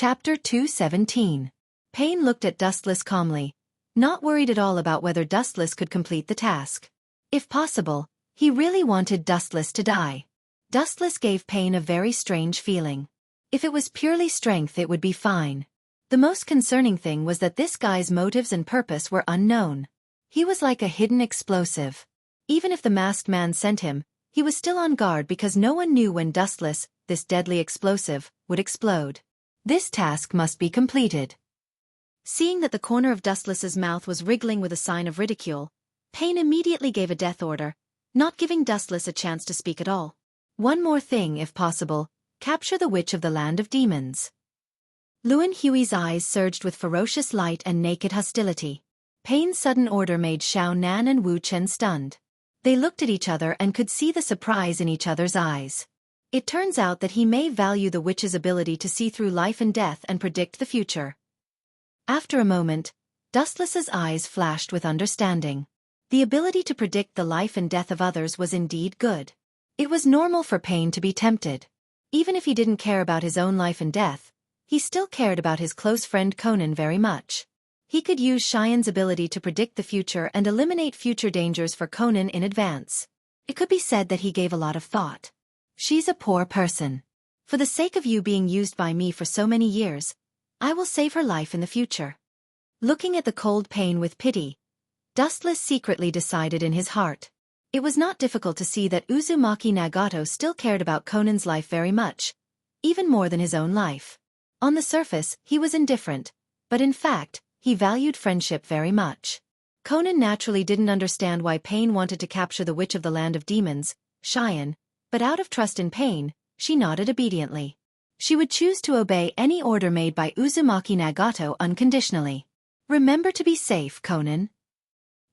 Chapter 217. Pain looked at Dustless calmly, not worried at all about whether Dustless could complete the task. If possible, he really wanted Dustless to die. Dustless gave Pain a very strange feeling. If it was purely strength it would be fine. The most concerning thing was that this guy's motives and purpose were unknown. He was like a hidden explosive. Even if the masked man sent him, he was still on guard because no one knew when Dustless, this deadly explosive, would explode. This task must be completed. Seeing that the corner of Dustless's mouth was wriggling with a sign of ridicule, Pain immediately gave a death order, not giving Dustless a chance to speak at all. One more thing, if possible, capture the Witch of the Land of Demons. Luan Hui's eyes surged with ferocious light and naked hostility. Pain's sudden order made Xiaofan and Wu Chen stunned. They looked at each other and could see the surprise in each other's eyes. It turns out that he may value the witch's ability to see through life and death and predict the future. After a moment, Dustless's eyes flashed with understanding. The ability to predict the life and death of others was indeed good. It was normal for Pain to be tempted. Even if he didn't care about his own life and death, he still cared about his close friend Conan very much. He could use Xian's ability to predict the future and eliminate future dangers for Conan in advance. It could be said that he gave a lot of thought. She's a poor person. For the sake of you being used by me for so many years, I will save her life in the future. Looking at the cold Pain with pity, Dustless secretly decided in his heart. It was not difficult to see that Uzumaki Nagato still cared about Conan's life very much, even more than his own life. On the surface, he was indifferent, but in fact, he valued friendship very much. Conan naturally didn't understand why Pain wanted to capture the Witch of the Land of Demons, Xian, but out of trust in Pain, she nodded obediently. She would choose to obey any order made by Uzumaki Nagato unconditionally. Remember to be safe, Conan.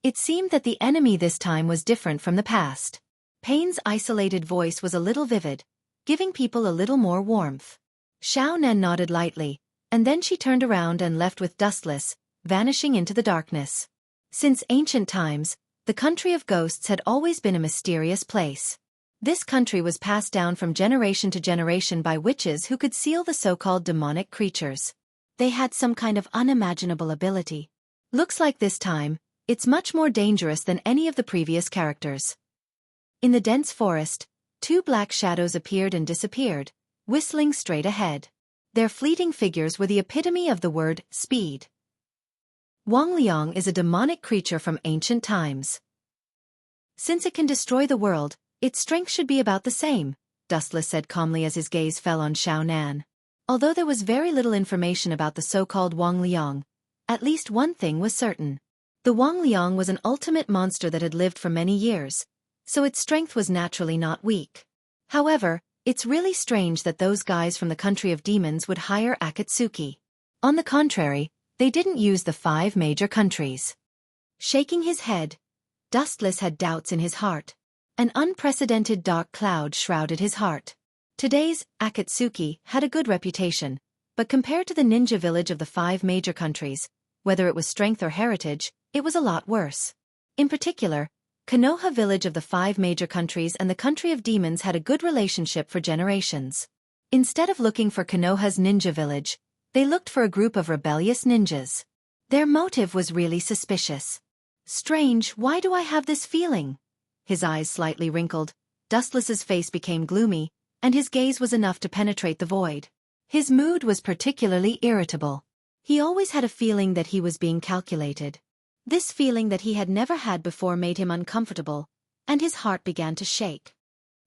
It seemed that the enemy this time was different from the past. Pain's isolated voice was a little vivid, giving people a little more warmth. Xiaofan nodded lightly, and then she turned around and left with Dustless, vanishing into the darkness. Since ancient times, the country of ghosts had always been a mysterious place. This country was passed down from generation to generation by witches who could seal the so-called demonic creatures. They had some kind of unimaginable ability. Looks like this time, it's much more dangerous than any of the previous characters. In the dense forest, two black shadows appeared and disappeared, whistling straight ahead. Their fleeting figures were the epitome of the word speed. Wang Liang is a demonic creature from ancient times. Since it can destroy the world, its strength should be about the same, Dustless said calmly as his gaze fell on Xiaofan. Although there was very little information about the so-called Wang Liang, at least one thing was certain. The Wang Liang was an ultimate monster that had lived for many years, so its strength was naturally not weak. However, it's really strange that those guys from the country of demons would hire Akatsuki. On the contrary, they didn't use the 5 major countries. Shaking his head, Dustless had doubts in his heart. An unprecedented dark cloud shrouded his heart. Today's Akatsuki had a good reputation, but compared to the ninja village of the 5 major countries, whether it was strength or heritage, it was a lot worse. In particular, Konoha village of the 5 major countries and the country of demons had a good relationship for generations. Instead of looking for Konoha's ninja village, they looked for a group of rebellious ninjas. Their motive was really suspicious. Strange, why do I have this feeling? His eyes slightly wrinkled, Dustless's face became gloomy, and his gaze was enough to penetrate the void. His mood was particularly irritable. He always had a feeling that he was being calculated. This feeling that he had never had before made him uncomfortable, and his heart began to shake.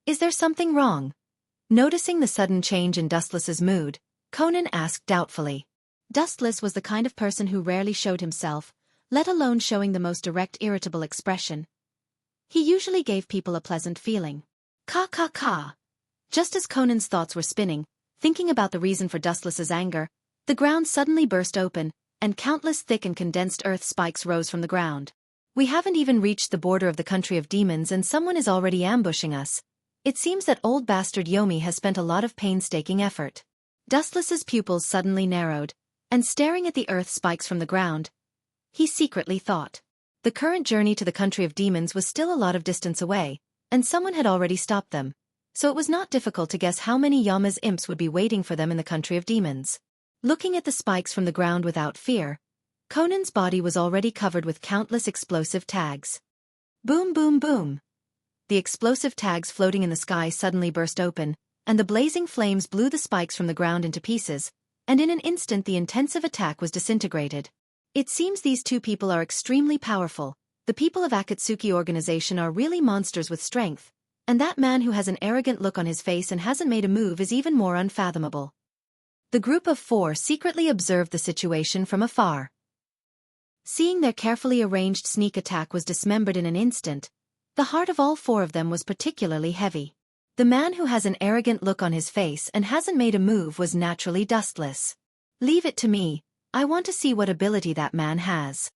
Is there something wrong? Noticing the sudden change in Dustless's mood, Conan asked doubtfully. Dustless was the kind of person who rarely showed himself, let alone showing the most direct irritable expression. He usually gave people a pleasant feeling. Ka. Just as Conan's thoughts were spinning, thinking about the reason for Dustless's anger, the ground suddenly burst open, and countless thick and condensed earth spikes rose from the ground. We haven't even reached the border of the country of demons and someone is already ambushing us. It seems that old bastard Yomi has spent a lot of painstaking effort. Dustless's pupils suddenly narrowed, and staring at the earth spikes from the ground, he secretly thought. The current journey to the country of demons was still a lot of distance away, and someone had already stopped them, so it was not difficult to guess how many Yama's imps would be waiting for them in the country of demons. Looking at the spikes from the ground without fear, Conan's body was already covered with countless explosive tags. Boom, boom, boom. The explosive tags floating in the sky suddenly burst open, and the blazing flames blew the spikes from the ground into pieces, and in an instant the intensive attack was disintegrated. It seems these two people are extremely powerful. The people of Akatsuki organization are really monsters with strength, and that man who has an arrogant look on his face and hasn't made a move is even more unfathomable. The group of 4 secretly observed the situation from afar. Seeing their carefully arranged sneak attack was dismembered in an instant, the heart of all 4 of them was particularly heavy. The man who has an arrogant look on his face and hasn't made a move was naturally Dustless. Leave it to me, I want to see what ability that man has.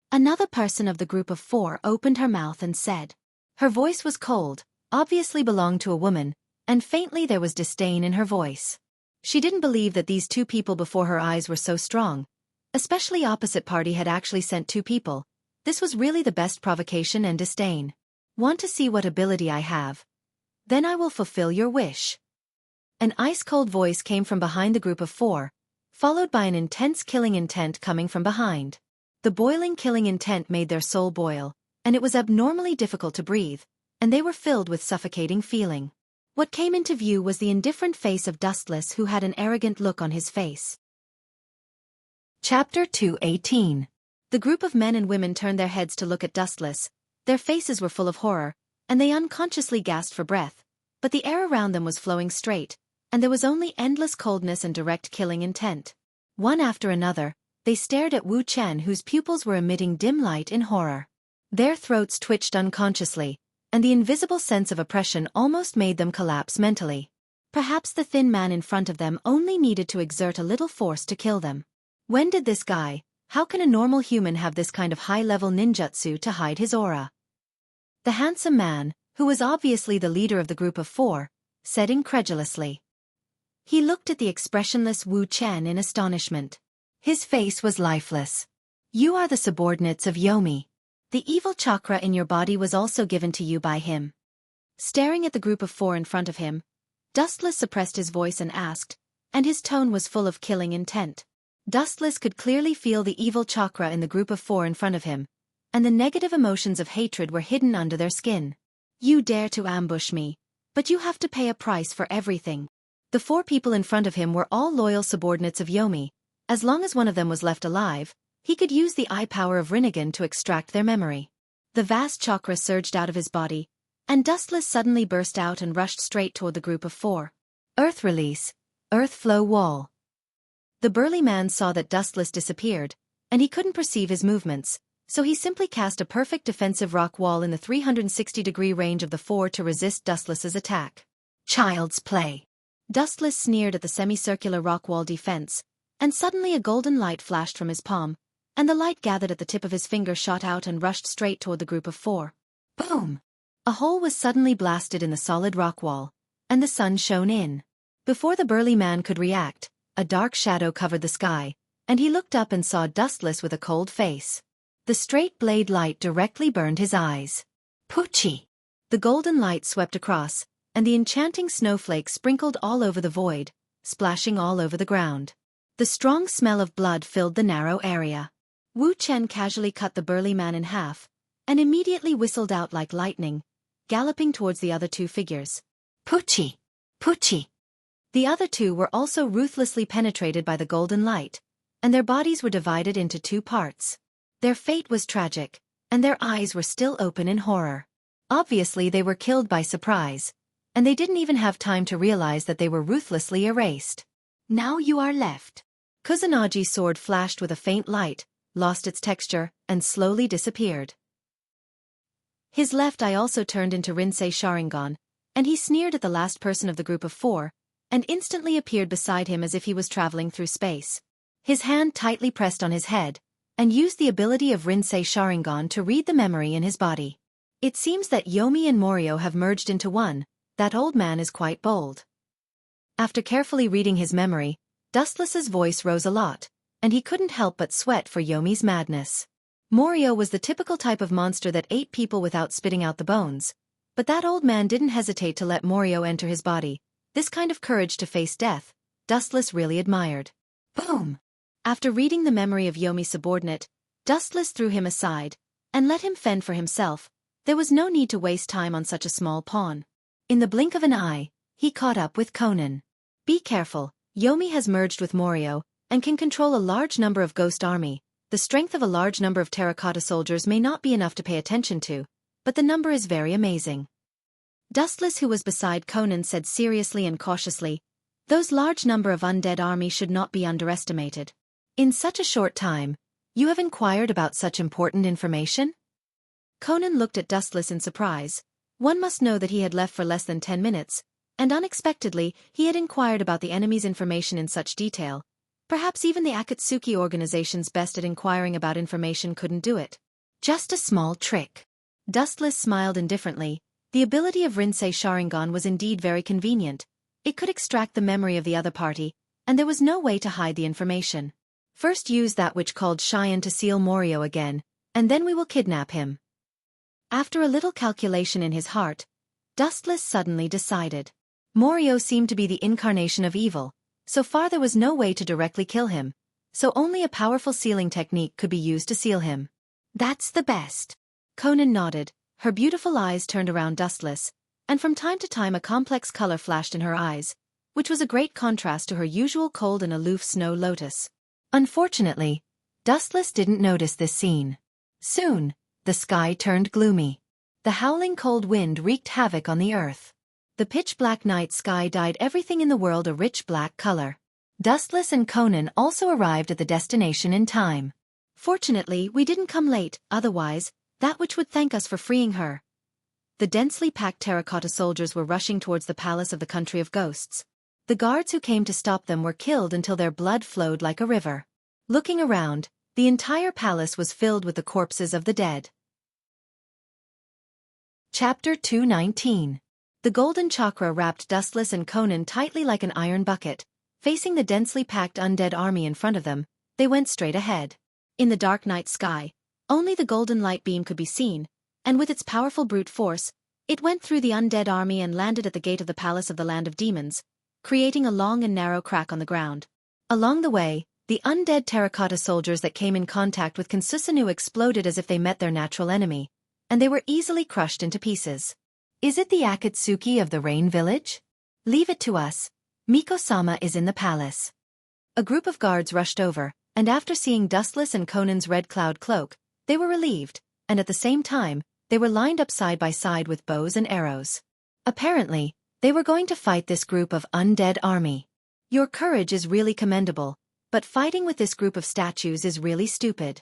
Another person of the group of 4 opened her mouth and said. Her voice was cold, obviously belonged to a woman, and faintly there was disdain in her voice. She didn't believe that these 2 people before her eyes were so strong. Especially opposite party had actually sent 2 people. This was really the best provocation and disdain. Want to see what ability I have? Then I will fulfill your wish. An ice-cold voice came from behind the group of 4, followed by an intense killing intent coming from behind. The boiling killing intent made their soul boil, and it was abnormally difficult to breathe, and they were filled with suffocating feeling. What came into view was the indifferent face of Dustless, who had an arrogant look on his face. Chapter 218. The group of men and women turned their heads to look at Dustless. Their faces were full of horror, and they unconsciously gasped for breath, but the air around them was flowing straight, and there was only endless coldness and direct killing intent. One after another, they stared at Wu Chen, whose pupils were emitting dim light in horror. Their throats twitched unconsciously, and the invisible sense of oppression almost made them collapse mentally. Perhaps the thin man in front of them only needed to exert a little force to kill them. When did this guy, how can a normal human have this kind of high-level ninjutsu to hide his aura? The handsome man, who was obviously the leader of the group of 4, said incredulously. He looked at the expressionless Wu Chen in astonishment. His face was lifeless. You are the subordinates of Yomi. The evil chakra in your body was also given to you by him. Staring at the group of 4 in front of him, Dustless suppressed his voice and asked, and his tone was full of killing intent. Dustless could clearly feel the evil chakra in the group of 4 in front of him, and the negative emotions of hatred were hidden under their skin. You dare to ambush me, but you have to pay a price for everything. The 4 people in front of him were all loyal subordinates of Yomi. As long as one of them was left alive, he could use the eye power of Rinnegan to extract their memory. The vast chakra surged out of his body, and Dustless suddenly burst out and rushed straight toward the group of 4. Earth release, earth flow wall. The burly man saw that Dustless disappeared, and he couldn't perceive his movements, so he simply cast a perfect defensive rock wall in the 360-degree range of the 4 to resist Dustless's attack. Child's play. Dustless sneered at the semicircular rock wall defense, and suddenly a golden light flashed from his palm, and the light gathered at the tip of his finger shot out and rushed straight toward the group of 4. Boom! A hole was suddenly blasted in the solid rock wall, and the sun shone in. Before the burly man could react, a dark shadow covered the sky, and he looked up and saw Dustless with a cold face. The straight blade light directly burned his eyes. Poochie! The golden light swept across, and the enchanting snowflakes sprinkled all over the void, splashing all over the ground. The strong smell of blood filled the narrow area. Wu Chen casually cut the burly man in half, and immediately whistled out like lightning, galloping towards the other 2 figures. Poochie! Poochie! The other 2 were also ruthlessly penetrated by the golden light, and their bodies were divided into 2 parts. Their fate was tragic, and their eyes were still open in horror. Obviously they were killed by surprise, and they didn't even have time to realize that they were ruthlessly erased. Now you are left. Kusunagi's sword flashed with a faint light, lost its texture, and slowly disappeared. His left eye also turned into Rinsei Sharingan, and he sneered at the last person of the group of 4, and instantly appeared beside him as if he was traveling through space. His hand tightly pressed on his head, and used the ability of Rinsei Sharingan to read the memory in his body. It seems that Yomi and Morio have merged into one. That old man is quite bold. After carefully reading his memory, Dustless's voice rose a lot, and he couldn't help but sweat for Yomi's madness. Morio was the typical type of monster that ate people without spitting out the bones, but that old man didn't hesitate to let Morio enter his body. This kind of courage to face death, Dustless really admired. Boom! After reading the memory of Yomi's subordinate, Dustless threw him aside and let him fend for himself. There was no need to waste time on such a small pawn. In the blink of an eye, he caught up with Conan. Be careful, Yomi has merged with Morio and can control a large number of ghost army. The strength of a large number of terracotta soldiers may not be enough to pay attention to, but the number is very amazing. Dustless, who was beside Conan, said seriously and cautiously, those large number of undead army should not be underestimated. In such a short time, you have inquired about such important information? Conan looked at Dustless in surprise. One must know that he had left for less than 10 minutes, and unexpectedly he had inquired about the enemy's information in such detail. Perhaps even the Akatsuki organizations best at inquiring about information couldn't do it. Just a small trick. Dustless smiled indifferently. The ability of Rinsei Sharingan was indeed very convenient. It could extract the memory of the other party, and there was no way to hide the information. First use that which called Cheyenne to seal Morio again, and then we will kidnap him. After a little calculation in his heart, Dustless suddenly decided. Morio seemed to be the incarnation of evil. So far there was no way to directly kill him, so only a powerful sealing technique could be used to seal him. That's the best. Conan nodded, her beautiful eyes turned around Dustless, and from time to time a complex color flashed in her eyes, which was a great contrast to her usual cold and aloof snow lotus. Unfortunately, Dustless didn't notice this scene. Soon, the sky turned gloomy. The howling cold wind wreaked havoc on the earth. The pitch-black night sky dyed everything in the world a rich black color. Dustless and Conan also arrived at the destination in time. Fortunately, we didn't come late, otherwise, that witch would thank us for freeing her. The densely packed terracotta soldiers were rushing towards the palace of the country of ghosts. The guards who came to stop them were killed until their blood flowed like a river. Looking around, the entire palace was filled with the corpses of the dead. Chapter 219. The golden chakra wrapped Dustless and Conan tightly like an iron bucket. Facing the densely packed undead army in front of them, they went straight ahead. In the dark night sky, only the golden light beam could be seen, and with its powerful brute force, it went through the undead army and landed at the gate of the palace of the land of demons, creating a long and narrow crack on the ground. Along the way, the undead terracotta soldiers that came in contact with Kansusanu exploded as if they met their natural enemy, and they were easily crushed into pieces. Is it the Akatsuki of the Rain Village? Leave it to us. Miko-sama is in the palace. A group of guards rushed over, and after seeing Dustless and Conan's red cloud cloak, they were relieved, and at the same time, they were lined up side by side with bows and arrows. Apparently, they were going to fight this group of undead army. Your courage is really commendable, but fighting with this group of statues is really stupid.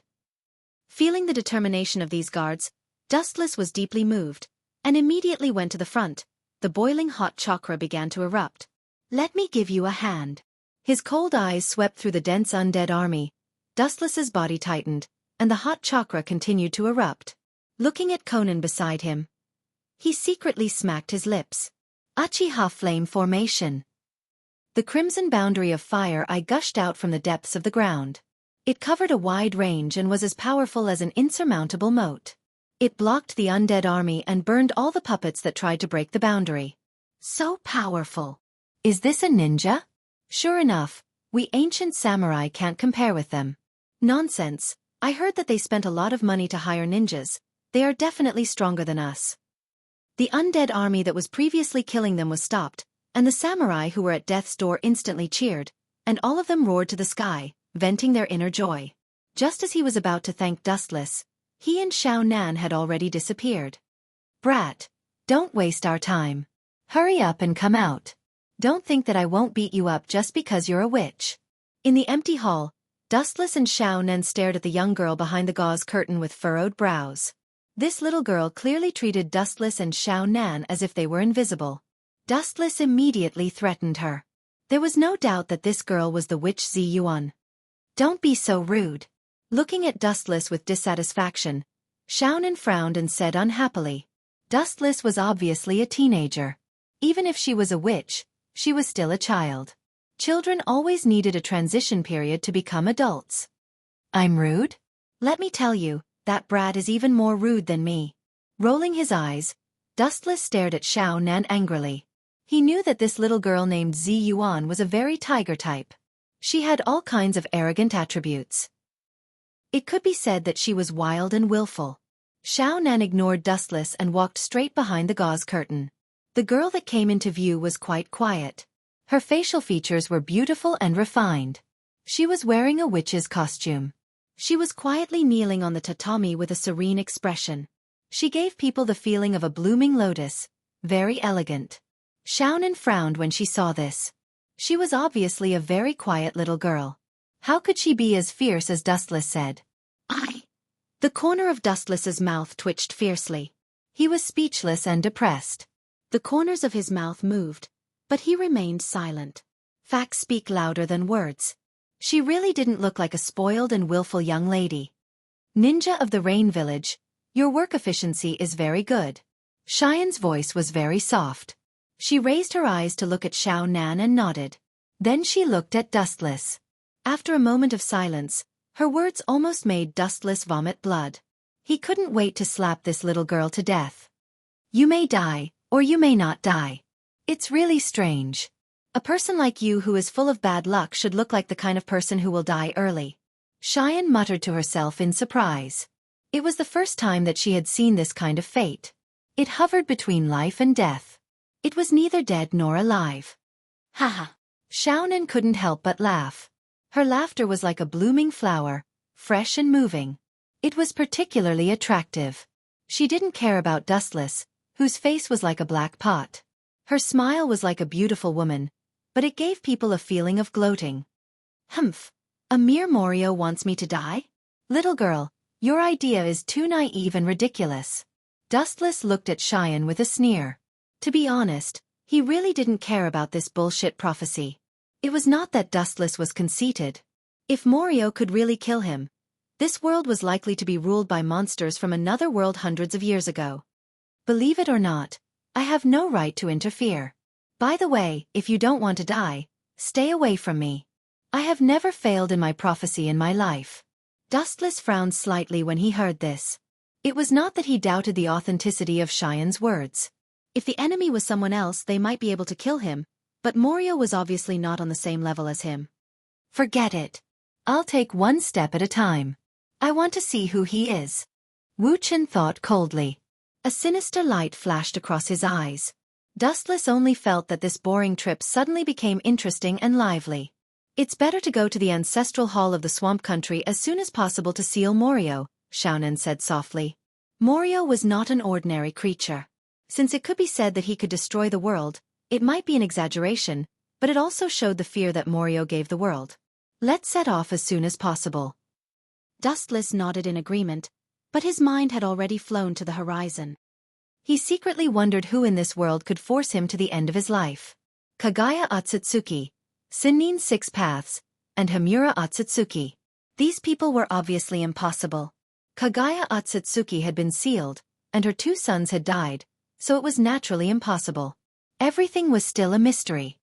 Feeling the determination of these guards, Dustless was deeply moved, and immediately went to the front. The boiling hot chakra began to erupt. Let me give you a hand. His cold eyes swept through the dense undead army. Dustless's body tightened, and the hot chakra continued to erupt. Looking at Conan beside him, he secretly smacked his lips. Uchiha flame formation. The crimson boundary of fire eye gushed out from the depths of the ground. It covered a wide range and was as powerful as an insurmountable moat. It blocked the undead army and burned all the puppets that tried to break the boundary. So powerful. Is this a ninja? Sure enough, we ancient samurai can't compare with them. Nonsense, I heard that they spent a lot of money to hire ninjas. They are definitely stronger than us. The undead army that was previously killing them was stopped, and the samurai who were at death's door instantly cheered, and all of them roared to the sky, venting their inner joy. Just as he was about to thank Dustless, he and Xiaofan had already disappeared. Brat, don't waste our time. Hurry up and come out. Don't think that I won't beat you up just because you're a witch. In the empty hall, Dustless and Xiaofan stared at the young girl behind the gauze curtain with furrowed brows. This little girl clearly treated Dustless and Xiaofan as if they were invisible. Dustless immediately threatened her. There was no doubt that this girl was the witch Ziyuan. Don't be so rude. Looking at Dustless with dissatisfaction, Xiaofan frowned and said unhappily. Dustless was obviously a teenager. Even if she was a witch, she was still a child. Children always needed a transition period to become adults. I'm rude? Let me tell you, that brat is even more rude than me. Rolling his eyes, Dustless stared at Xiaofan angrily. He knew that this little girl named Ziyuan was a very tiger type. She had all kinds of arrogant attributes. It could be said that she was wild and willful. Xiaonan ignored Dustless and walked straight behind the gauze curtain. The girl that came into view was quite quiet. Her facial features were beautiful and refined. She was wearing a witch's costume. She was quietly kneeling on the tatami with a serene expression. She gave people the feeling of a blooming lotus, very elegant. Xiaonan frowned when she saw this. She was obviously a very quiet little girl. How could she be as fierce as Dustless said? The corner of Dustless's mouth twitched fiercely. He was speechless and depressed. The corners of his mouth moved, but he remained silent. Facts speak louder than words. She really didn't look like a spoiled and willful young lady. Ninja of the Rain Village, your work efficiency is very good. Xian's voice was very soft. She raised her eyes to look at Xiaonan and nodded. Then she looked at Dustless. After a moment of silence, her words almost made Dustless vomit blood. He couldn't wait to slap this little girl to death. You may die, or you may not die. It's really strange. A person like you who is full of bad luck should look like the kind of person who will die early. Xian muttered to herself in surprise. It was the first time that she had seen this kind of fate. It hovered between life and death. It was neither dead nor alive. Haha. Xiaonan couldn't help but laugh. Her laughter was like a blooming flower, fresh and moving. It was particularly attractive. She didn't care about Dustless, whose face was like a black pot. Her smile was like a beautiful woman, but it gave people a feeling of gloating. Humph! A mere Morio wants me to die? Little girl, your idea is too naive and ridiculous. Dustless looked at Xian with a sneer. To be honest, he really didn't care about this bullshit prophecy. It was not that Dustless was conceited. If Morio could really kill him, this world was likely to be ruled by monsters from another world hundreds of years ago. Believe it or not, I have no right to interfere. By the way, if you don't want to die, stay away from me. I have never failed in my prophecy in my life. Dustless frowned slightly when he heard this. It was not that he doubted the authenticity of Xian's words. If the enemy was someone else, they might be able to kill him, but Morio was obviously not on the same level as him. Forget it. I'll take one step at a time. I want to see who he is. Wuxian thought coldly. A sinister light flashed across his eyes. Dustless only felt that this boring trip suddenly became interesting and lively. It's better to go to the ancestral hall of the swamp country as soon as possible to seal Morio, Xiaonan said softly. Morio was not an ordinary creature. Since it could be said that he could destroy the world, it might be an exaggeration, but it also showed the fear that Morio gave the world. Let's set off as soon as possible. Dustless nodded in agreement, but his mind had already flown to the horizon. He secretly wondered who in this world could force him to the end of his life. Kagaya Otsutsuki, Sinnin's 6 Paths, and Hamura Otsutsuki. These people were obviously impossible. Kagaya Otsutsuki had been sealed, and her 2 sons had died, so it was naturally impossible. Everything was still a mystery.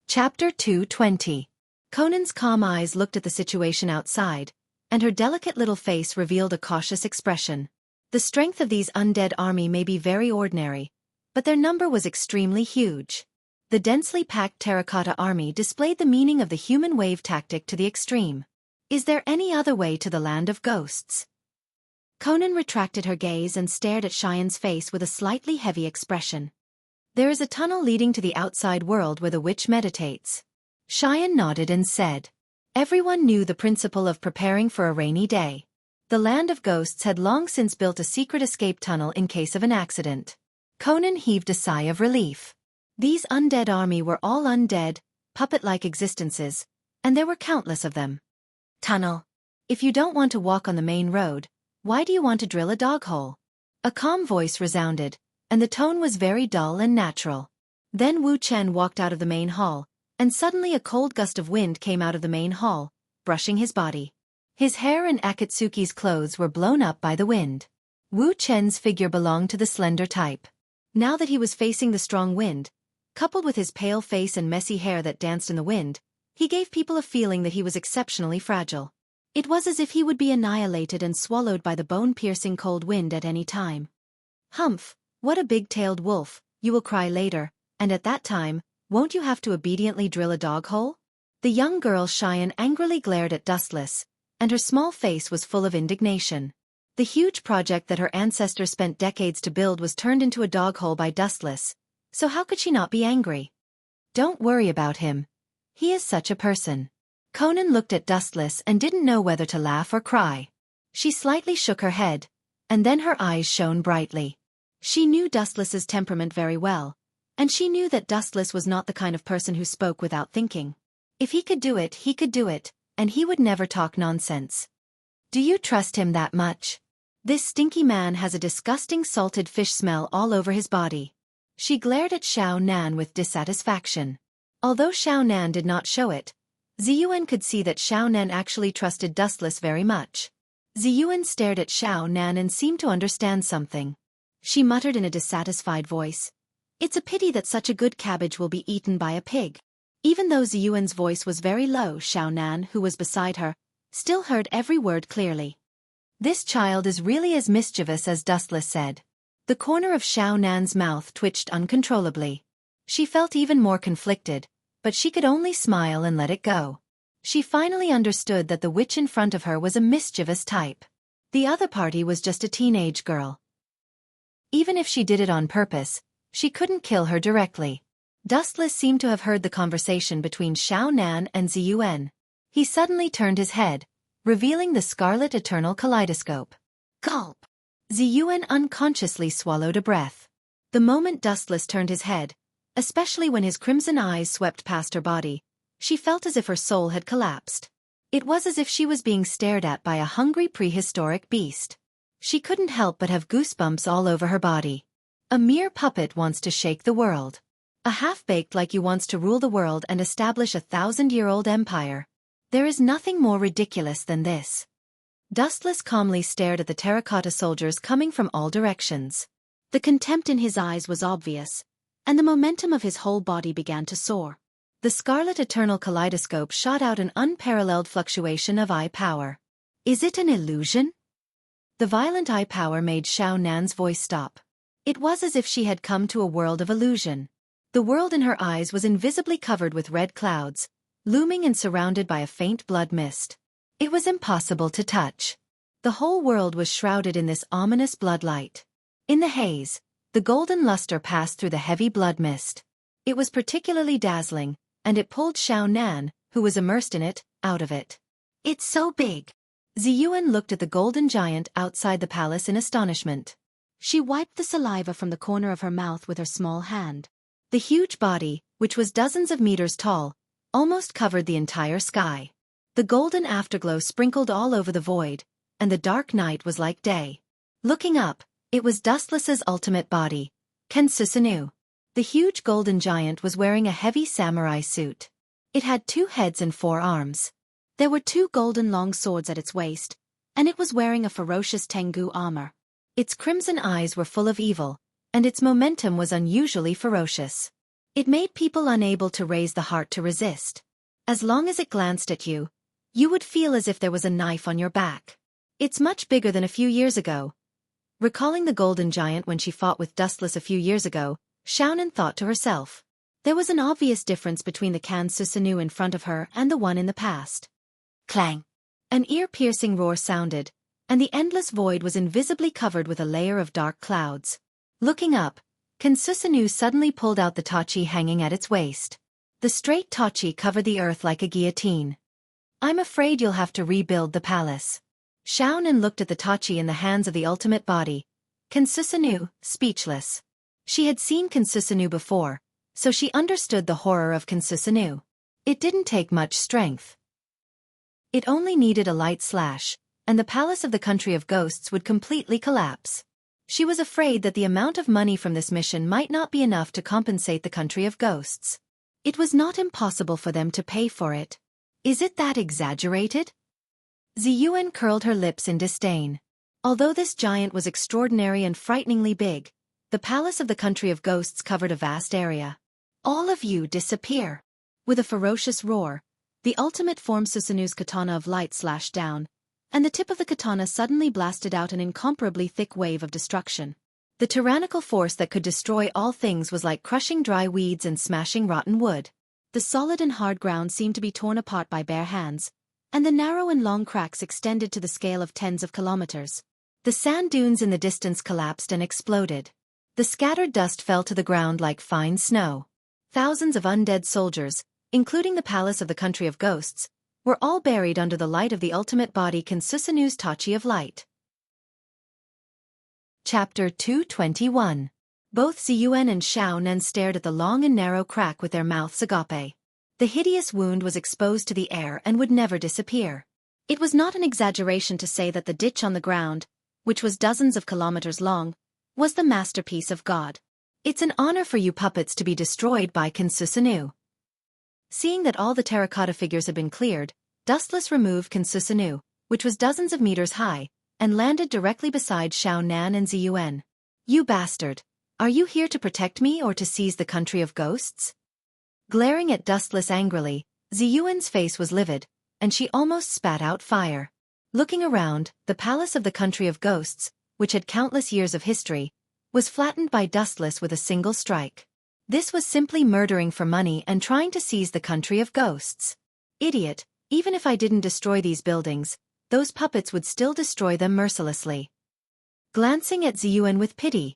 Chapter 220. Conan's calm eyes looked at the situation outside, and her delicate little face revealed a cautious expression. The strength of these undead army may be very ordinary, but their number was extremely huge. The densely packed terracotta army displayed the meaning of the human wave tactic to the extreme. Is there any other way to the land of ghosts? Conan retracted her gaze and stared at Xian's face with a slightly heavy expression. There is a tunnel leading to the outside world where the witch meditates. Xian nodded and said. Everyone knew the principle of preparing for a rainy day. The land of ghosts had long since built a secret escape tunnel in case of an accident. Conan heaved a sigh of relief. These undead army were all undead, puppet-like existences, and there were countless of them. Tunnel. If you don't want to walk on the main road, why do you want to drill a dog hole? A calm voice resounded, and the tone was very dull and natural. Then Wu Chen walked out of the main hall, and suddenly a cold gust of wind came out of the main hall, brushing his body. His hair and Akatsuki's clothes were blown up by the wind. Wu Chen's figure belonged to the slender type. Now that he was facing the strong wind, coupled with his pale face and messy hair that danced in the wind, he gave people a feeling that he was exceptionally fragile. It was as if he would be annihilated and swallowed by the bone-piercing cold wind at any time. Humph, what a big-tailed wolf, you will cry later, and at that time, won't you have to obediently drill a dog hole? The young girl Xian angrily glared at Dustless, and her small face was full of indignation. The huge project that her ancestors spent decades to build was turned into a dog hole by Dustless, so how could she not be angry? Don't worry about him. He is such a person. Conan looked at Dustless and didn't know whether to laugh or cry. She slightly shook her head, and then her eyes shone brightly. She knew Dustless's temperament very well, and she knew that Dustless was not the kind of person who spoke without thinking. If he could do it, he could do it, and he would never talk nonsense. Do you trust him that much? This stinky man has a disgusting salted fish smell all over his body. She glared at Xiao Nan with dissatisfaction. Although Xiao Nan did not show it, Ziyuan could see that Xiao Nan actually trusted Dustless very much. Ziyuan stared at Xiao Nan and seemed to understand something. She muttered in a dissatisfied voice, "It's a pity that such a good cabbage will be eaten by a pig." Even though Ziyuan's voice was very low, Xiao Nan, who was beside her, still heard every word clearly. This child is really as mischievous as Dustless said. The corner of Xiao Nan's mouth twitched uncontrollably. She felt even more conflicted, but she could only smile and let it go. She finally understood that the witch in front of her was a mischievous type. The other party was just a teenage girl. Even if she did it on purpose, she couldn't kill her directly. Dustless seemed to have heard the conversation between Xiao Nan and Ziyuan. He suddenly turned his head, revealing the scarlet eternal kaleidoscope. Gulp! Ziyuan unconsciously swallowed a breath. The moment Dustless turned his head, especially when his crimson eyes swept past her body, she felt as if her soul had collapsed. It was as if she was being stared at by a hungry prehistoric beast. She couldn't help but have goosebumps all over her body. A mere puppet wants to shake the world. A half-baked like you wants to rule the world and establish a 1,000-year-old empire. There is nothing more ridiculous than this. Dustless calmly stared at the terracotta soldiers coming from all directions. The contempt in his eyes was obvious, and the momentum of his whole body began to soar. The scarlet eternal kaleidoscope shot out an unparalleled fluctuation of eye power. Is it an illusion? The violent eye power made Xiao Nan's voice stop. It was as if she had come to a world of illusion. The world in her eyes was invisibly covered with red clouds, looming and surrounded by a faint blood mist. It was impossible to touch. The whole world was shrouded in this ominous blood light. In the haze, the golden luster passed through the heavy blood mist. It was particularly dazzling, and it pulled Xiao Nan, who was immersed in it, out of it. It's so big. Ziyuan looked at the golden giant outside the palace in astonishment. She wiped the saliva from the corner of her mouth with her small hand. The huge body, which was dozens of meters tall, almost covered the entire sky. The golden afterglow sprinkled all over the void, and the dark night was like day. Looking up, it was Dustless's ultimate body, Kensusanu. The huge golden giant was wearing a heavy samurai suit. It had 2 heads and 4 arms. There were 2 golden long swords at its waist, and it was wearing a ferocious Tengu armor. Its crimson eyes were full of evil, and its momentum was unusually ferocious. It made people unable to raise the heart to resist. As long as it glanced at you, you would feel as if there was a knife on your back. It's much bigger than a few years ago. Recalling the golden giant when she fought with Dustless a few years ago, Xiaonan thought to herself. There was an obvious difference between the Kansusanu in front of her and the one in the past. Clang! An ear-piercing roar sounded, and the endless void was invisibly covered with a layer of dark clouds. Looking up, Kansusanu suddenly pulled out the tachi hanging at its waist. The straight tachi covered the earth like a guillotine. I'm afraid you'll have to rebuild the palace. Xiaonan looked at the tachi in the hands of the ultimate body. Kansusanu, speechless. She had seen Kansusanu before, so she understood the horror of Kansusanu. It didn't take much strength. It only needed a light slash, and the palace of the country of ghosts would completely collapse. She was afraid that the amount of money from this mission might not be enough to compensate the country of ghosts. It was not impossible for them to pay for it. Is it that exaggerated? Ziyuan curled her lips in disdain. Although this giant was extraordinary and frighteningly big, the palace of the country of ghosts covered a vast area. All of you disappear. With a ferocious roar, the ultimate form Susanu's katana of light slashed down, and the tip of the katana suddenly blasted out an incomparably thick wave of destruction. The tyrannical force that could destroy all things was like crushing dry weeds and smashing rotten wood. The solid and hard ground seemed to be torn apart by bare hands, and the narrow and long cracks extended to the scale of tens of kilometers. The sand dunes in the distance collapsed and exploded. The scattered dust fell to the ground like fine snow. Thousands of undead soldiers, including the palace of the country of ghosts, were all buried under the light of the ultimate body Kinsusanu's Tachi of Light. Chapter 221. Both Ziyuan and Xiaonan stared at the long and narrow crack with their mouths agape. The hideous wound was exposed to the air and would never disappear. It was not an exaggeration to say that the ditch on the ground, which was dozens of kilometers long, was the masterpiece of God. It's an honor for you puppets to be destroyed by Kinsusanu. Seeing that all the terracotta figures had been cleared, Dustless removed Kinsusanu, which was dozens of meters high, and landed directly beside Xiaonan and Ziyuan. You bastard! Are you here to protect me or to seize the country of ghosts? Glaring at Dustless angrily, Ziyuan's face was livid, and she almost spat out fire. Looking around, the palace of the country of ghosts, which had countless years of history, was flattened by Dustless with a single strike. This was simply murdering for money and trying to seize the country of ghosts. Idiot, even if I didn't destroy these buildings, those puppets would still destroy them mercilessly. Glancing at Ziyuan with pity,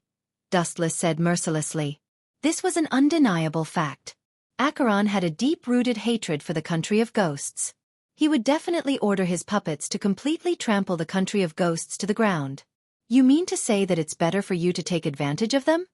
Dustless said mercilessly. This was an undeniable fact. Acheron had a deep-rooted hatred for the country of ghosts. He would definitely order his puppets to completely trample the country of ghosts to the ground. You mean to say that it's better for you to take advantage of them?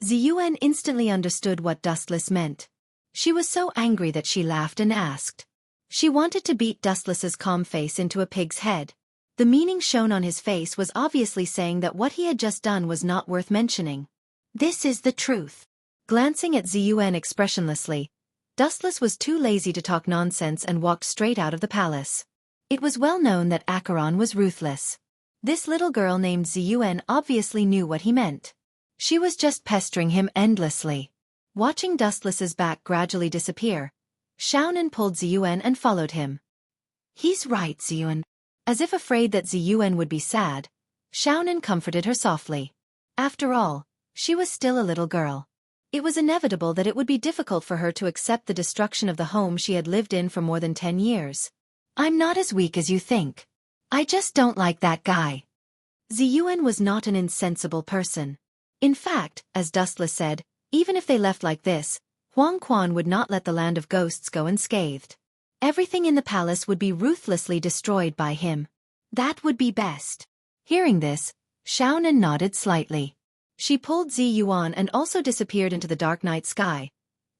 Ziyuan instantly understood what Dustless meant. She was so angry that she laughed and asked. She wanted to beat Dustless's calm face into a pig's head. The meaning shown on his face was obviously saying that what he had just done was not worth mentioning. This is the truth. Glancing at Ziyuan expressionlessly, Dustless was too lazy to talk nonsense and walked straight out of the palace. It was well known that Acheron was ruthless. This little girl named Ziyuan obviously knew what he meant. She was just pestering him endlessly. Watching Dustless's back gradually disappear, Xiaonan pulled Ziyuan and followed him. He's right, Ziyuan. As if afraid that Ziyuan would be sad, Xiaonan comforted her softly. After all, she was still a little girl. It was inevitable that it would be difficult for her to accept the destruction of the home she had lived in for more than 10 years. I'm not as weak as you think. I just don't like that guy. Ziyuan was not an insensible person. In fact, as Dustless said, even if they left like this, Huang Quan would not let the land of ghosts go unscathed. Everything in the palace would be ruthlessly destroyed by him. That would be best. Hearing this, Xiaonan nodded slightly. She pulled Ziyuan and also disappeared into the dark night sky,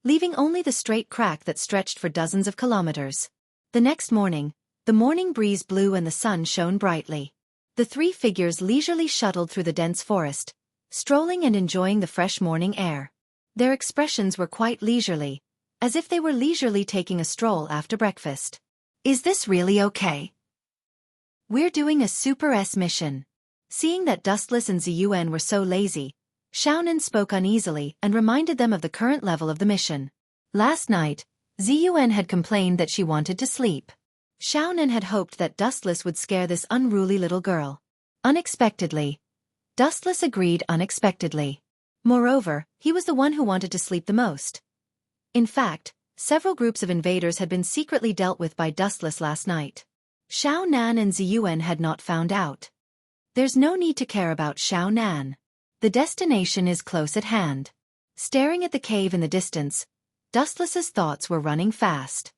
leaving only the straight crack that stretched for dozens of kilometers. The next morning, the morning breeze blew and the sun shone brightly. The three figures leisurely shuttled through the dense forest, strolling and enjoying the fresh morning air. Their expressions were quite leisurely, as if they were leisurely taking a stroll after breakfast. Is this really okay? We're doing a Super S mission. Seeing that Dustless and Ziyuan were so lazy, Xiaonan spoke uneasily and reminded them of the current level of the mission. Last night, Ziyuan had complained that she wanted to sleep. Xiaonan had hoped that Dustless would scare this unruly little girl. Unexpectedly, Dustless agreed unexpectedly. Moreover, he was the one who wanted to sleep the most. In fact, several groups of invaders had been secretly dealt with by Dustless last night. Xiaonan and Ziyuan had not found out. There's no need to care about Xiaonan. The destination is close at hand. Staring at the cave in the distance, Dustless's thoughts were running fast.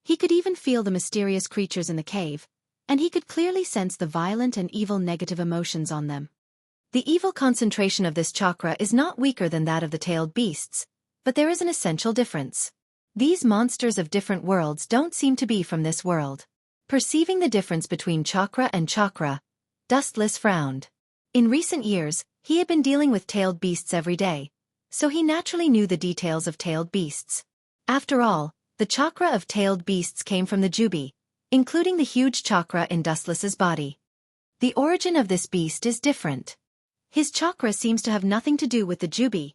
He could even feel the mysterious creatures in the cave, and he could clearly sense the violent and evil negative emotions on them. The evil concentration of this chakra is not weaker than that of the tailed beasts, but there is an essential difference. These monsters of different worlds don't seem to be from this world. Perceiving the difference between chakra and chakra, Dustless frowned. In recent years, he had been dealing with tailed beasts every day, so he naturally knew the details of tailed beasts. After all, the chakra of tailed beasts came from the Jubi, including the huge chakra in Dustless's body. The origin of this beast is different. His chakra seems to have nothing to do with the Jubi.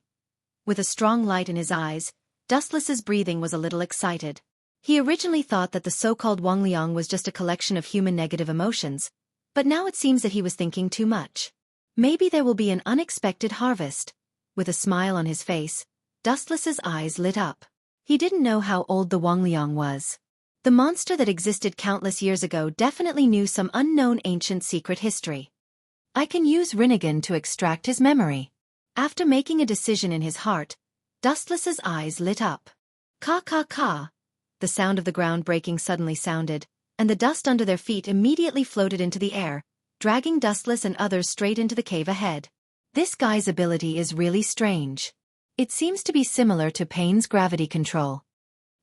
With a strong light in his eyes, Dustless's breathing was a little excited. He originally thought that the so-called Wangliang was just a collection of human negative emotions, but now it seems that he was thinking too much. Maybe there will be an unexpected harvest. With a smile on his face, Dustless's eyes lit up. He didn't know how old the Wangliang was. The monster that existed countless years ago definitely knew some unknown ancient secret history. I can use Rinnegan to extract his memory. After making a decision in his heart, Dustless's eyes lit up. Ka ka ka. The sound of the ground breaking suddenly sounded, and the dust under their feet immediately floated into the air, dragging Dustless and others straight into the cave ahead. This guy's ability is really strange. It seems to be similar to Pain's gravity control.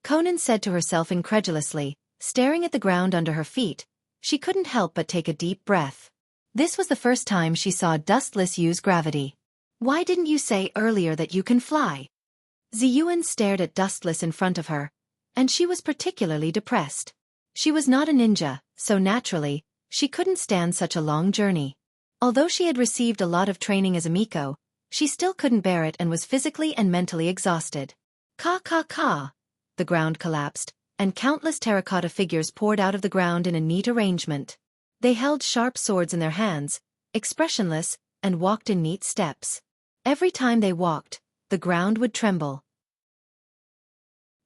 Conan said to herself incredulously, staring at the ground under her feet. She couldn't help but take a deep breath. This was the first time she saw Dustless use gravity. Why didn't you say earlier that you can fly? Ziyuan stared at Dustless in front of her, and she was particularly depressed. She was not a ninja, so naturally, she couldn't stand such a long journey. Although she had received a lot of training as a Miko, she still couldn't bear it and was physically and mentally exhausted. Ka ka ka. The ground collapsed, and countless terracotta figures poured out of the ground in a neat arrangement. They held sharp swords in their hands, expressionless, and walked in neat steps. Every time they walked, the ground would tremble.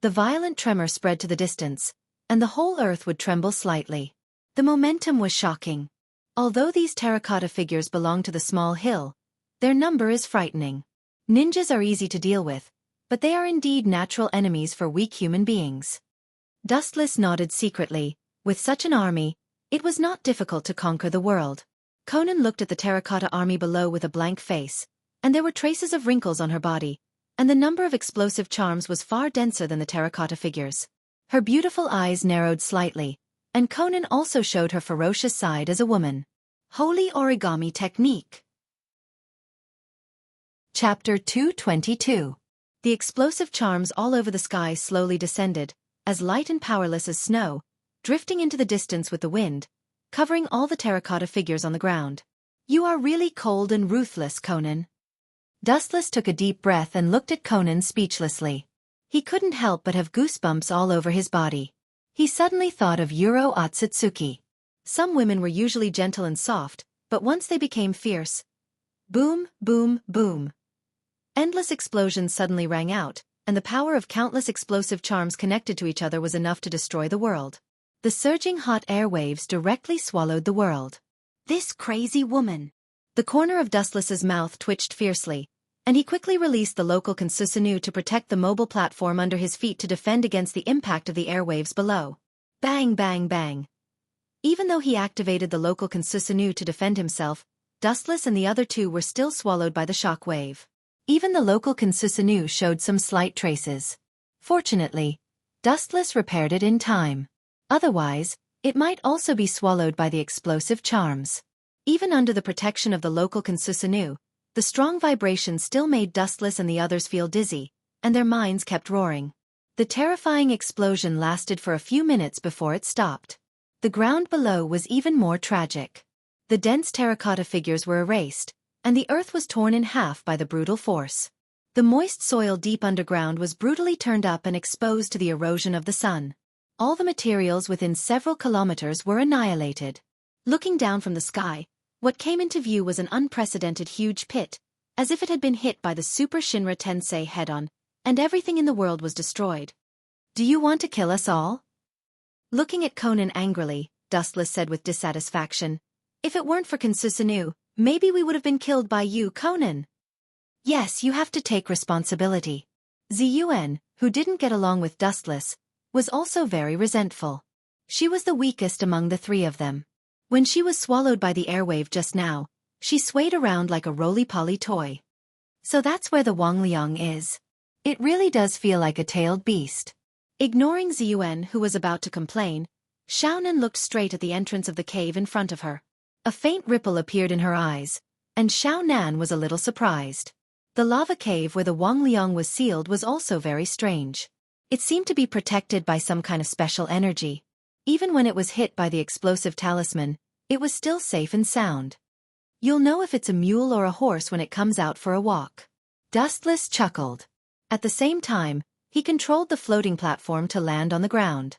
The violent tremor spread to the distance, and the whole earth would tremble slightly. The momentum was shocking. Although these terracotta figures belong to the small hill, their number is frightening. Ninjas are easy to deal with, but they are indeed natural enemies for weak human beings. Dustless nodded secretly. With such an army, it was not difficult to conquer the world. Conan looked at the terracotta army below with a blank face, and there were traces of wrinkles on her body, and the number of explosive charms was far denser than the terracotta figures. Her beautiful eyes narrowed slightly, and Conan also showed her ferocious side as a woman. Holy Origami Technique. Chapter 222. The explosive charms all over the sky slowly descended, as light and powerless as snow, drifting into the distance with the wind, covering all the terracotta figures on the ground. You are really cold and ruthless, Conan. Dustless took a deep breath and looked at Conan speechlessly. He couldn't help but have goosebumps all over his body. He suddenly thought of Yuro Otsutsuki. Some women were usually gentle and soft, but once they became fierce. Boom, boom, boom. Endless explosions suddenly rang out, and the power of countless explosive charms connected to each other was enough to destroy the world. The surging hot air waves directly swallowed the world. This crazy woman. The corner of Dustless's mouth twitched fiercely, and he quickly released the local Konsusunu to protect the mobile platform under his feet to defend against the impact of the airwaves below. Bang bang bang. Even though he activated the local Konsusunu to defend himself, Dustless and the other two were still swallowed by the shock wave. Even the local Konsusunu showed some slight traces. Fortunately, Dustless repaired it in time. Otherwise, it might also be swallowed by the explosive charms. Even under the protection of the local Konsusunu, the strong vibration still made Dustless and the others feel dizzy, and their minds kept roaring. The terrifying explosion lasted for a few minutes before it stopped. The ground below was even more tragic. The dense terracotta figures were erased, and the earth was torn in half by the brutal force. The moist soil deep underground was brutally turned up and exposed to the erosion of the sun. All the materials within several kilometers were annihilated. Looking down from the sky, what came into view was an unprecedented huge pit, as if it had been hit by the Super Shinra Tensei head-on, and everything in the world was destroyed. Do you want to kill us all? Looking at Conan angrily, Dustless said with dissatisfaction, If it weren't for Konsusunu, maybe we would have been killed by you, Conan. Yes, you have to take responsibility. Ziyuan, who didn't get along with Dustless, was also very resentful. She was the weakest among the three of them. When she was swallowed by the airwave just now, she swayed around like a roly-poly toy. So that's where the Wangliang is. It really does feel like a tailed beast. Ignoring Ziyuan, who was about to complain, Xiaonan looked straight at the entrance of the cave in front of her. A faint ripple appeared in her eyes, and Xiaonan was a little surprised. The lava cave where the Wangliang was sealed was also very strange. It seemed to be protected by some kind of special energy. Even when it was hit by the explosive talisman, it was still safe and sound. You'll know if it's a mule or a horse when it comes out for a walk. Dustless chuckled. At the same time, he controlled the floating platform to land on the ground.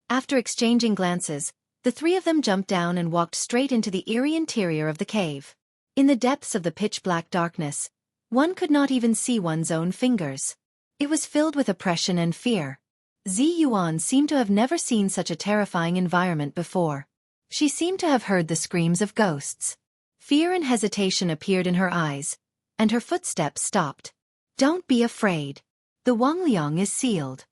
After exchanging glances, the three of them jumped down and walked straight into the eerie interior of the cave. In the depths of the pitch-black darkness, one could not even see one's own fingers. It was filled with oppression and fear. Zi Yuan seemed to have never seen such a terrifying environment before. She seemed to have heard the screams of ghosts. Fear and hesitation appeared in her eyes, and her footsteps stopped. "Don't be afraid. The Wangliang is sealed."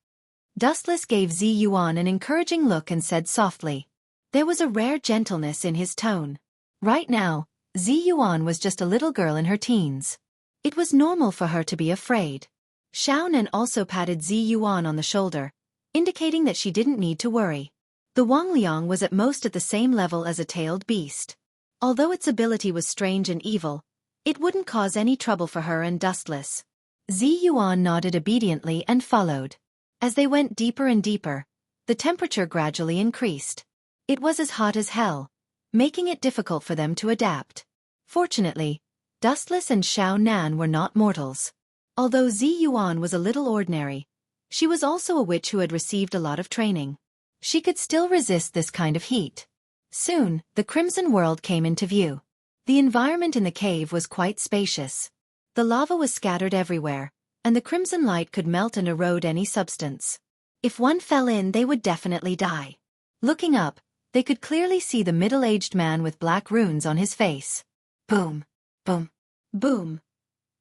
Dustless gave Zi Yuan an encouraging look and said softly. There was a rare gentleness in his tone. Right now, Zi Yuan was just a little girl in her teens. It was normal for her to be afraid. Xiaofan also patted Zi Yuan on the shoulder, indicating that she didn't need to worry. The Wangliang was at most at the same level as a tailed beast. Although its ability was strange and evil, it wouldn't cause any trouble for her and Dustless. Zi Yuan nodded obediently and followed. As they went deeper and deeper, the temperature gradually increased. It was as hot as hell, making it difficult for them to adapt. Fortunately, Dustless and Xiaofan were not mortals. Although Zi Yuan was a little ordinary, she was also a witch who had received a lot of training. She could still resist this kind of heat. Soon, the Crimson World came into view. The environment in the cave was quite spacious. The lava was scattered everywhere, and the crimson light could melt and erode any substance. If one fell in, they would definitely die. Looking up, they could clearly see the middle-aged man with black runes on his face. Boom, boom, boom.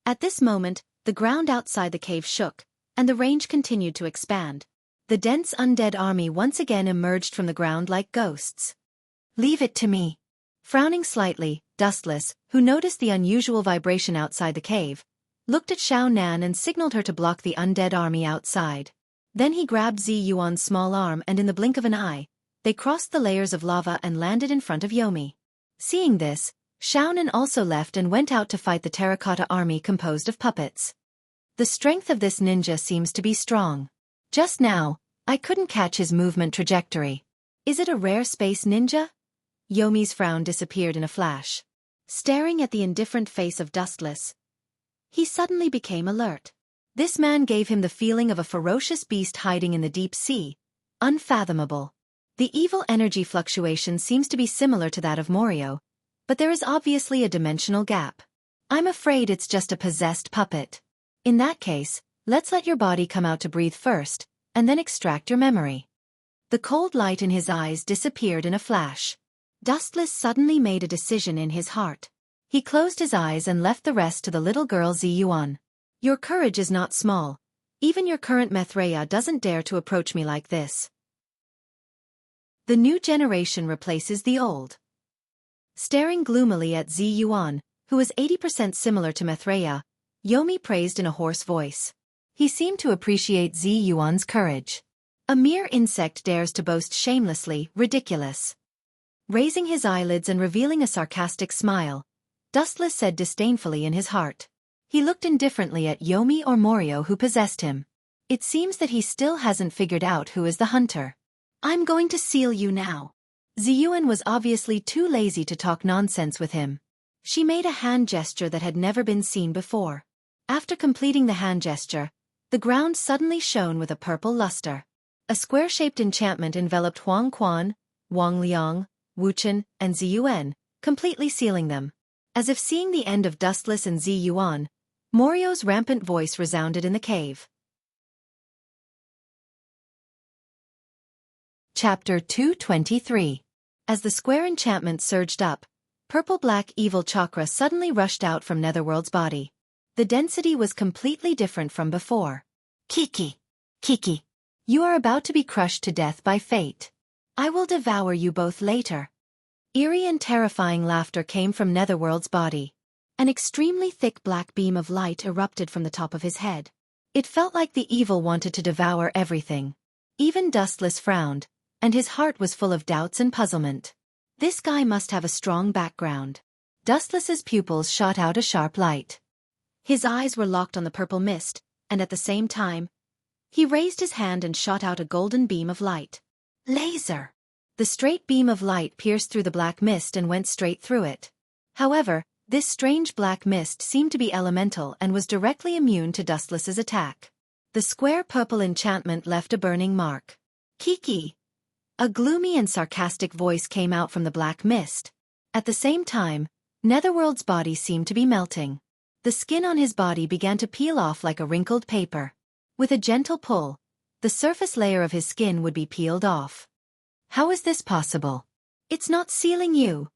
At this moment, the ground outside the cave shook, and the range continued to expand. The dense undead army once again emerged from the ground like ghosts. Leave it to me. Frowning slightly, Dustless, who noticed the unusual vibration outside the cave, looked at Xiaofan and signaled her to block the undead army outside. Then he grabbed Zi Yuan's small arm and in the blink of an eye, they crossed the layers of lava and landed in front of Yomi. Seeing this, Xiaofan also left and went out to fight the terracotta army composed of puppets. The strength of this ninja seems to be strong. Just now, I couldn't catch his movement trajectory. Is it a rare space ninja? Yomi's frown disappeared in a flash. Staring at the indifferent face of Dustless, he suddenly became alert. This man gave him the feeling of a ferocious beast hiding in the deep sea, unfathomable. The evil energy fluctuation seems to be similar to that of Morio, but there is obviously a dimensional gap. I'm afraid it's just a possessed puppet. In that case, let's let your body come out to breathe first, and then extract your memory. The cold light in his eyes disappeared in a flash. Dustless suddenly made a decision in his heart. He closed his eyes and left the rest to the little girl Zi Yuan. Your courage is not small. Even your current Mithraea doesn't dare to approach me like this. The new generation replaces the old. Staring gloomily at Zi Yuan, who was 80% similar to Mithraea, Yomi praised in a hoarse voice. He seemed to appreciate Zi Yuan's courage. A mere insect dares to boast shamelessly, ridiculous. Raising his eyelids and revealing a sarcastic smile, Dustless said disdainfully in his heart. He looked indifferently at Yomi or Morio who possessed him. It seems that he still hasn't figured out who is the hunter. I'm going to seal you now. Zi Yuan was obviously too lazy to talk nonsense with him. She made a hand gesture that had never been seen before. After completing the hand gesture, the ground suddenly shone with a purple luster. A square-shaped enchantment enveloped Huang Quan, Wang Liang, Wuchen, and Zi Yuan, completely sealing them. As if seeing the end of Dustless and Zi Yuan, Morio's rampant voice resounded in the cave. Chapter 223. As the square enchantment surged up, purple-black evil chakra suddenly rushed out from Netherworld's body. The density was completely different from before. Kiki! Kiki! You are about to be crushed to death by fate. I will devour you both later. Eerie and terrifying laughter came from Netherworld's body. An extremely thick black beam of light erupted from the top of his head. It felt like the evil wanted to devour everything. Even Dustless frowned, and his heart was full of doubts and puzzlement. This guy must have a strong background. Dustless's pupils shot out a sharp light. His eyes were locked on the purple mist, and at the same time, he raised his hand and shot out a golden beam of light. Laser! The straight beam of light pierced through the black mist and went straight through it. However, this strange black mist seemed to be elemental and was directly immune to Dustless's attack. The square purple enchantment left a burning mark. Kiki! A gloomy and sarcastic voice came out from the black mist. At the same time, Netherworld's body seemed to be melting. The skin on his body began to peel off like a wrinkled paper. With a gentle pull, the surface layer of his skin would be peeled off. How is this possible? It's not sealing you.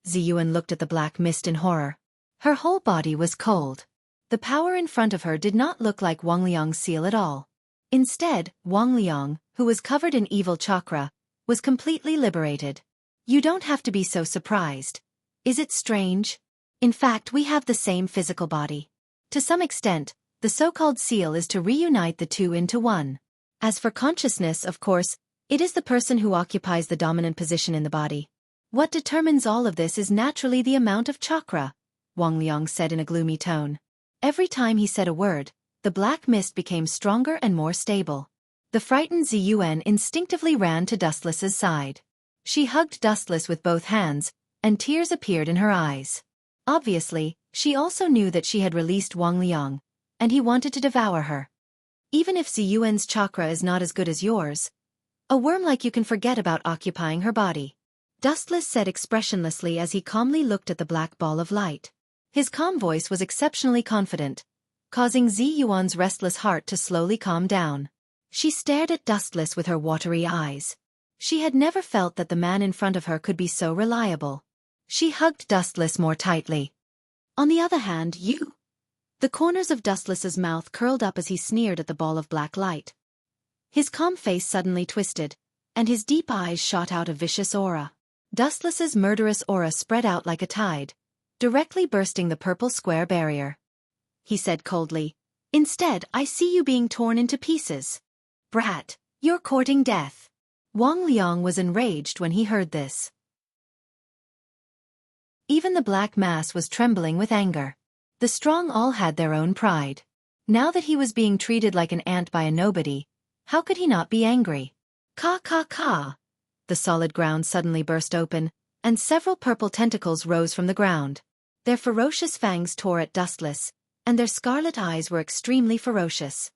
Ziyuan looked at the black mist in horror. Her whole body was cold. The power in front of her did not look like Wang Liang's seal at all. Instead, Wang Liang, who was covered in evil chakra, was completely liberated. You don't have to be so surprised. Is it strange? In fact, we have the same physical body. To some extent, the so-called seal is to reunite the two into one. As for consciousness, of course, it is the person who occupies the dominant position in the body. What determines all of this is naturally the amount of chakra, Wang Liang said in a gloomy tone. Every time he said a word, the black mist became stronger and more stable. The frightened Ziyuan instinctively ran to Dustless's side. She hugged Dustless with both hands, and tears appeared in her eyes. Obviously, she also knew that she had released Wang Liang, and he wanted to devour her. Even if Ziyuan's chakra is not as good as yours, a worm like you can forget about occupying her body. Dustless said expressionlessly as he calmly looked at the black ball of light. His calm voice was exceptionally confident, causing Ziyuan's restless heart to slowly calm down. She stared at Dustless with her watery eyes. She had never felt that the man in front of her could be so reliable. She hugged Dustless more tightly. On the other hand, you... The corners of Dustless's mouth curled up as he sneered at the ball of black light. His calm face suddenly twisted, and his deep eyes shot out a vicious aura. Dustless's murderous aura spread out like a tide, directly bursting the purple square barrier. He said coldly, "Instead, I see you being torn into pieces. Brat, you're courting death." Wang Liang was enraged when he heard this. Even the black mass was trembling with anger. The strong all had their own pride. Now that he was being treated like an ant by a nobody, how could he not be angry? Ka ka ka! The solid ground suddenly burst open, and several purple tentacles rose from the ground. Their ferocious fangs tore at Dustless, and their scarlet eyes were extremely ferocious.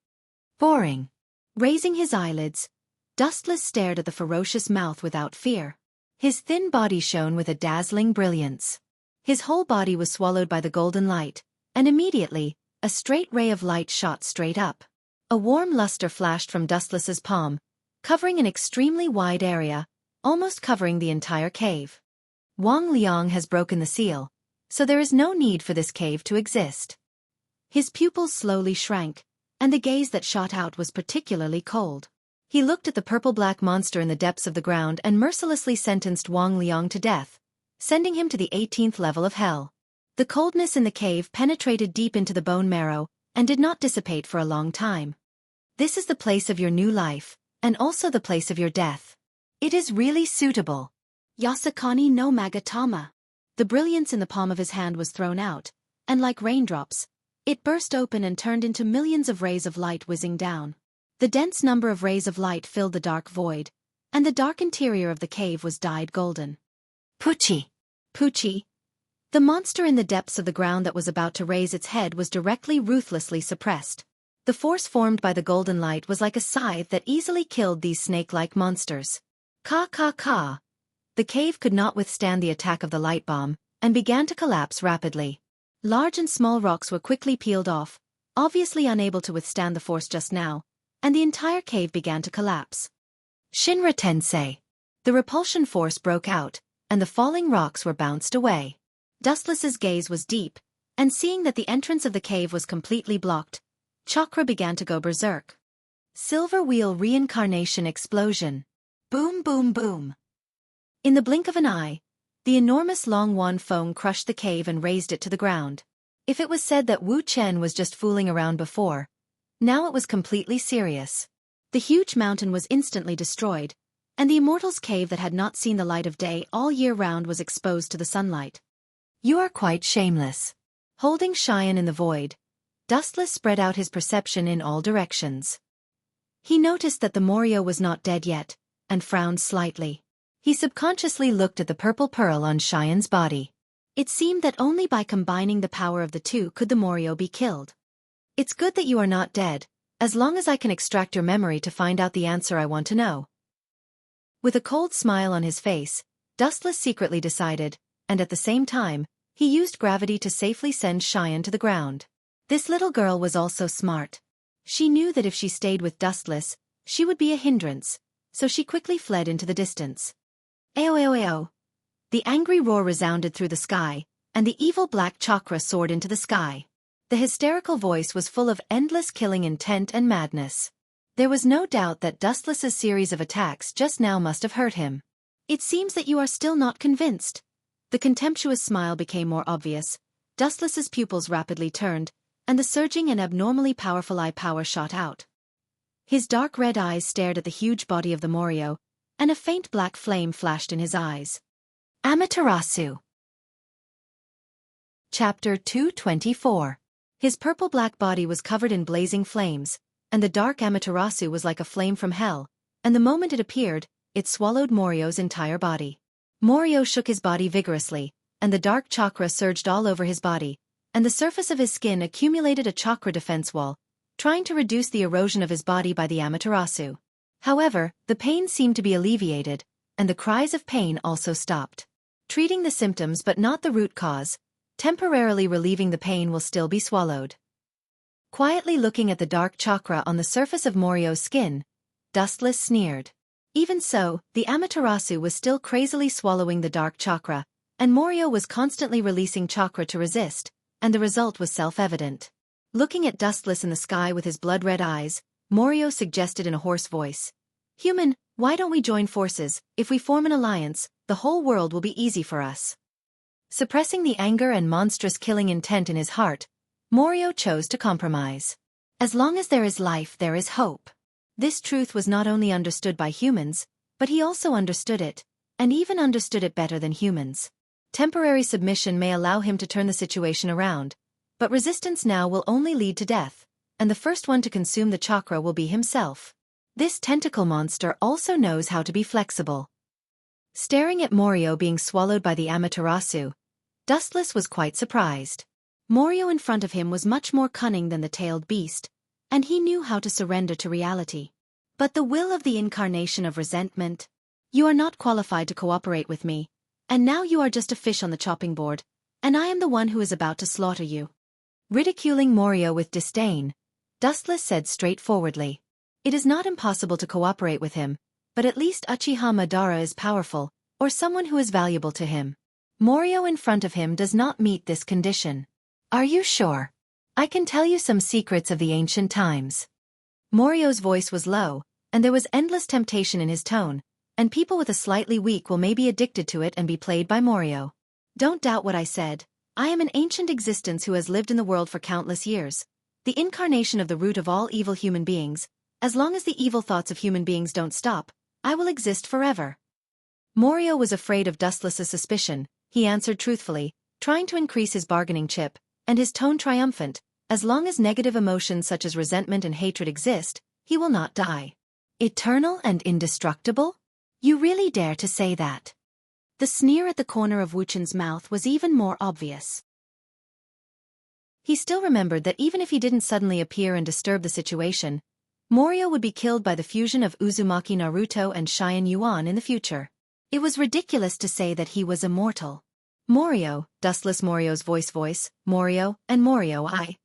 Boring. Raising his eyelids, Dustless stared at the ferocious mouth without fear. His thin body shone with a dazzling brilliance. His whole body was swallowed by the golden light, and immediately, a straight ray of light shot straight up. A warm luster flashed from Dustless's palm, covering an extremely wide area, almost covering the entire cave. Wang Liang has broken the seal, so there is no need for this cave to exist. His pupils slowly shrank, and the gaze that shot out was particularly cold. He looked at the purple-black monster in the depths of the ground and mercilessly sentenced Wang Liang to death, sending him to the 18th level of hell. The coldness in the cave penetrated deep into the bone marrow and did not dissipate for a long time. This is the place of your new life, and also the place of your death. It is really suitable. Yasakani no Magatama. The brilliance in the palm of his hand was thrown out, and like raindrops, it burst open and turned into millions of rays of light whizzing down. The dense number of rays of light filled the dark void, and the dark interior of the cave was dyed golden. Puchi! Puchi! The monster in the depths of the ground that was about to raise its head was directly ruthlessly suppressed. The force formed by the golden light was like a scythe that easily killed these snake-like monsters. Ka ka ka! The cave could not withstand the attack of the light bomb, and began to collapse rapidly. Large and small rocks were quickly peeled off, obviously unable to withstand the force just now, and the entire cave began to collapse. Shinra Tensei! The repulsion force broke out, and the falling rocks were bounced away. Dustless's gaze was deep, and seeing that the entrance of the cave was completely blocked, chakra began to go berserk. Silver Wheel Reincarnation Explosion. Boom boom boom. In the blink of an eye, the enormous long wand foam crushed the cave and razed it to the ground. If it was said that Wu Chen was just fooling around before, now it was completely serious. The huge mountain was instantly destroyed, and the immortal's cave that had not seen the light of day all year round was exposed to the sunlight. You are quite shameless. Holding Cheyenne in the void, Dustless spread out his perception in all directions. He noticed that the Morio was not dead yet, and frowned slightly. He subconsciously looked at the purple pearl on Cheyenne's body. It seemed that only by combining the power of the two could the Morio be killed. It's good that you are not dead, as long as I can extract your memory to find out the answer I want to know. With a cold smile on his face, Dustless secretly decided, and at the same time, he used gravity to safely send Cheyenne to the ground. This little girl was also smart. She knew that if she stayed with Dustless, she would be a hindrance, so she quickly fled into the distance. Ao. The angry roar resounded through the sky, and the evil black chakra soared into the sky. The hysterical voice was full of endless killing intent and madness. There was no doubt that Dustless's series of attacks just now must have hurt him. It seems that you are still not convinced. The contemptuous smile became more obvious, Dustless's pupils rapidly turned, and the surging and abnormally powerful eye power shot out. His dark red eyes stared at the huge body of the Morio, and a faint black flame flashed in his eyes. Amaterasu. Chapter 224. His purple-black body was covered in blazing flames, and the dark Amaterasu was like a flame from hell, and the moment it appeared, it swallowed Morio's entire body. Morio shook his body vigorously, and the dark chakra surged all over his body, and the surface of his skin accumulated a chakra defense wall, trying to reduce the erosion of his body by the Amaterasu. However, the pain seemed to be alleviated, and the cries of pain also stopped. Treating the symptoms but not the root cause, temporarily relieving the pain will still be swallowed. Quietly looking at the dark chakra on the surface of Morio's skin, Dustless sneered. Even so, the Amaterasu was still crazily swallowing the dark chakra, and Morio was constantly releasing chakra to resist, and the result was self-evident. Looking at Dustless in the sky with his blood-red eyes, Morio suggested in a hoarse voice, "Human, why don't we join forces? If we form an alliance, the whole world will be easy for us." Suppressing the anger and monstrous killing intent in his heart, Morio chose to compromise. As long as there is life, there is hope. This truth was not only understood by humans, but he also understood it, and even understood it better than humans. Temporary submission may allow him to turn the situation around, but resistance now will only lead to death, and the first one to consume the chakra will be himself. This tentacle monster also knows how to be flexible. Staring at Morio being swallowed by the Amaterasu, Dustless was quite surprised. Morio in front of him was much more cunning than the tailed beast, and he knew how to surrender to reality. But the will of the incarnation of resentment? You are not qualified to cooperate with me, and now you are just a fish on the chopping board, and I am the one who is about to slaughter you. Ridiculing Morio with disdain, Dustless said straightforwardly, "It is not impossible to cooperate with him, but at least Uchiha Madara is powerful, or someone who is valuable to him. Morio in front of him does not meet this condition." "Are you sure? I can tell you some secrets of the ancient times." Morio's voice was low, and there was endless temptation in his tone, and people with a slightly weak will may be addicted to it and be played by Morio. "Don't doubt what I said. I am an ancient existence who has lived in the world for countless years, the incarnation of the root of all evil human beings. As long as the evil thoughts of human beings don't stop, I will exist forever." Morio was afraid of Dustless's suspicion. He answered truthfully, trying to increase his bargaining chip, and his tone triumphant, "As long as negative emotions such as resentment and hatred exist, he will not die." "Eternal and indestructible? You really dare to say that?" The sneer at the corner of Wuchan's mouth was even more obvious. He still remembered that even if he didn't suddenly appear and disturb the situation, Morio would be killed by the fusion of Uzumaki Naruto and Cheyenne Yuan in the future. It was ridiculous to say that he was immortal. "Morio," Dustless Morio's voice, "Morio, and Morio I."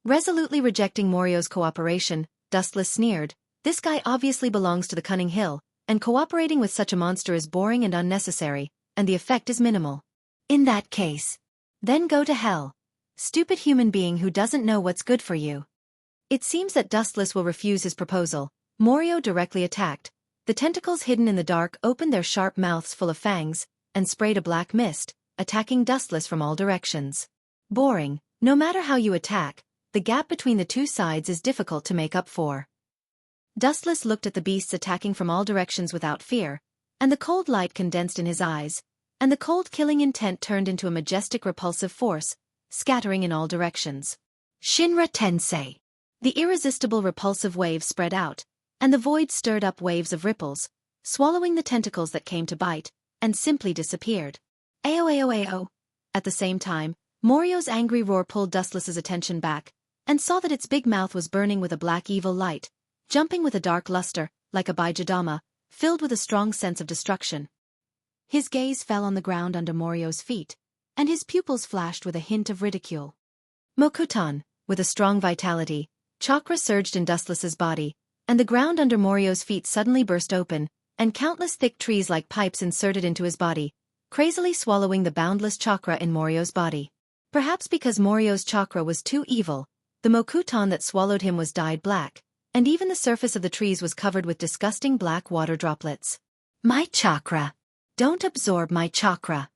Resolutely rejecting Morio's cooperation, Dustless sneered, "This guy obviously belongs to the Cunning Hill, and cooperating with such a monster is boring and unnecessary, and the effect is minimal. In that case, then go to hell. Stupid human being who doesn't know what's good for you." It seems that Dustless will refuse his proposal. Morio directly attacked. The tentacles hidden in the dark opened their sharp mouths full of fangs, and sprayed a black mist, attacking Dustless from all directions. Boring. No matter how you attack, the gap between the two sides is difficult to make up for. Dustless looked at the beasts attacking from all directions without fear, and the cold light condensed in his eyes, and the cold killing intent turned into a majestic repulsive force, scattering in all directions. Shinra Tensei. The irresistible repulsive wave spread out, and the void stirred up waves of ripples, swallowing the tentacles that came to bite, and simply disappeared. Ao. At the same time, Morio's angry roar pulled Dustless's attention back, and saw that its big mouth was burning with a black evil light, jumping with a dark luster, like a Baijadama, filled with a strong sense of destruction. His gaze fell on the ground under Morio's feet, and his pupils flashed with a hint of ridicule. Mokutan, with a strong vitality, Chakra surged in Dustless's body, and the ground under Morio's feet suddenly burst open, and countless thick trees like pipes inserted into his body, crazily swallowing the boundless chakra in Morio's body. Perhaps because Morio's chakra was too evil, the Mokuton that swallowed him was dyed black, and even the surface of the trees was covered with disgusting black water droplets. My chakra! Don't absorb my chakra!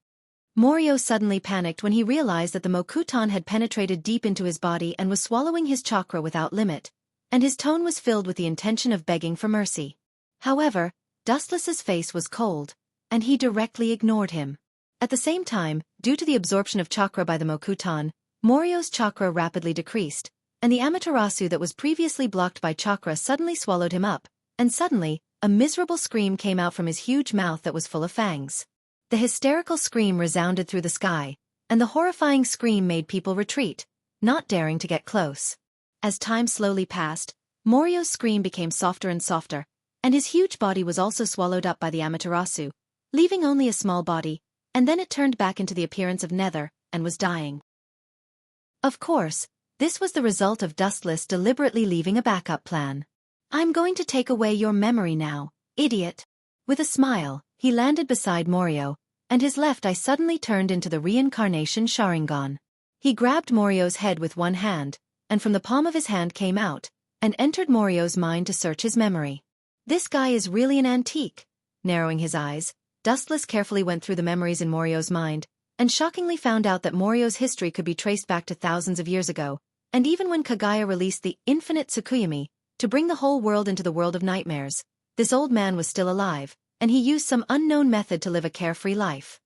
Morio suddenly panicked when he realized that the Mokuton had penetrated deep into his body and was swallowing his chakra without limit, and his tone was filled with the intention of begging for mercy. However, Dustless's face was cold, and he directly ignored him. At the same time, due to the absorption of chakra by the Mokuton, Morio's chakra rapidly decreased, and the Amaterasu that was previously blocked by chakra suddenly swallowed him up, and suddenly, a miserable scream came out from his huge mouth that was full of fangs. The hysterical scream resounded through the sky, and the horrifying scream made people retreat, not daring to get close. As time slowly passed, Morio's scream became softer and softer, and his huge body was also swallowed up by the Amaterasu, leaving only a small body, and then it turned back into the appearance of Nether, and was dying. Of course, this was the result of Dustless deliberately leaving a backup plan. I'm going to take away your memory now, idiot. With a smile, he landed beside Morio, and his left eye suddenly turned into the reincarnation Sharingan. He grabbed Morio's head with one hand, and from the palm of his hand came out, and entered Morio's mind to search his memory. This guy is really an antique. Narrowing his eyes, Dustless carefully went through the memories in Morio's mind, and shockingly found out that Morio's history could be traced back to thousands of years ago, and even when Kaguya released the infinite Tsukuyami to bring the whole world into the world of nightmares, this old man was still alive, and he used some unknown method to live a carefree life.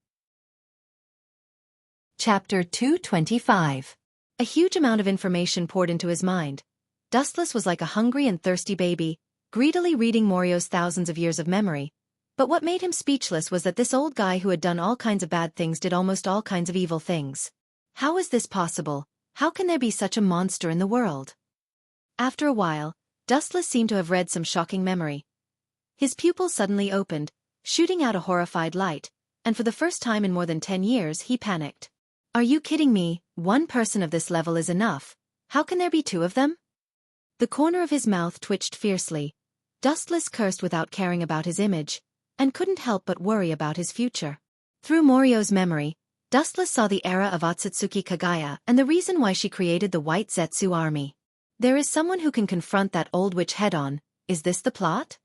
Chapter 225. A huge amount of information poured into his mind. Dustless was like a hungry and thirsty baby, greedily reading Morio's thousands of years of memory. But what made him speechless was that this old guy who had done all kinds of bad things did almost all kinds of evil things. How is this possible? How can there be such a monster in the world? After a while, Dustless seemed to have read some shocking memory. His pupils suddenly opened, shooting out a horrified light, and for the first time in more than 10 years he panicked. Are you kidding me? One person of this level is enough. How can there be two of them? The corner of his mouth twitched fiercely. Dustless cursed without caring about his image, and couldn't help but worry about his future. Through Morio's memory, Dustless saw the era of Otsutsuki Kaguya and the reason why she created the White Zetsu army. There is someone who can confront that old witch head-on. Is this the plot?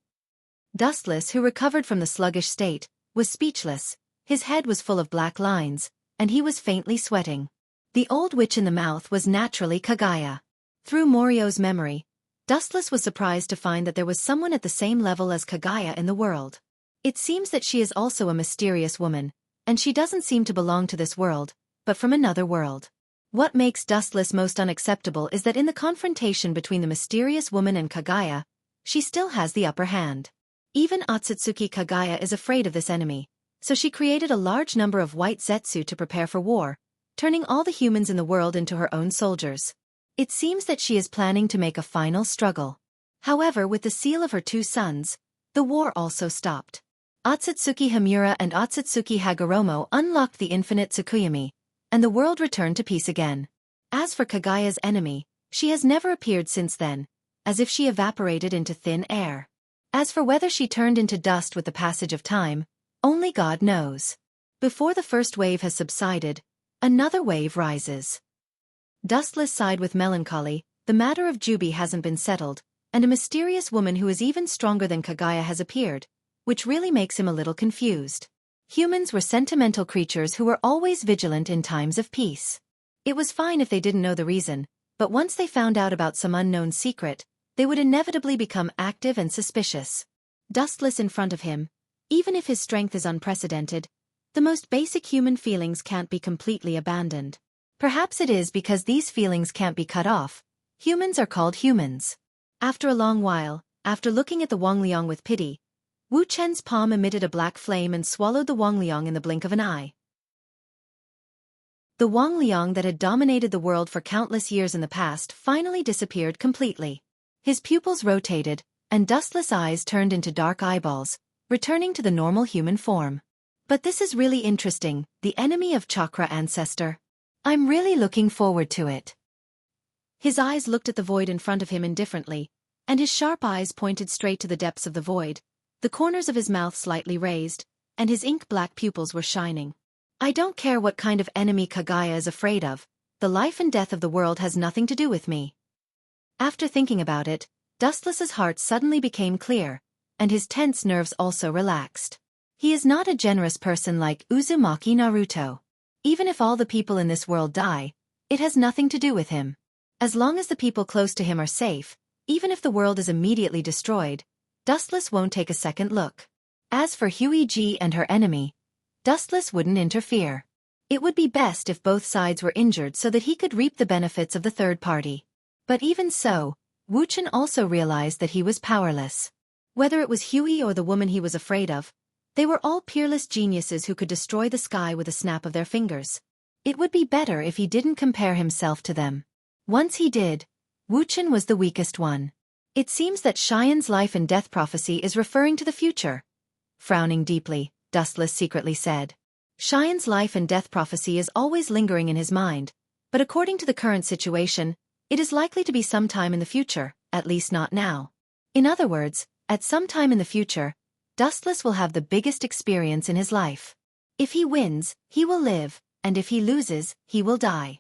Dustless, who recovered from the sluggish state, was speechless. His head was full of black lines, and he was faintly sweating. The old witch in the mouth was naturally Kaguya. Through Morio's memory, Dustless was surprised to find that there was someone at the same level as Kaguya in the world. It seems that she is also a mysterious woman, and she doesn't seem to belong to this world, but from another world. What makes Dustless most unacceptable is that in the confrontation between the mysterious woman and Kaguya, she still has the upper hand. Even Otsutsuki Kaguya is afraid of this enemy, so she created a large number of white Zetsu to prepare for war, turning all the humans in the world into her own soldiers. It seems that she is planning to make a final struggle. However, with the seal of her two sons, the war also stopped. Otsutsuki Hamura and Otsutsuki Hagoromo unlocked the infinite Tsukuyami, and the world returned to peace again. As for Kaguya's enemy, she has never appeared since then, as if she evaporated into thin air. As for whether she turned into dust with the passage of time, only God knows. Before the first wave has subsided, another wave rises. Dustless sighed with melancholy. The matter of Jubi hasn't been settled, and a mysterious woman who is even stronger than Kaguya has appeared, which really makes him a little confused. Humans were sentimental creatures who were always vigilant in times of peace. It was fine if they didn't know the reason, but once they found out about some unknown secret, they would inevitably become active and suspicious. Dustless in front of him, even if his strength is unprecedented, the most basic human feelings can't be completely abandoned. Perhaps it is because these feelings can't be cut off. Humans are called humans. After a long while, after looking at the Wangliang with pity, Wu Chen's palm emitted a black flame and swallowed the Wangliang in the blink of an eye. The Wangliang that had dominated the world for countless years in the past finally disappeared completely. His pupils rotated, and dustless eyes turned into dark eyeballs, returning to the normal human form. But this is really interesting, the enemy of Chakra Ancestor. I'm really looking forward to it. His eyes looked at the void in front of him indifferently, and his sharp eyes pointed straight to the depths of the void, the corners of his mouth slightly raised, and his ink-black pupils were shining. I don't care what kind of enemy Kaguya is afraid of, the life and death of the world has nothing to do with me. After thinking about it, Dustless's heart suddenly became clear, and his tense nerves also relaxed. He is not a generous person like Uzumaki Naruto. Even if all the people in this world die, it has nothing to do with him. As long as the people close to him are safe, even if the world is immediately destroyed, Dustless won't take a second look. As for Huiji and her enemy, Dustless wouldn't interfere. It would be best if both sides were injured so that he could reap the benefits of the third party. But even so, Wuchen also realized that he was powerless. Whether it was Huey or the woman he was afraid of, they were all peerless geniuses who could destroy the sky with a snap of their fingers. It would be better if he didn't compare himself to them. Once he did, Wuchen was the weakest one. It seems that Xian's life and death prophecy is referring to the future. Frowning deeply, Dustless secretly said. Xian's life and death prophecy is always lingering in his mind, but according to the current situation, it is likely to be sometime in the future, at least not now. In other words, at some time in the future, Dustless will have the biggest experience in his life. If he wins, he will live, and if he loses, he will die.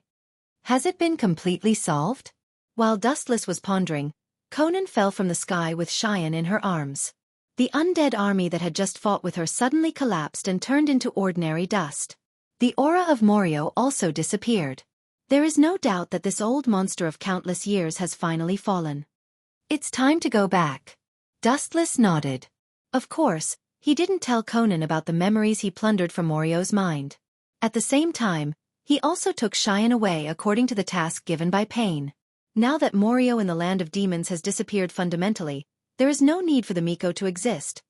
Has it been completely solved? While Dustless was pondering, Conan fell from the sky with Xian in her arms. The undead army that had just fought with her suddenly collapsed and turned into ordinary dust. The aura of Morio also disappeared. There is no doubt that this old monster of countless years has finally fallen. It's time to go back. Dustless nodded. Of course, he didn't tell Conan about the memories he plundered from Morio's mind. At the same time, he also took Xian away according to the task given by Pain. Now that Morio in the land of demons has disappeared fundamentally, there is no need for the Miko to exist.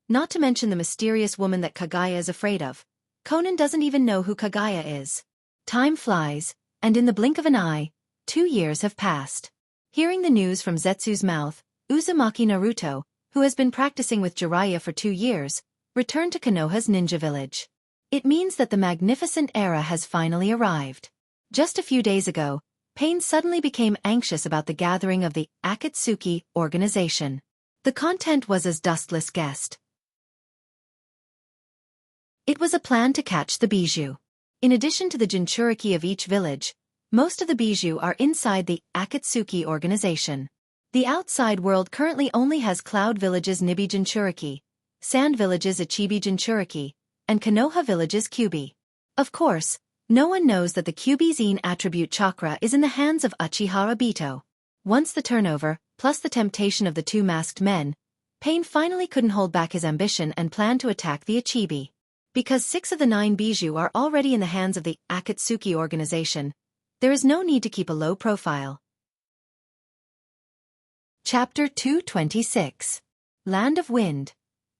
Not to mention the mysterious woman that Kaguya is afraid of. Conan doesn't even know who Kaguya is. Time flies, and in the blink of an eye, 2 years have passed. Hearing the news from Zetsu's mouth, Uzumaki Naruto, who has been practicing with Jiraiya for 2 years, returned to Konoha's ninja village. It means that the magnificent era has finally arrived. Just a few days ago, Pain suddenly became anxious about the gathering of the Akatsuki organization. The content was as Dustless guessed. It was a plan to catch the bijou. In addition to the Jinchuriki of each village, most of the bijou are inside the Akatsuki organization. The outside world currently only has Cloud Village's Nibi Jinchuriki, Sand Village's Ichibi Jinchuriki, and Konoha Village's Kyubi. Of course, no one knows that the Kyubi-Zen attribute chakra is in the hands of Uchiha Obito. Once the turnover, plus the temptation of the 2 masked men, Pain finally couldn't hold back his ambition and planned to attack the Ichibi. Because 6 of the 9 bijou are already in the hands of the Akatsuki organization, there is no need to keep a low profile. Chapter 226. Land of Wind.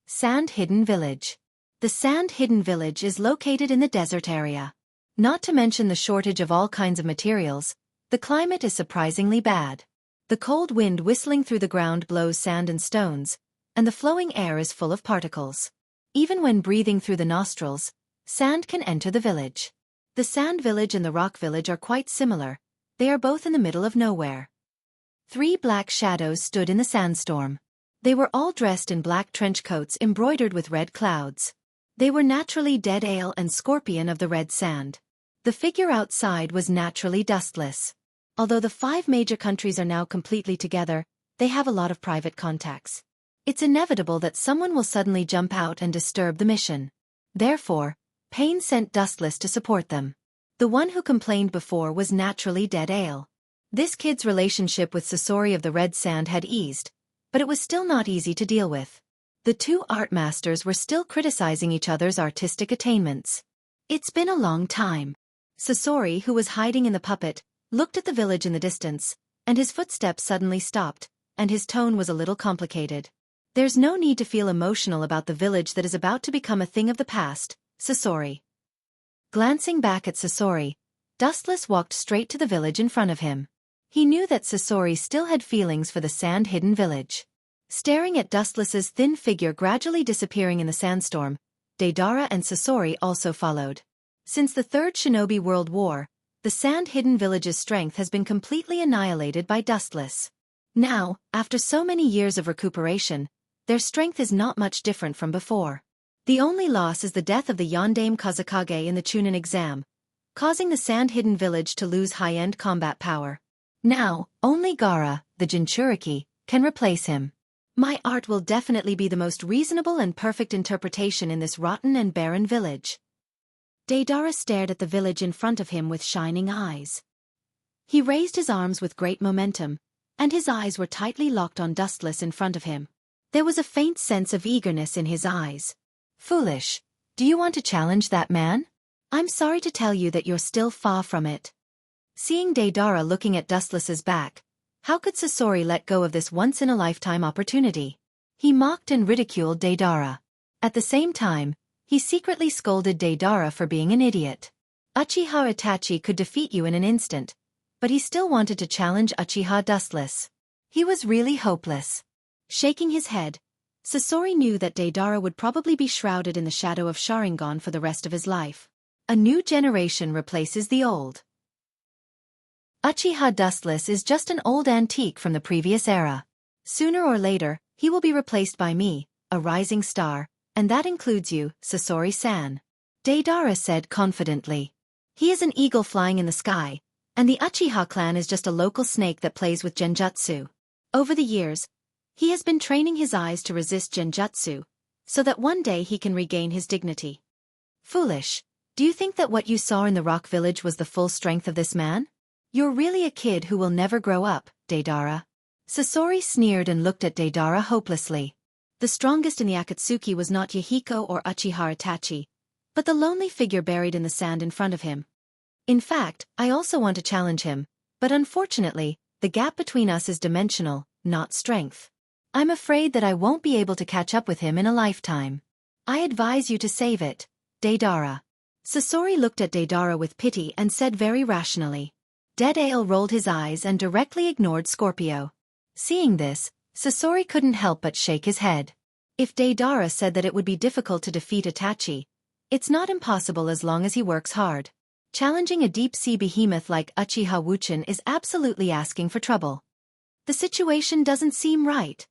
Sand Hidden Village. The Sand Hidden Village is located in the desert area. Not to mention the shortage of all kinds of materials, the climate is surprisingly bad. The cold wind whistling through the ground blows sand and stones, and the flowing air is full of particles. Even when breathing through the nostrils, sand can enter the village. The Sand Village and the Rock Village are quite similar, they are both in the middle of nowhere. 3 black shadows stood in the sandstorm. They were all dressed in black trench coats embroidered with red clouds. They were naturally Dead Ale and Scorpion of the red sand. The figure outside was naturally Dustless. Although the 5 major countries are now completely together, they have a lot of private contacts. It's inevitable that someone will suddenly jump out and disturb the mission. Therefore, Pain sent Dustless to support them. The one who complained before was naturally Dead Ale. This kid's relationship with Sasori of the Red Sand had eased, but it was still not easy to deal with. The 2 art masters were still criticizing each other's artistic attainments. It's been a long time. Sasori, who was hiding in the puppet, looked at the village in the distance, and his footsteps suddenly stopped, and his tone was a little complicated. There's no need to feel emotional about the village that is about to become a thing of the past, Sasori. Glancing back at Sasori, Dustless walked straight to the village in front of him. He knew that Sasori still had feelings for the sand-hidden village. Staring at Dustless's thin figure gradually disappearing in the sandstorm, Deidara and Sasori also followed. Since the Third Shinobi World War, The sand-hidden village's strength has been completely annihilated by Dustless. Now, after so many years of recuperation, their strength is not much different from before. The only loss is the death of the Yondaime Kozakage in the Chunin exam, causing the sand-hidden village to lose high-end combat power. Now, only Gaara, the Jinchuriki, can replace him. My art will definitely be the most reasonable and perfect interpretation in this rotten and barren village. Deidara stared at the village in front of him with shining eyes. He raised his arms with great momentum, and his eyes were tightly locked on Dustless in front of him. There was a faint sense of eagerness in his eyes. Foolish. Do you want to challenge that man? I'm sorry to tell you that you're still far from it. Seeing Deidara looking at Dustless's back, how could Sasori let go of this once-in-a-lifetime opportunity? He mocked and ridiculed Deidara. At the same time, he secretly scolded Deidara for being an idiot. Uchiha Itachi could defeat you in an instant, but he still wanted to challenge Uchiha Dustless. He was really hopeless. Shaking his head, Sasori knew that Deidara would probably be shrouded in the shadow of Sharingan for the rest of his life. A new generation replaces the old. Uchiha Dustless is just an old antique from the previous era. Sooner or later, he will be replaced by me, a rising star, and that includes you, Sasori-san. Deidara said confidently. He is an eagle flying in the sky, and the Uchiha clan is just a local snake that plays with genjutsu. Over the years, he has been training his eyes to resist genjutsu, so that one day he can regain his dignity. Foolish. Do you think that what you saw in the rock village was the full strength of this man? You're really a kid who will never grow up, Deidara. Sasori sneered and looked at Deidara hopelessly. The strongest in the Akatsuki was not Yahiko or Uchiha Itachi, but the lonely figure buried in the sand in front of him. In fact, I also want to challenge him, but unfortunately, the gap between us is dimensional, not strength. I'm afraid that I won't be able to catch up with him in a lifetime. I advise you to save it, Deidara. Sasori looked at Deidara with pity and said very rationally. Dead Ale rolled his eyes and directly ignored Scorpio. Seeing this, Sasori couldn't help but shake his head. If Deidara said that it would be difficult to defeat Itachi, it's not impossible as long as he works hard. Challenging a deep-sea behemoth like Uchiha Wuchin is absolutely asking for trouble. The situation doesn't seem right.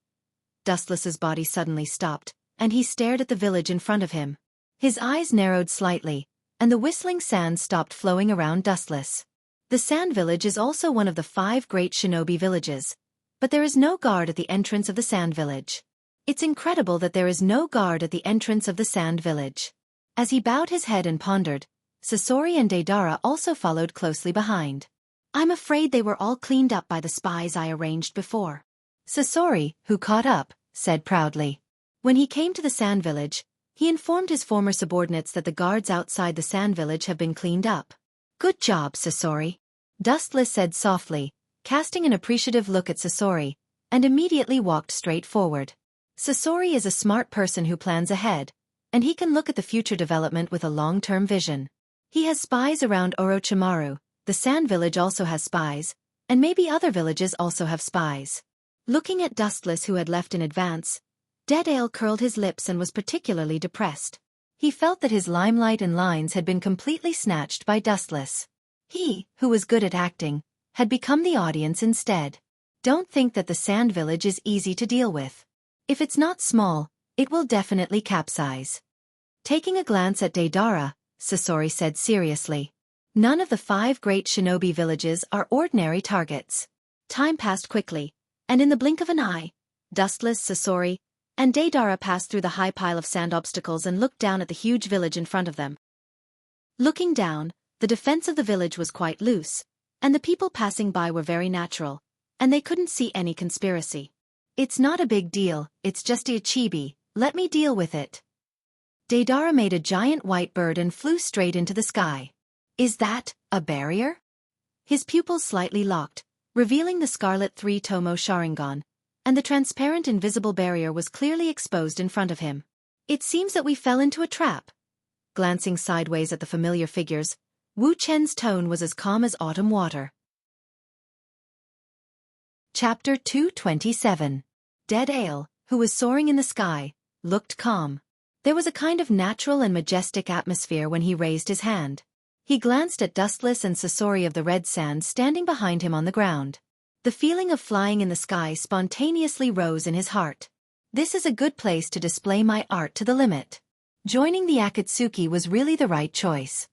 Dustless's body suddenly stopped, and he stared at the village in front of him. His eyes narrowed slightly, and the whistling sand stopped flowing around Dustless. The Sand Village is also one of the 5 great shinobi villages, but there is no guard at the entrance of the Sand Village. It's incredible that there is no guard at the entrance of the Sand Village. As he bowed his head and pondered, Sasori and Deidara also followed closely behind. I'm afraid they were all cleaned up by the spies I arranged before. Sasori, who caught up, said proudly. When he came to the Sand Village, he informed his former subordinates that the guards outside the Sand Village have been cleaned up. Good job, Sasori. Dustless said softly, casting an appreciative look at Sasori, and immediately walked straight forward. Sasori is a smart person who plans ahead, and he can look at the future development with a long-term vision. He has spies around Orochimaru, the Sand Village also has spies, and maybe other villages also have spies. Looking at Dustless who had left in advance, Dead Ale curled his lips and was particularly depressed. He felt that his limelight and lines had been completely snatched by Dustless. He, who was good at acting, had become the audience instead. Don't think that the Sand Village is easy to deal with. If it's not small, it will definitely capsize. Taking a glance at Deidara, Sasori said seriously. None of the 5 great shinobi villages are ordinary targets. Time passed quickly, and in the blink of an eye, Dustless, Sasori, and Deidara passed through the high pile of sand obstacles and looked down at the huge village in front of them. Looking down, the defense of the village was quite loose, and the people passing by were very natural, and they couldn't see any conspiracy. It's not a big deal, it's just a chibi, let me deal with it. Deidara made a giant white bird and flew straight into the sky. Is that a barrier? His pupils slightly locked, revealing the Scarlet 3 Tomo Sharingan, and the transparent invisible barrier was clearly exposed in front of him. It seems that we fell into a trap. Glancing sideways at the familiar figures, Wu Chen's tone was as calm as autumn water. Chapter 227. Dead Ale, who was soaring in the sky, looked calm. There was a kind of natural and majestic atmosphere when he raised his hand. He glanced at Dustless and Sasori of the Red Sand standing behind him on the ground. The feeling of flying in the sky spontaneously rose in his heart. This is a good place to display my art to the limit. Joining the Akatsuki was really the right choice.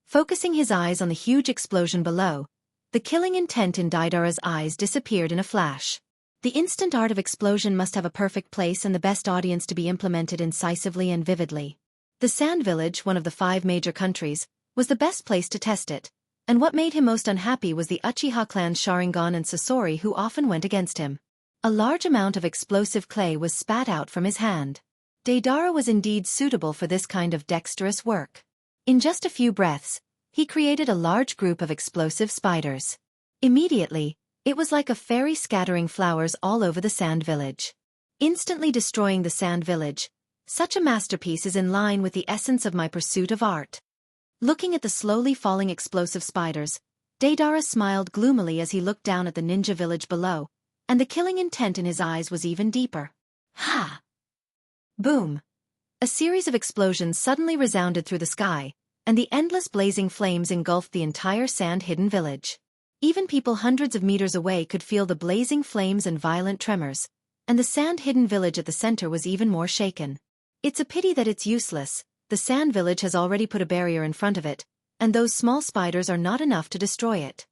Focusing his eyes on the huge explosion below, the killing intent in Daidara's eyes disappeared in a flash. The instant art of explosion must have a perfect place and the best audience to be implemented incisively and vividly. The Sand Village, one of the 5 major countries, was the best place to test it, and what made him most unhappy was the Uchiha clan's Sharingan and Sasori who often went against him. A large amount of explosive clay was spat out from his hand. Deidara was indeed suitable for this kind of dexterous work. In just a few breaths, he created a large group of explosive spiders. Immediately, it was like a fairy scattering flowers all over the Sand Village. Instantly destroying the Sand Village, such a masterpiece is in line with the essence of my pursuit of art. Looking at the slowly falling explosive spiders, Deidara smiled gloomily as he looked down at the ninja village below, and the killing intent in his eyes was even deeper. Ha! Boom! A series of explosions suddenly resounded through the sky, and the endless blazing flames engulfed the entire sand-hidden village. Even people hundreds of meters away could feel the blazing flames and violent tremors, and the sand-hidden village at the center was even more shaken. It's a pity that it's useless. The sand village has already put a barrier in front of it, and those small spiders are not enough to destroy it.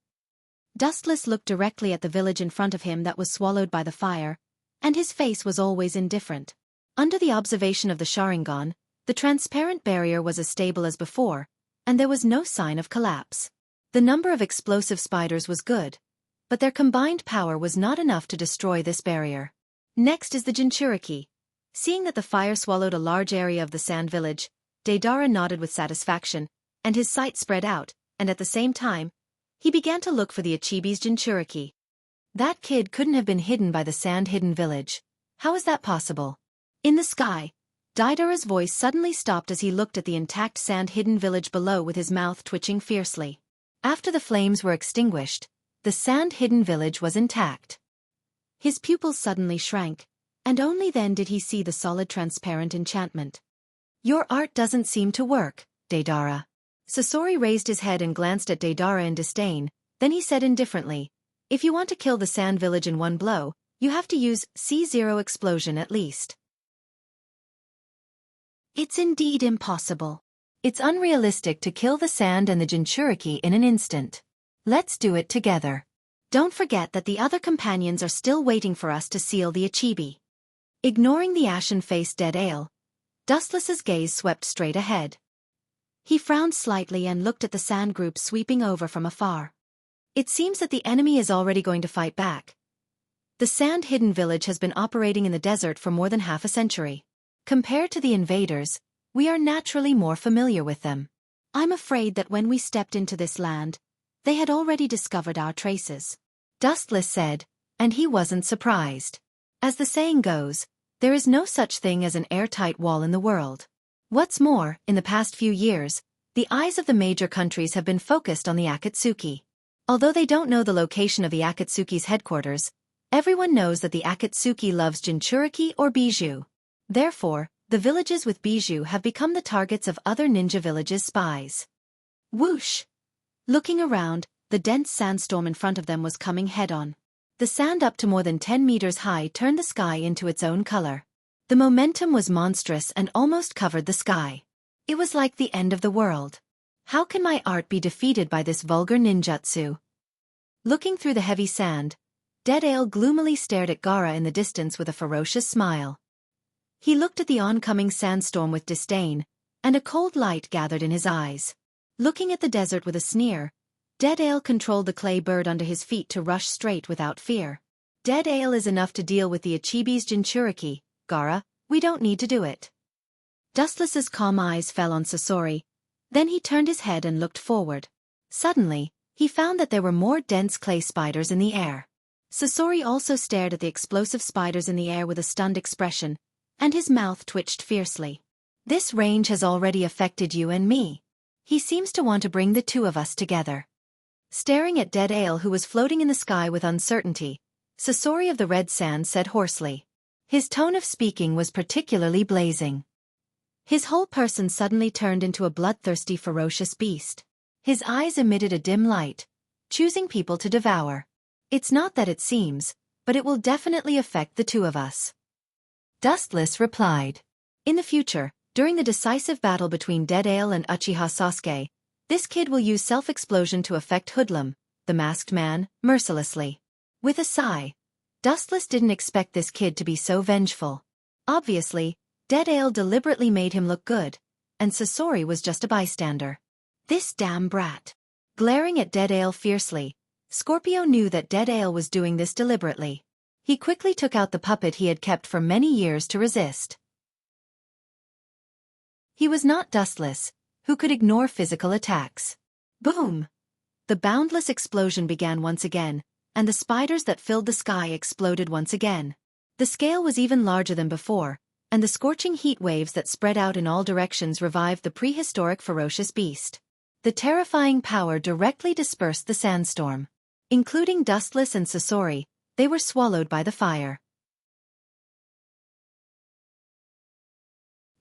Dustless looked directly at the village in front of him that was swallowed by the fire, and his face was always indifferent. Under the observation of the Sharingan, the transparent barrier was as stable as before, and there was no sign of collapse. The number of explosive spiders was good, but their combined power was not enough to destroy this barrier. Next is the Jinchuriki. Seeing that the fire swallowed a large area of the sand village, Deidara nodded with satisfaction, and his sight spread out, and at the same time, he began to look for the Ichibi's Jinchuriki. That kid couldn't have been hidden by the sand-hidden village. How is that possible? In the sky, Deidara's voice suddenly stopped as he looked at the intact sand-hidden village below with his mouth twitching fiercely. After the flames were extinguished, the sand-hidden village was intact. His pupils suddenly shrank, and only then did he see the solid transparent enchantment. Your art doesn't seem to work, Deidara. Sasori raised his head and glanced at Deidara in disdain, then he said indifferently, if you want to kill the sand village in one blow, you have to use C0 explosion at least. It's indeed impossible. It's unrealistic to kill the sand and the Jinchuriki in an instant. Let's do it together. Don't forget that the other companions are still waiting for us to seal the Ichibi. Ignoring the ashen-faced dead ale, Dustless's gaze swept straight ahead. He frowned slightly and looked at the sand group sweeping over from afar. It seems that the enemy is already going to fight back. The sand-hidden village has been operating in the desert for more than half a century. Compared to the invaders, we are naturally more familiar with them. I'm afraid that when we stepped into this land, they had already discovered our traces. Dustless said, and he wasn't surprised. As the saying goes, there is no such thing as an airtight wall in the world. What's more, in the past few years, the eyes of the major countries have been focused on the Akatsuki. Although they don't know the location of the Akatsuki's headquarters, everyone knows that the Akatsuki loves Jinchuriki or bijou. Therefore, the villages with bijou have become the targets of other ninja villages' spies. Whoosh! Looking around, the dense sandstorm in front of them was coming head-on. The sand up to more than 10 meters high turned the sky into its own color. The momentum was monstrous and almost covered the sky. It was like the end of the world. How can my art be defeated by this vulgar ninjutsu? Looking through the heavy sand, Dead Ale gloomily stared at Gaara in the distance with a ferocious smile. He looked at the oncoming sandstorm with disdain, and a cold light gathered in his eyes. Looking at the desert with a sneer, Dead Ale controlled the clay bird under his feet to rush straight without fear. Dead Ale is enough to deal with the Ichibi's Jinchuriki, Gaara, we don't need to do it. Dustless's calm eyes fell on Sasori, then he turned his head and looked forward. Suddenly, he found that there were more dense clay spiders in the air. Sasori also stared at the explosive spiders in the air with a stunned expression, and his mouth twitched fiercely. This range has already affected you and me. He seems to want to bring the two of us together. Staring at Dead Ale who was floating in the sky with uncertainty, Sasori of the Red Sand said hoarsely. His tone of speaking was particularly blazing. His whole person suddenly turned into a bloodthirsty ferocious beast. His eyes emitted a dim light, choosing people to devour. It's not that it seems, but it will definitely affect the two of us. Dustless replied. In the future, during the decisive battle between Dead Ale and Uchiha Sasuke, this kid will use self-explosion to affect Hoodlum, the masked man, mercilessly. With a sigh, Dustless didn't expect this kid to be so vengeful. Obviously, Dead Ale deliberately made him look good, and Sasori was just a bystander. This damn brat. Glaring at Dead Ale fiercely, Scorpio knew that Dead Ale was doing this deliberately. He quickly took out the puppet he had kept for many years to resist. He was not Dustless, who could ignore physical attacks. Boom! The boundless explosion began once again, and the spiders that filled the sky exploded once again. The scale was even larger than before, and the scorching heat waves that spread out in all directions revived the prehistoric ferocious beast. The terrifying power directly dispersed the sandstorm. Including Dustless and Sasori, they were swallowed by the fire.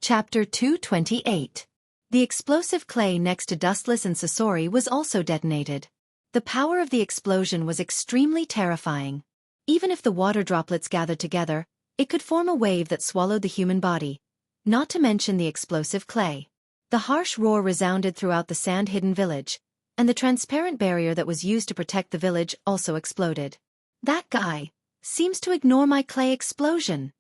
Chapter 228. The explosive clay next to Dustless and Sasori was also detonated. The power of the explosion was extremely terrifying. Even if the water droplets gathered together, it could form a wave that swallowed the human body, not to mention the explosive clay. The harsh roar resounded throughout the sand-hidden village, and the transparent barrier that was used to protect the village also exploded. That guy seems to ignore my clay explosion.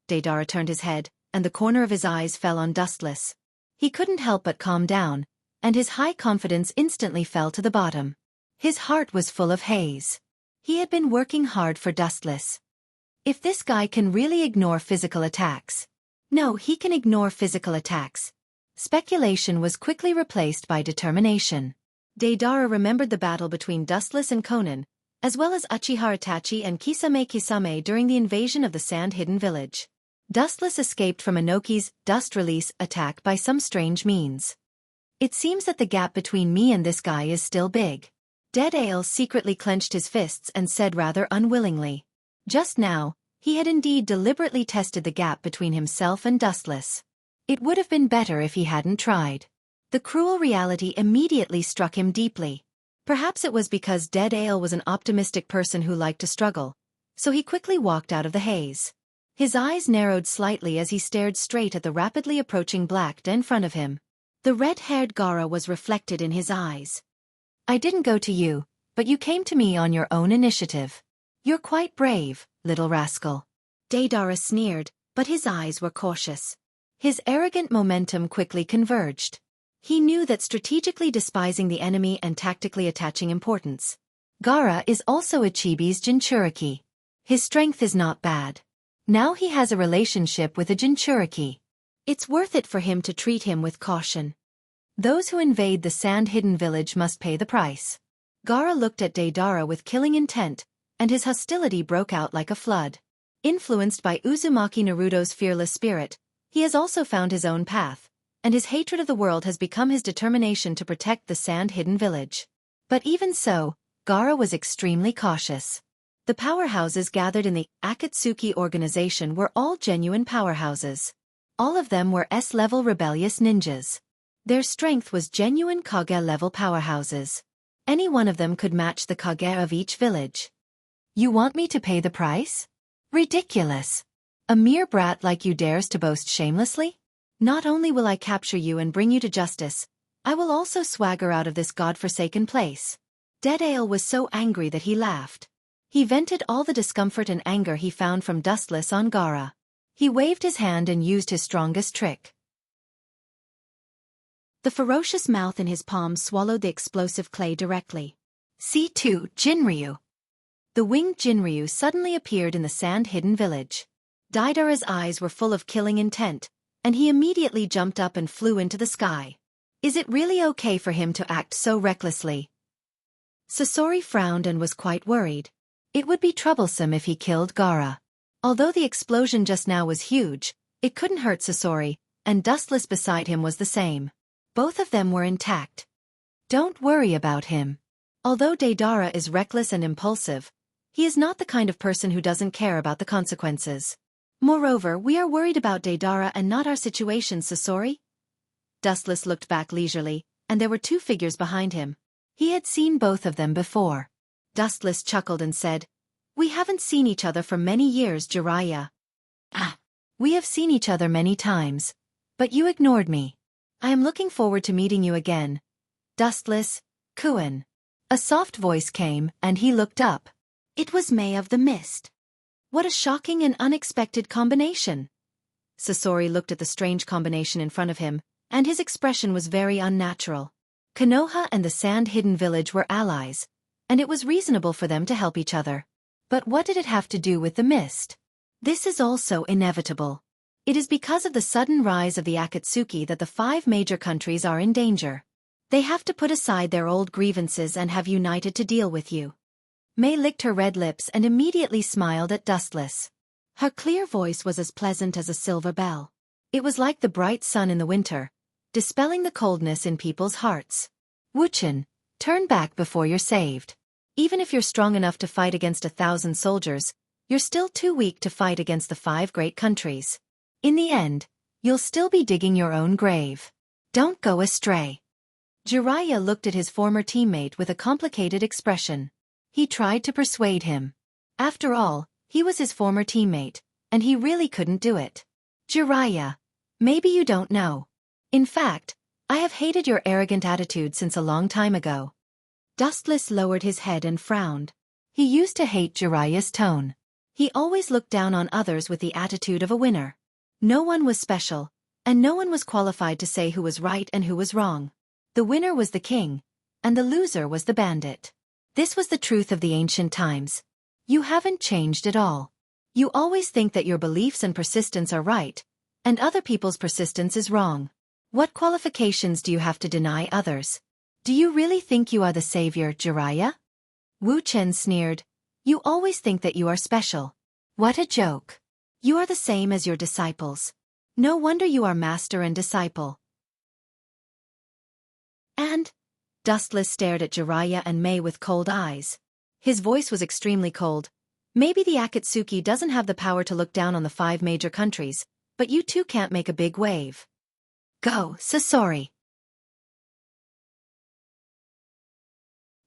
Deidara turned his head, and the corner of his eyes fell on Dustless. He couldn't help but calm down, and his high confidence instantly fell to the bottom. His heart was full of haze. He had been working hard for Dustless. If this guy can really ignore physical attacks. No, he can ignore physical attacks. Speculation was quickly replaced by determination. Deidara remembered the battle between Dustless and Conan, as well as Uchiha Itachi and Kisame during the invasion of the sand-hidden village. Dustless escaped from Inoki's dust release attack by some strange means. It seems that the gap between me and this guy is still big. Dead Ale secretly clenched his fists and said rather unwillingly. Just now, he had indeed deliberately tested the gap between himself and Dustless. It would have been better if he hadn't tried. The cruel reality immediately struck him deeply. Perhaps it was because Dead Ale was an optimistic person who liked to struggle, so he quickly walked out of the haze. His eyes narrowed slightly as he stared straight at the rapidly approaching black den in front of him. The red-haired Gaara was reflected in his eyes. I didn't go to you, but you came to me on your own initiative. You're quite brave, little rascal. Deidara sneered, but his eyes were cautious. His arrogant momentum quickly converged. He knew that strategically despising the enemy and tactically attaching importance. Gaara is also a Chibi's Jinchuriki. His strength is not bad. Now he has a relationship with a Jinchuriki. It's worth it for him to treat him with caution. Those who invade the sand-hidden village must pay the price. Gaara looked at Deidara with killing intent, and his hostility broke out like a flood. Influenced by Uzumaki Naruto's fearless spirit, he has also found his own path, and his hatred of the world has become his determination to protect the sand-hidden village. But even so, Gaara was extremely cautious. The powerhouses gathered in the Akatsuki organization were all genuine powerhouses. All of them were S-level rebellious ninjas. Their strength was genuine Kage-level powerhouses. Any one of them could match the Kage of each village. You want me to pay the price? Ridiculous. A mere brat like you dares to boast shamelessly? Not only will I capture you and bring you to justice, I will also swagger out of this godforsaken place. Dead Ale was so angry that he laughed. He vented all the discomfort and anger he found from Dustless on Gaara. He waved his hand and used his strongest trick. The ferocious mouth in his palm swallowed the explosive clay directly. C2 Jinryu. The winged Jinryu suddenly appeared in the sand-hidden village. Deidara's eyes were full of killing intent, and he immediately jumped up and flew into the sky. Is it really okay for him to act so recklessly? Sasori frowned and was quite worried. It would be troublesome if he killed Gaara. Although the explosion just now was huge, it couldn't hurt Sasori, and Dustless beside him was the same. Both of them were intact. Don't worry about him. Although Deidara is reckless and impulsive, he is not the kind of person who doesn't care about the consequences. Moreover, we are worried about Deidara and not our situation, Sasori. Dustless looked back leisurely, and there were two figures behind him. He had seen both of them before. Dustless chuckled and said, "We haven't seen each other for many years, Jiraiya." "Ah. We have seen each other many times. But you ignored me. I am looking forward to meeting you again. Dustless, Kuan." A soft voice came, and he looked up. It was May of the Mist. What a shocking and unexpected combination! Sasori looked at the strange combination in front of him, and his expression was very unnatural. Konoha and the sand-hidden village were allies, and it was reasonable for them to help each other. But what did it have to do with the mist? This is also inevitable. It is because of the sudden rise of the Akatsuki that the 5 major countries are in danger. They have to put aside their old grievances and have united to deal with you. May licked her red lips and immediately smiled at Dustless. Her clear voice was as pleasant as a silver bell. It was like the bright sun in the winter, dispelling the coldness in people's hearts. Wuchan, turn back before you're saved. Even if you're strong enough to fight against 1,000 soldiers, you're still too weak to fight against the 5 great countries. In the end, you'll still be digging your own grave. Don't go astray. Jiraiya looked at his former teammate with a complicated expression. He tried to persuade him. After all, he was his former teammate, and he really couldn't do it. Jiraiya, maybe you don't know. In fact, I have hated your arrogant attitude since a long time ago. Dustless lowered his head and frowned. He used to hate Jiraiya's tone. He always looked down on others with the attitude of a winner. No one was special, and no one was qualified to say who was right and who was wrong. The winner was the king, and the loser was the bandit. This was the truth of the ancient times. You haven't changed at all. You always think that your beliefs and persistence are right, and other people's persistence is wrong. What qualifications do you have to deny others? Do you really think you are the savior, Jiraiya? Wu Chen sneered. You always think that you are special. What a joke. You are the same as your disciples. No wonder you are master and disciple. And? Dustless stared at Jiraiya and May with cold eyes. His voice was extremely cold. Maybe the Akatsuki doesn't have the power to look down on the 5 major countries, but you two can't make a big wave. Go, Sasori.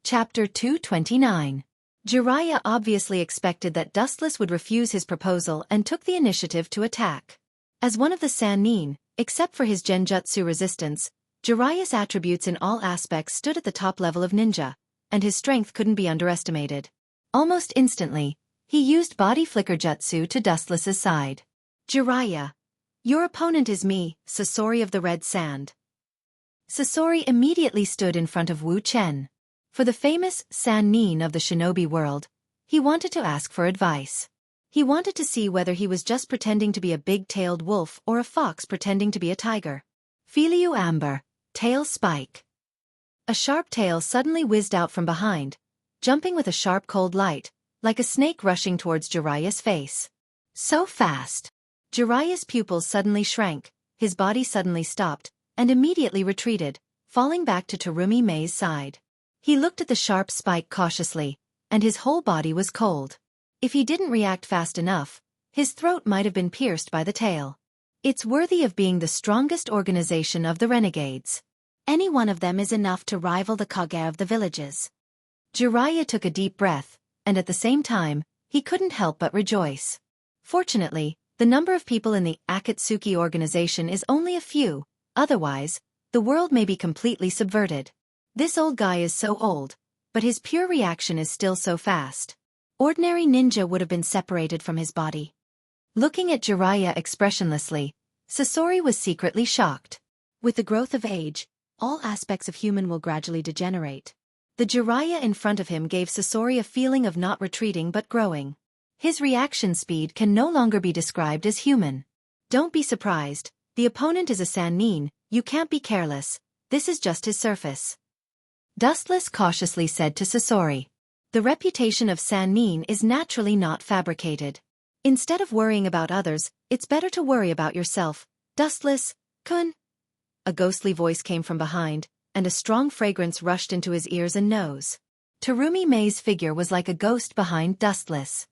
Chapter 229. Jiraiya obviously expected that Dustless would refuse his proposal and took the initiative to attack. As one of the Sannin, except for his genjutsu resistance, Jiraiya's attributes in all aspects stood at the top level of ninja, and his strength couldn't be underestimated. Almost instantly, he used body flicker jutsu to Dustless's side. Jiraiya. Your opponent is me, Sasori of the Red Sand. Sasori immediately stood in front of Wu Chen. For the famous Sannin of the shinobi world, he wanted to ask for advice. He wanted to see whether he was just pretending to be a big-tailed wolf or a fox pretending to be a tiger. Filiu Amber, tail spike. A sharp tail suddenly whizzed out from behind, jumping with a sharp cold light, like a snake rushing towards Jiraiya's face. So fast. Jiraiya's pupils suddenly shrank, his body suddenly stopped, and immediately retreated, falling back to Terumi Mei's side. He looked at the sharp spike cautiously, and his whole body was cold. If he didn't react fast enough, his throat might have been pierced by the tail. It's worthy of being the strongest organization of the renegades. Any one of them is enough to rival the Kage of the villages. Jiraiya took a deep breath, and at the same time, he couldn't help but rejoice. Fortunately, the number of people in the Akatsuki organization is only a few, otherwise, the world may be completely subverted. This old guy is so old, but his pure reaction is still so fast. Ordinary ninja would have been separated from his body. Looking at Jiraiya expressionlessly, Sasori was secretly shocked. With the growth of age, all aspects of human will gradually degenerate. The Jiraiya in front of him gave Sasori a feeling of not retreating but growing. His reaction speed can no longer be described as human. Don't be surprised, the opponent is a Sannin, you can't be careless, this is just his surface. Dustless cautiously said to Sasori. The reputation of Sannin is naturally not fabricated. Instead of worrying about others, it's better to worry about yourself. Dustless, kun. A ghostly voice came from behind, and a strong fragrance rushed into his ears and nose. Terumi Mei's figure was like a ghost behind Dustless.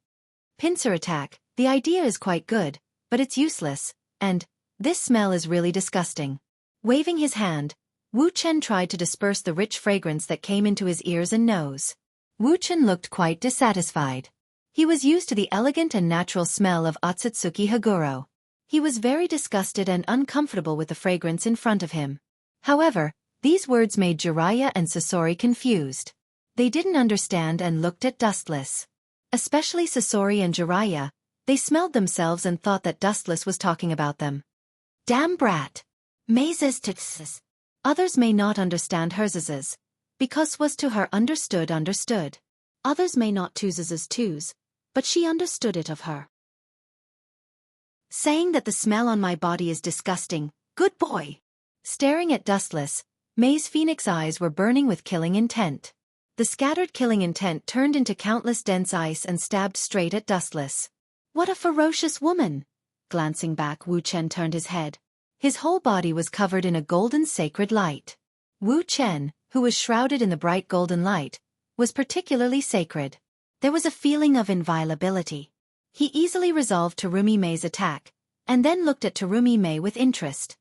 Pincer attack, the idea is quite good, but it's useless, and this smell is really disgusting. Waving his hand, Wu Chen tried to disperse the rich fragrance that came into his ears and nose. Wu Chen looked quite dissatisfied. He was used to the elegant and natural smell of Otsutsuki Haguro. He was very disgusted and uncomfortable with the fragrance in front of him. However, these words made Jiraiya and Sasori confused. They didn't understand and looked at Dustless. Especially Sasori and Jiraiya, they smelled themselves and thought that Dustless was talking about them. Damn brat! Mazes tits. Others may not understand herzes, because was to her understood. Others may not twos, but she understood it of her. Saying that the smell on my body is disgusting, good boy! Staring at Dustless, May's phoenix eyes were burning with killing intent. The scattered killing intent turned into countless dense ice and stabbed straight at Dustless. What a ferocious woman! Glancing back, Wu Chen turned his head. His whole body was covered in a golden sacred light. Wu Chen, who was shrouded in the bright golden light, was particularly sacred. There was a feeling of inviolability. He easily resolved Terumi May's attack, and then looked at Terumi May with interest.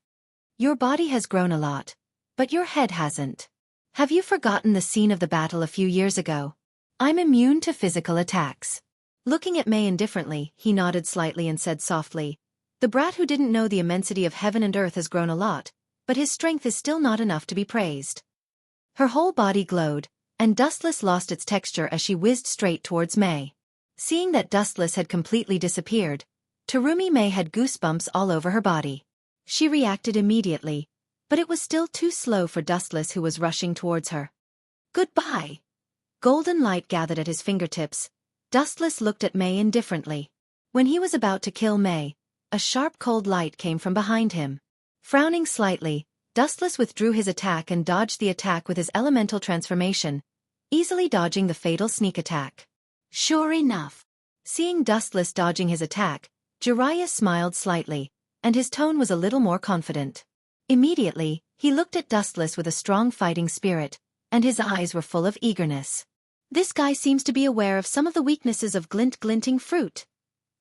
Your body has grown a lot, but your head hasn't. Have you forgotten the scene of the battle a few years ago? I'm immune to physical attacks. Looking at May indifferently, he nodded slightly and said softly, the brat who didn't know the immensity of heaven and earth has grown a lot, but his strength is still not enough to be praised. Her whole body glowed, and Dustless lost its texture as she whizzed straight towards May. Seeing that Dustless had completely disappeared, Terumi May had goosebumps all over her body. She reacted immediately, but it was still too slow for Dustless, who was rushing towards her. Goodbye! Golden light gathered at his fingertips. Dustless looked at May indifferently. When he was about to kill May, a sharp cold light came from behind him. Frowning slightly, Dustless withdrew his attack and dodged the attack with his elemental transformation, easily dodging the fatal sneak attack. Sure enough. Seeing Dustless dodging his attack, Jiraiya smiled slightly, and his tone was a little more confident. Immediately, he looked at Dustless with a strong fighting spirit, and his eyes were full of eagerness. This guy seems to be aware of some of the weaknesses of glinting fruit.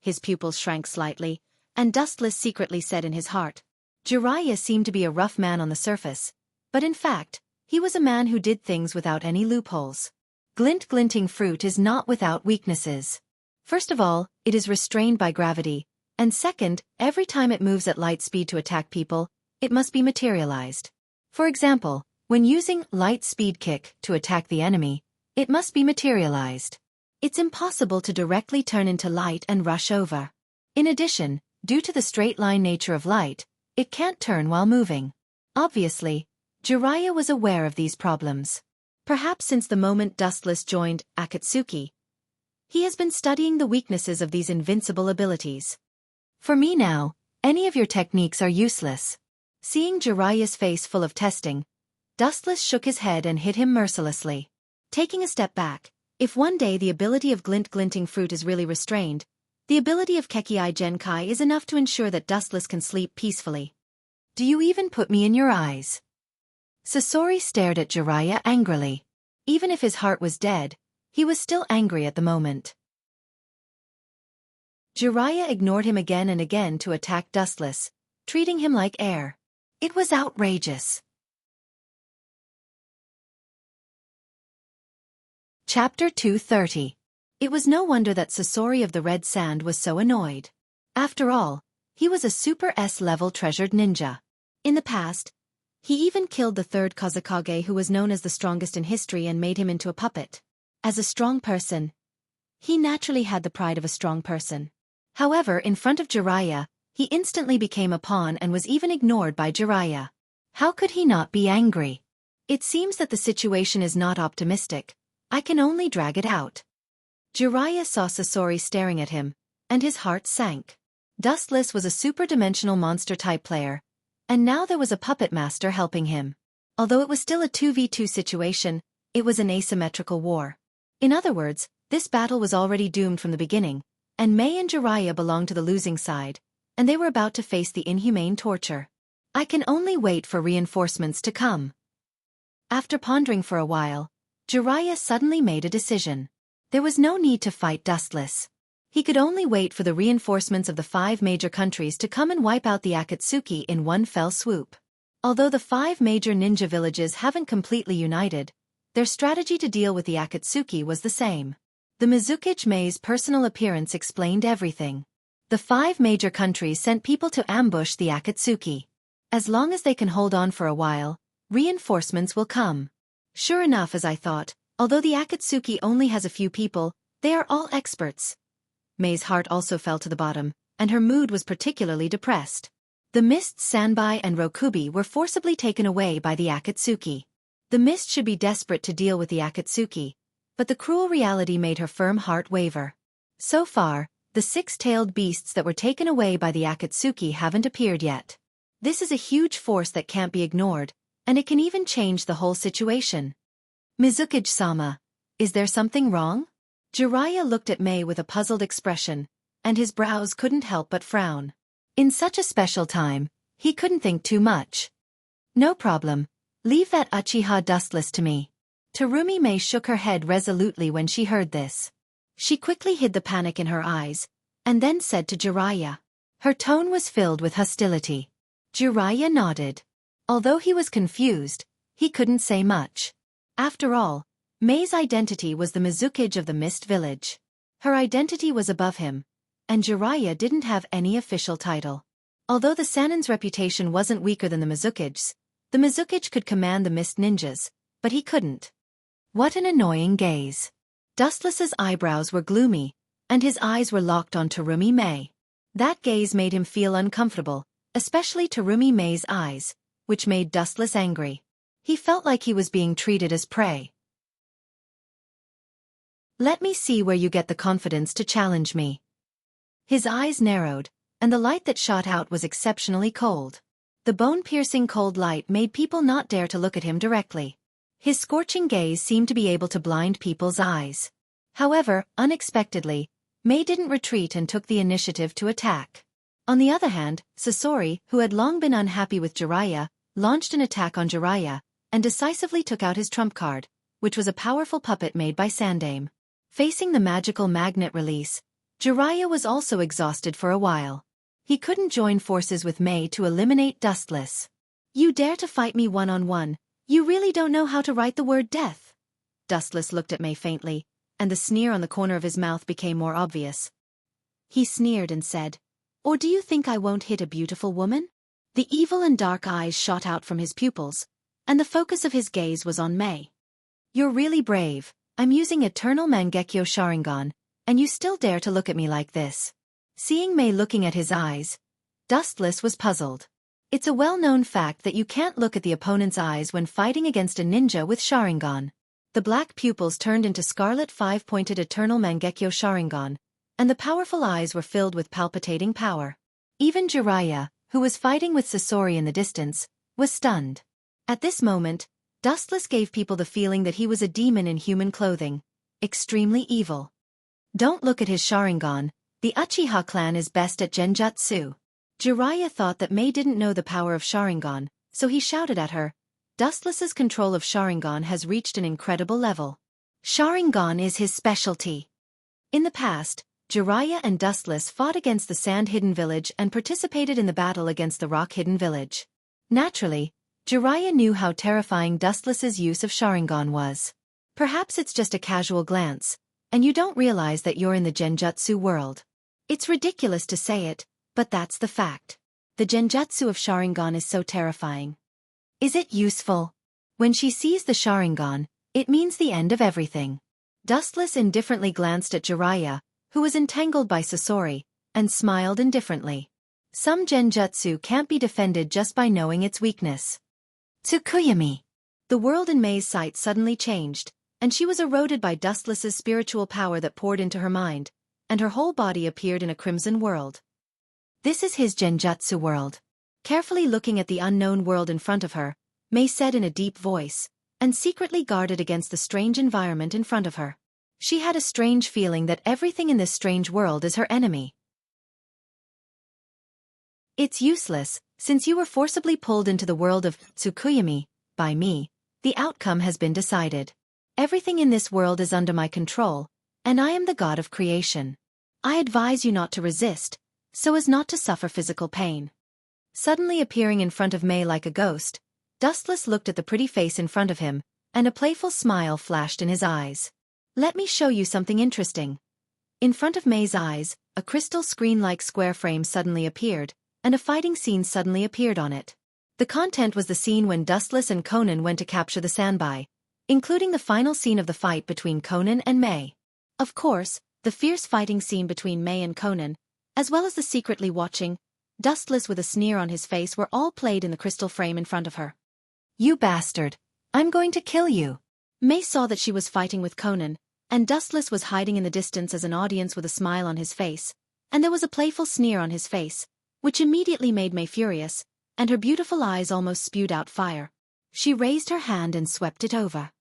His pupils shrank slightly, and Dustless secretly said in his heart. Jiraiya seemed to be a rough man on the surface, but in fact, he was a man who did things without any loopholes. Glinting fruit is not without weaknesses. First of all, it is restrained by gravity, and second, every time it moves at light speed to attack people, it must be materialized. For example, when using light speed kick to attack the enemy, it must be materialized. It's impossible to directly turn into light and rush over. In addition, due to the straight-line nature of light, it can't turn while moving. Obviously, Jiraiya was aware of these problems. Perhaps since the moment Dustless joined Akatsuki, he has been studying the weaknesses of these invincible abilities. For me now, any of your techniques are useless. Seeing Jiraiya's face full of testing, Dustless shook his head and hit him mercilessly. Taking a step back, if one day the ability of glinting fruit is really restrained, the ability of Kekkei Genkai is enough to ensure that Dustless can sleep peacefully. Do you even put me in your eyes? Sasori stared at Jiraiya angrily. Even if his heart was dead, he was still angry at the moment. Jiraiya ignored him again and again to attack Dustless, treating him like air. It was outrageous. Chapter 230. It was no wonder that Sasori of the Red Sand was so annoyed. After all, he was a Super S-level treasured ninja. In the past, he even killed the third Kazekage, who was known as the strongest in history, and made him into a puppet. As a strong person, he naturally had the pride of a strong person. However, in front of Jiraiya, he instantly became a pawn and was even ignored by Jiraiya. How could he not be angry? It seems that the situation is not optimistic. I can only drag it out. Jiraiya saw Sasori staring at him, and his heart sank. Dustless was a super-dimensional monster-type player, and now there was a puppet master helping him. Although it was still a 2v2 situation, it was an asymmetrical war. In other words, this battle was already doomed from the beginning, and May and Jiraiya belonged to the losing side, and they were about to face the inhumane torture. I can only wait for reinforcements to come. After pondering for a while, Jiraiya suddenly made a decision. There was no need to fight Dustless. He could only wait for the reinforcements of the 5 major countries to come and wipe out the Akatsuki in one fell swoop. Although the 5 major ninja villages haven't completely united, their strategy to deal with the Akatsuki was the same. The Mizukage Mei's personal appearance explained everything. The 5 major countries sent people to ambush the Akatsuki. As long as they can hold on for a while, reinforcements will come. Sure enough, as I thought, although the Akatsuki only has a few people, they are all experts. Mei's heart also fell to the bottom, and her mood was particularly depressed. The Mist's Sanbai and Rokubi were forcibly taken away by the Akatsuki. The Mist should be desperate to deal with the Akatsuki, but the cruel reality made her firm heart waver. So far, the 6-tailed beasts that were taken away by the Akatsuki haven't appeared yet. This is a huge force that can't be ignored, and it can even change the whole situation. Mizukage-sama, is there something wrong? Jiraiya looked at Mei with a puzzled expression, and his brows couldn't help but frown. In such a special time, he couldn't think too much. No problem. Leave that Uchiha Dustless to me. Terumi Mei shook her head resolutely when she heard this. She quickly hid the panic in her eyes, and then said to Jiraiya. Her tone was filled with hostility. Jiraiya nodded. Although he was confused, he couldn't say much. After all, Mei's identity was the Mizukage of the Mist Village. Her identity was above him, and Jiraiya didn't have any official title. Although the Sanin's reputation wasn't weaker than the Mizukage's, the Mizukage could command the Mist Ninjas, but he couldn't. What an annoying gaze. Dustless's eyebrows were gloomy, and his eyes were locked on Terumi Mei. That gaze made him feel uncomfortable, especially Terumi Mei's eyes, which made Dustless angry. He felt like he was being treated as prey. Let me see where you get the confidence to challenge me. His eyes narrowed, and the light that shot out was exceptionally cold. The bone-piercing cold light made people not dare to look at him directly. His scorching gaze seemed to be able to blind people's eyes. However, unexpectedly, Mei didn't retreat and took the initiative to attack. On the other hand, Sasori, who had long been unhappy with Jiraiya, launched an attack on Jiraiya, and decisively took out his trump card, which was a powerful puppet made by Sandame. Facing the magical magnet release, Jiraiya was also exhausted for a while. He couldn't join forces with Mei to eliminate Dustless. You dare to fight me one-on-one, you really don't know how to write the word death. Dustless looked at Mei faintly, and the sneer on the corner of his mouth became more obvious. He sneered and said, "Or do you think I won't hit a beautiful woman?" The evil and dark eyes shot out from his pupils, and the focus of his gaze was on Mei. You're really brave. I'm using Eternal Mangekyo Sharingan, and you still dare to look at me like this. Seeing Mei looking at his eyes, Dustless was puzzled. It's a well-known fact that you can't look at the opponent's eyes when fighting against a ninja with Sharingan. The black pupils turned into scarlet 5-pointed Eternal Mangekyo Sharingan, and the powerful eyes were filled with palpitating power. Even Jiraiya, who was fighting with Sasori in the distance, was stunned. At this moment, Dustless gave people the feeling that he was a demon in human clothing, extremely evil. Don't look at his Sharingan, the Uchiha clan is best at Genjutsu. Jiraiya thought that Mei didn't know the power of Sharingan, so he shouted at her. Dustless's control of Sharingan has reached an incredible level. Sharingan is his specialty. In the past, Jiraiya and Dustless fought against the Sand Hidden Village and participated in the battle against the Rock Hidden Village. Naturally, Jiraiya knew how terrifying Dustless's use of Sharingan was. Perhaps it's just a casual glance, and you don't realize that you're in the Genjutsu world. It's ridiculous to say it, but that's the fact. The Genjutsu of Sharingan is so terrifying. Is it useful? When she sees the Sharingan, it means the end of everything. Dustless indifferently glanced at Jiraiya, who was entangled by Sasori, and smiled indifferently. Some Genjutsu can't be defended just by knowing its weakness. Tsukuyami. The world in Mei's sight suddenly changed, and she was eroded by Dustless's spiritual power that poured into her mind, and her whole body appeared in a crimson world. This is his Genjutsu world. Carefully looking at the unknown world in front of her, Mei said in a deep voice, and secretly guarded against the strange environment in front of her. She had a strange feeling that everything in this strange world is her enemy. It's useless, since you were forcibly pulled into the world of Tsukuyami by me. The outcome has been decided. Everything in this world is under my control, and I am the god of creation. I advise you not to resist, so as not to suffer physical pain. Suddenly appearing in front of May like a ghost, Dustless looked at the pretty face in front of him, and a playful smile flashed in his eyes. Let me show you something interesting. In front of May's eyes, a crystal screen-like square frame suddenly appeared, and a fighting scene suddenly appeared on it. The content was the scene when Dustless and Conan went to capture the Sandbai, including the final scene of the fight between Conan and May. Of course, the fierce fighting scene between May and Conan, as well as the secretly watching, Dustless with a sneer on his face were all played in the crystal frame in front of her. You bastard! I'm going to kill you! May saw that she was fighting with Conan, and Dustless was hiding in the distance as an audience with a smile on his face, and there was a playful sneer on his face, which immediately made May furious, and her beautiful eyes almost spewed out fire. She raised her hand and swept it over.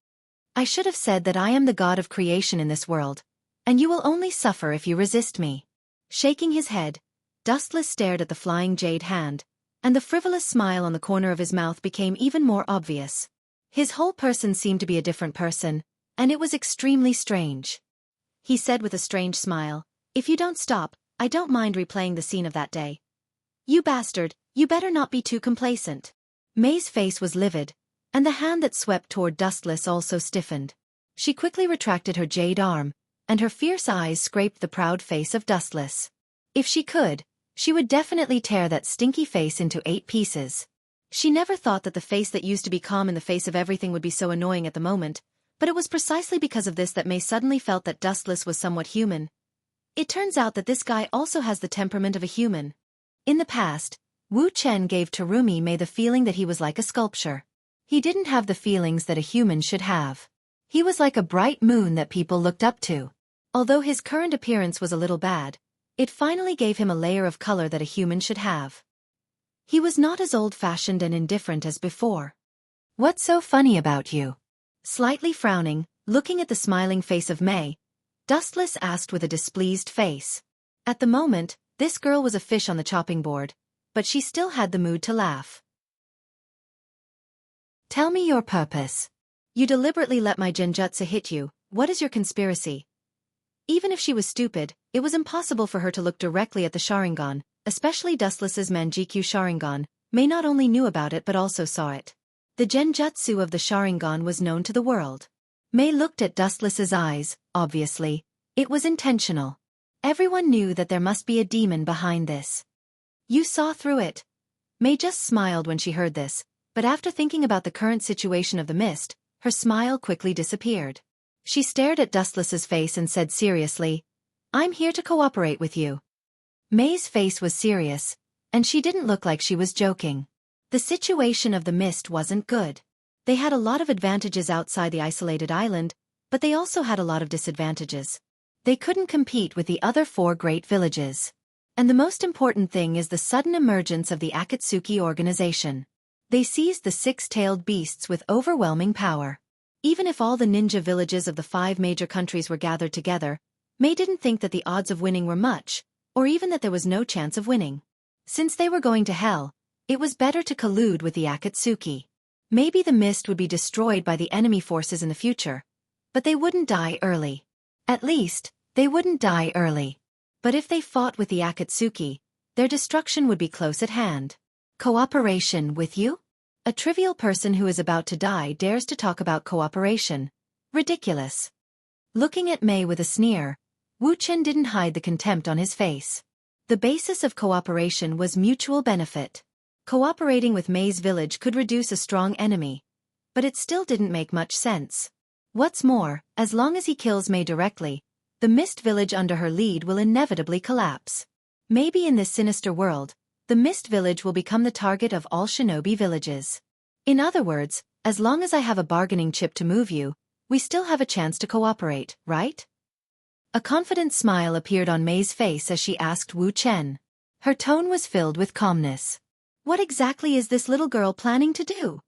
I should have said that I am the god of creation in this world, and you will only suffer if you resist me. Shaking his head, Dustless stared at the flying jade hand, and the frivolous smile on the corner of his mouth became even more obvious. His whole person seemed to be a different person, and it was extremely strange. He said with a strange smile, "If you don't stop, I don't mind replaying the scene of that day." You bastard, you better not be too complacent. May's face was livid, and the hand that swept toward Dustless also stiffened. She quickly retracted her jade arm, and her fierce eyes scraped the proud face of Dustless. If she could, she would definitely tear that stinky face into 8 pieces. She never thought that the face that used to be calm in the face of everything would be so annoying at the moment, but it was precisely because of this that May suddenly felt that Dustless was somewhat human. It turns out that this guy also has the temperament of a human. In the past, Wu Chen gave Terumi May the feeling that he was like a sculpture. He didn't have the feelings that a human should have. He was like a bright moon that people looked up to. Although his current appearance was a little bad, it finally gave him a layer of color that a human should have. He was not as old-fashioned and indifferent as before. What's so funny about you? Slightly frowning, looking at the smiling face of May, Dustless asked with a displeased face. At the moment, this girl was a fish on the chopping board, but she still had the mood to laugh. Tell me your purpose. You deliberately let my genjutsu hit you. What is your conspiracy? Even if she was stupid, it was impossible for her to look directly at the Sharingan, especially Dustless's Manjikyu Sharingan. May not only knew about it but also saw it. The genjutsu of the Sharingan was known to the world. May looked at Dustless's eyes, obviously. It was intentional. Everyone knew that there must be a demon behind this. You saw through it. May just smiled when she heard this, but after thinking about the current situation of the mist, her smile quickly disappeared. She stared at Dustless's face and said seriously, I'm here to cooperate with you. May's face was serious, and she didn't look like she was joking. The situation of the mist wasn't good. They had a lot of advantages outside the isolated island, but they also had a lot of disadvantages. They couldn't compete with the other 4 great villages. And the most important thing is the sudden emergence of the Akatsuki organization. They seized the 6-tailed beasts with overwhelming power. Even if all the ninja villages of the 5 major countries were gathered together, May didn't think that the odds of winning were much, or even that there was no chance of winning. Since they were going to hell, it was better to collude with the Akatsuki. Maybe the mist would be destroyed by the enemy forces in the future, but they wouldn't die early. At least, they wouldn't die early. But if they fought with the Akatsuki, their destruction would be close at hand. Cooperation with you? A trivial person who is about to die dares to talk about cooperation. Ridiculous. Looking at May with a sneer, Wu Chen didn't hide the contempt on his face. The basis of cooperation was mutual benefit. Cooperating with May's village could reduce a strong enemy, but it still didn't make much sense. What's more, as long as he kills May directly, the Mist Village under her lead will inevitably collapse. Maybe in this sinister world, the Mist Village will become the target of all shinobi villages. In other words, as long as I have a bargaining chip to move you, we still have a chance to cooperate, right? A confident smile appeared on May's face as she asked Wu Chen. Her tone was filled with calmness. What exactly is this little girl planning to do?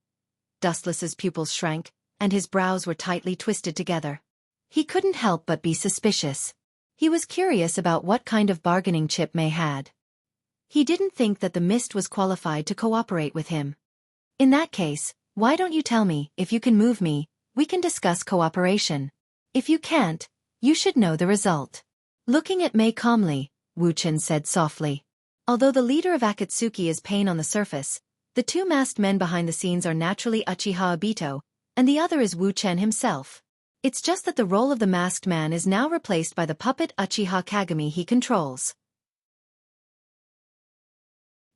Dustless's pupils shrank, and his brows were tightly twisted together. He couldn't help but be suspicious. He was curious about what kind of bargaining chip May had. He didn't think that the mist was qualified to cooperate with him. In that case, why don't you tell me? If you can move me, we can discuss cooperation. If you can't, you should know the result. Looking at May calmly, Wu Chen said softly. Although the leader of Akatsuki is Pain on the surface, the two masked men behind the scenes are naturally Uchiha Obito, and the other is Wuchen himself. It's just that the role of the masked man is now replaced by the puppet Uchiha Kagami he controls.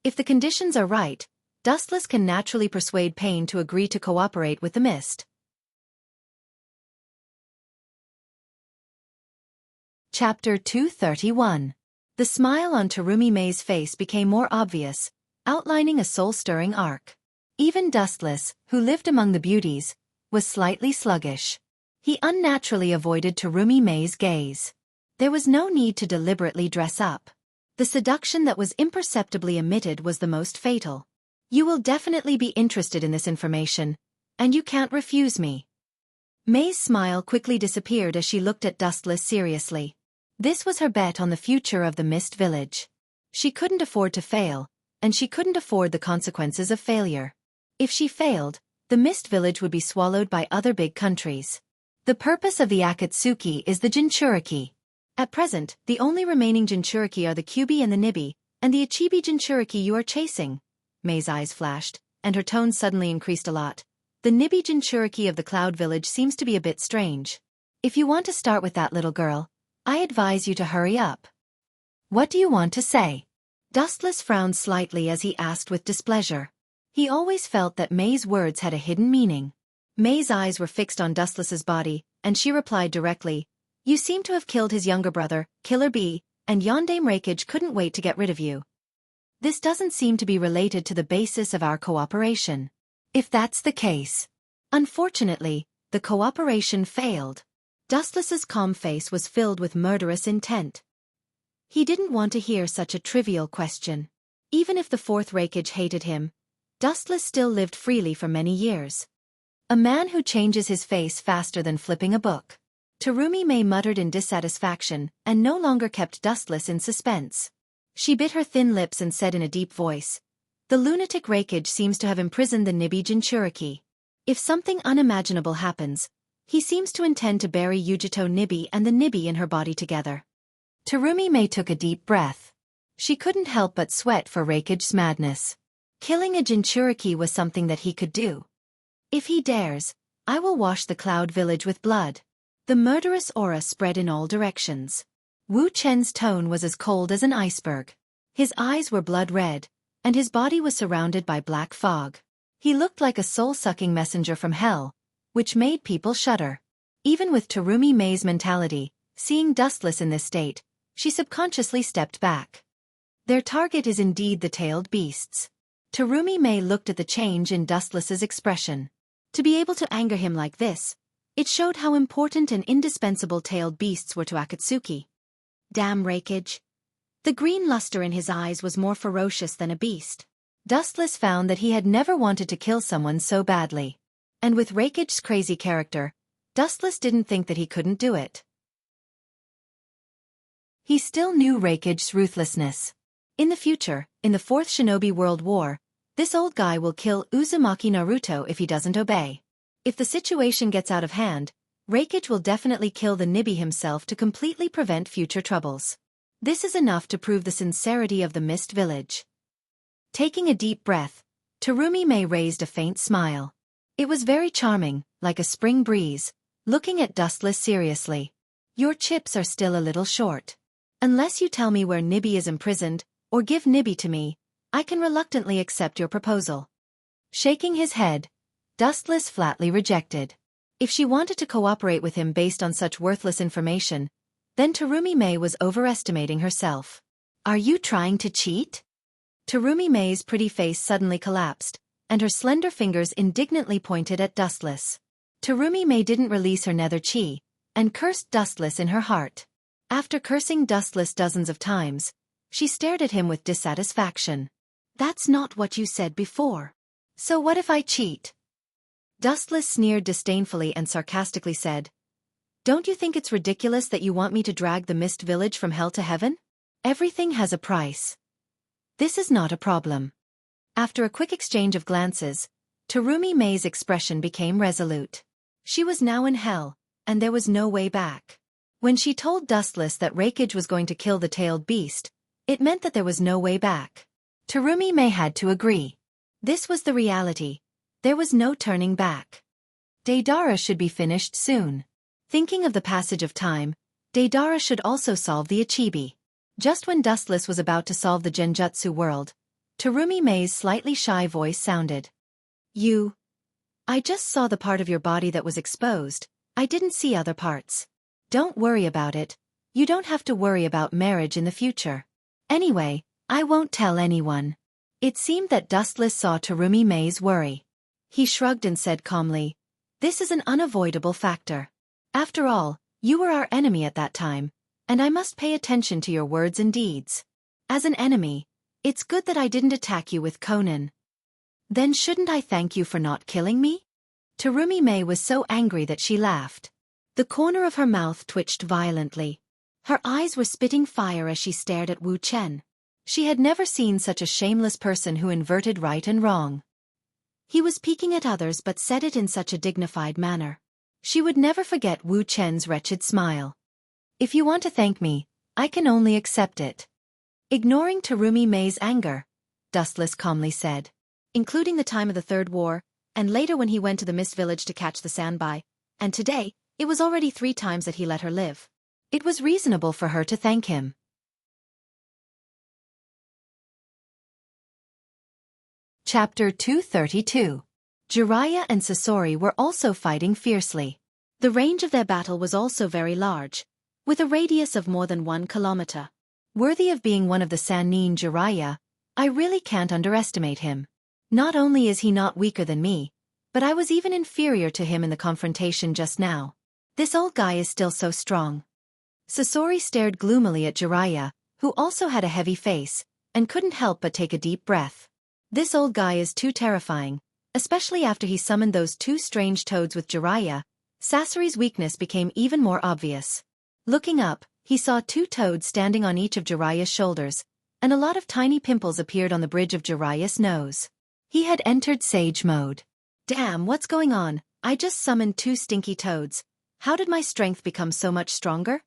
If the conditions are right, Dustless can naturally persuade Pain to agree to cooperate with the Mist. Chapter 231. The smile on Terumi Mei's face became more obvious, outlining a soul-stirring arc. Even Dustless, who lived among the beauties, was slightly sluggish. He unnaturally avoided Terumi Mei's gaze. There was no need to deliberately dress up. The seduction that was imperceptibly emitted was the most fatal. You will definitely be interested in this information, and you can't refuse me. Mei's smile quickly disappeared as she looked at Dustless seriously. This was her bet on the future of the Mist Village. She couldn't afford to fail, and she couldn't afford the consequences of failure. If she failed, the Mist Village would be swallowed by other big countries. The purpose of the Akatsuki is the Jinchuriki. At present, the only remaining Jinchuriki are the Kyubi and the Nibi, and the Ichibi Jinchuriki you are chasing. Mei's eyes flashed, and her tone suddenly increased a lot. The Nibi Jinchuriki of the Cloud Village seems to be a bit strange. If you want to start with that little girl, I advise you to hurry up. What do you want to say? Dustless frowned slightly as he asked with displeasure. He always felt that Mei's words had a hidden meaning. Mei's eyes were fixed on Dustless's body, and she replied directly, "You seem to have killed his younger brother, Killer Bee, and Yondaime Reikage couldn't wait to get rid of you. This doesn't seem to be related to the basis of our cooperation. If that's the case. Unfortunately, the cooperation failed." Dustless's calm face was filled with murderous intent. He didn't want to hear such a trivial question. Even if the fourth Reikage hated him, Dustless still lived freely for many years. A man who changes his face faster than flipping a book. Terumi Mei muttered in dissatisfaction, and no longer kept Dustless in suspense. She bit her thin lips and said in a deep voice, "The lunatic Reikage seems to have imprisoned the Nibi Jinchuriki. If something unimaginable happens, he seems to intend to bury Yujito Nibi and the Nibi in her body together." Terumi Mei took a deep breath. She couldn't help but sweat for Reikage's madness. Killing a Jinchuriki was something that he could do. If he dares, I will wash the Cloud Village with blood. The murderous aura spread in all directions. Wu Chen's tone was as cold as an iceberg. His eyes were blood red, and his body was surrounded by black fog. He looked like a soul-sucking messenger from hell, which made people shudder. Even with Terumi Mei's mentality, seeing Dustless in this state, she subconsciously stepped back. Their target is indeed the tailed beasts. Terumi Mei looked at the change in Dustless's expression. To be able to anger him like this, it showed how important and indispensable tailed beasts were to Akatsuki. Damn Reikage. The green luster in his eyes was more ferocious than a beast. Dustless found that he had never wanted to kill someone so badly. And with Reikage's crazy character, Dustless didn't think that he couldn't do it. He still knew Reikage's ruthlessness. In the future, in the Fourth Shinobi World War, this old guy will kill Uzumaki Naruto if he doesn't obey. If the situation gets out of hand, Reikage will definitely kill the Nibi himself to completely prevent future troubles. This is enough to prove the sincerity of the Mist Village. Taking a deep breath, Terumi Mei raised a faint smile. It was very charming, like a spring breeze, looking at Dustless seriously. "Your chips are still a little short. Unless you tell me where Nibi is imprisoned, or give Nibi to me, I can reluctantly accept your proposal." Shaking his head, Dustless flatly rejected. If she wanted to cooperate with him based on such worthless information, then Terumi Mei was overestimating herself. "Are you trying to cheat?" Terumi Mei's pretty face suddenly collapsed, and her slender fingers indignantly pointed at Dustless. Terumi Mei didn't release her nether chi, and cursed Dustless in her heart. After cursing Dustless dozens of times, she stared at him with dissatisfaction. "That's not what you said before. So what if I cheat?" Dustless sneered disdainfully and sarcastically said, "Don't you think it's ridiculous that you want me to drag the Mist Village from hell to heaven? Everything has a price. This is not a problem." After a quick exchange of glances, Terumi Mei's expression became resolute. She was now in hell, and there was no way back. When she told Dustless that Reikage was going to kill the tailed beast, It meant that there was no way back. Terumi May had to agree. This was the reality. There was no turning back. Deidara should be finished soon. Thinking of the passage of time, Deidara should also solve the Ichibi. Just when Dustless was about to solve the Genjutsu world, Terumi May's slightly shy voice sounded. I just saw the part of your body that was exposed. I didn't see other parts. Don't worry about it. You don't have to worry about marriage in the future. Anyway, I won't tell anyone. It seemed that Dustless saw Terumi May's worry. He shrugged and said calmly, "This is an unavoidable factor. After all, you were our enemy at that time, and I must pay attention to your words and deeds. As an enemy, it's good that I didn't attack you with Conan. Then shouldn't I thank you for not killing me?" Terumi May was so angry that she laughed. The corner of her mouth twitched violently. Her eyes were spitting fire as she stared at Wu Chen. She had never seen such a shameless person who inverted right and wrong. He was peeking at others but said it in such a dignified manner. She would never forget Wu Chen's wretched smile. "If you want to thank me, I can only accept it." Ignoring Terumi May's anger, Dustless calmly said. "Including the time of the Third War, and later when he went to the Mist Village to catch the Sandbai, and today, it was already 3 times that he let her live. It was reasonable for her to thank him." Chapter 232. Jiraiya and Sasori were also fighting fiercely. The range of their battle was also very large, with a radius of more than 1 kilometer. Worthy of being one of the Sannin Jiraiya, I really can't underestimate him. Not only is he not weaker than me, but I was even inferior to him in the confrontation just now. This old guy is still so strong. Sasori stared gloomily at Jiraiya, who also had a heavy face, and couldn't help but take a deep breath. This old guy is too terrifying, especially after he summoned those 2 strange toads with Jiraiya. Sasori's weakness became even more obvious. Looking up, he saw 2 toads standing on each of Jiraiya's shoulders, and a lot of tiny pimples appeared on the bridge of Jiraiya's nose. He had entered Sage mode. Damn, what's going on? I just summoned 2 stinky toads. How did my strength become so much stronger?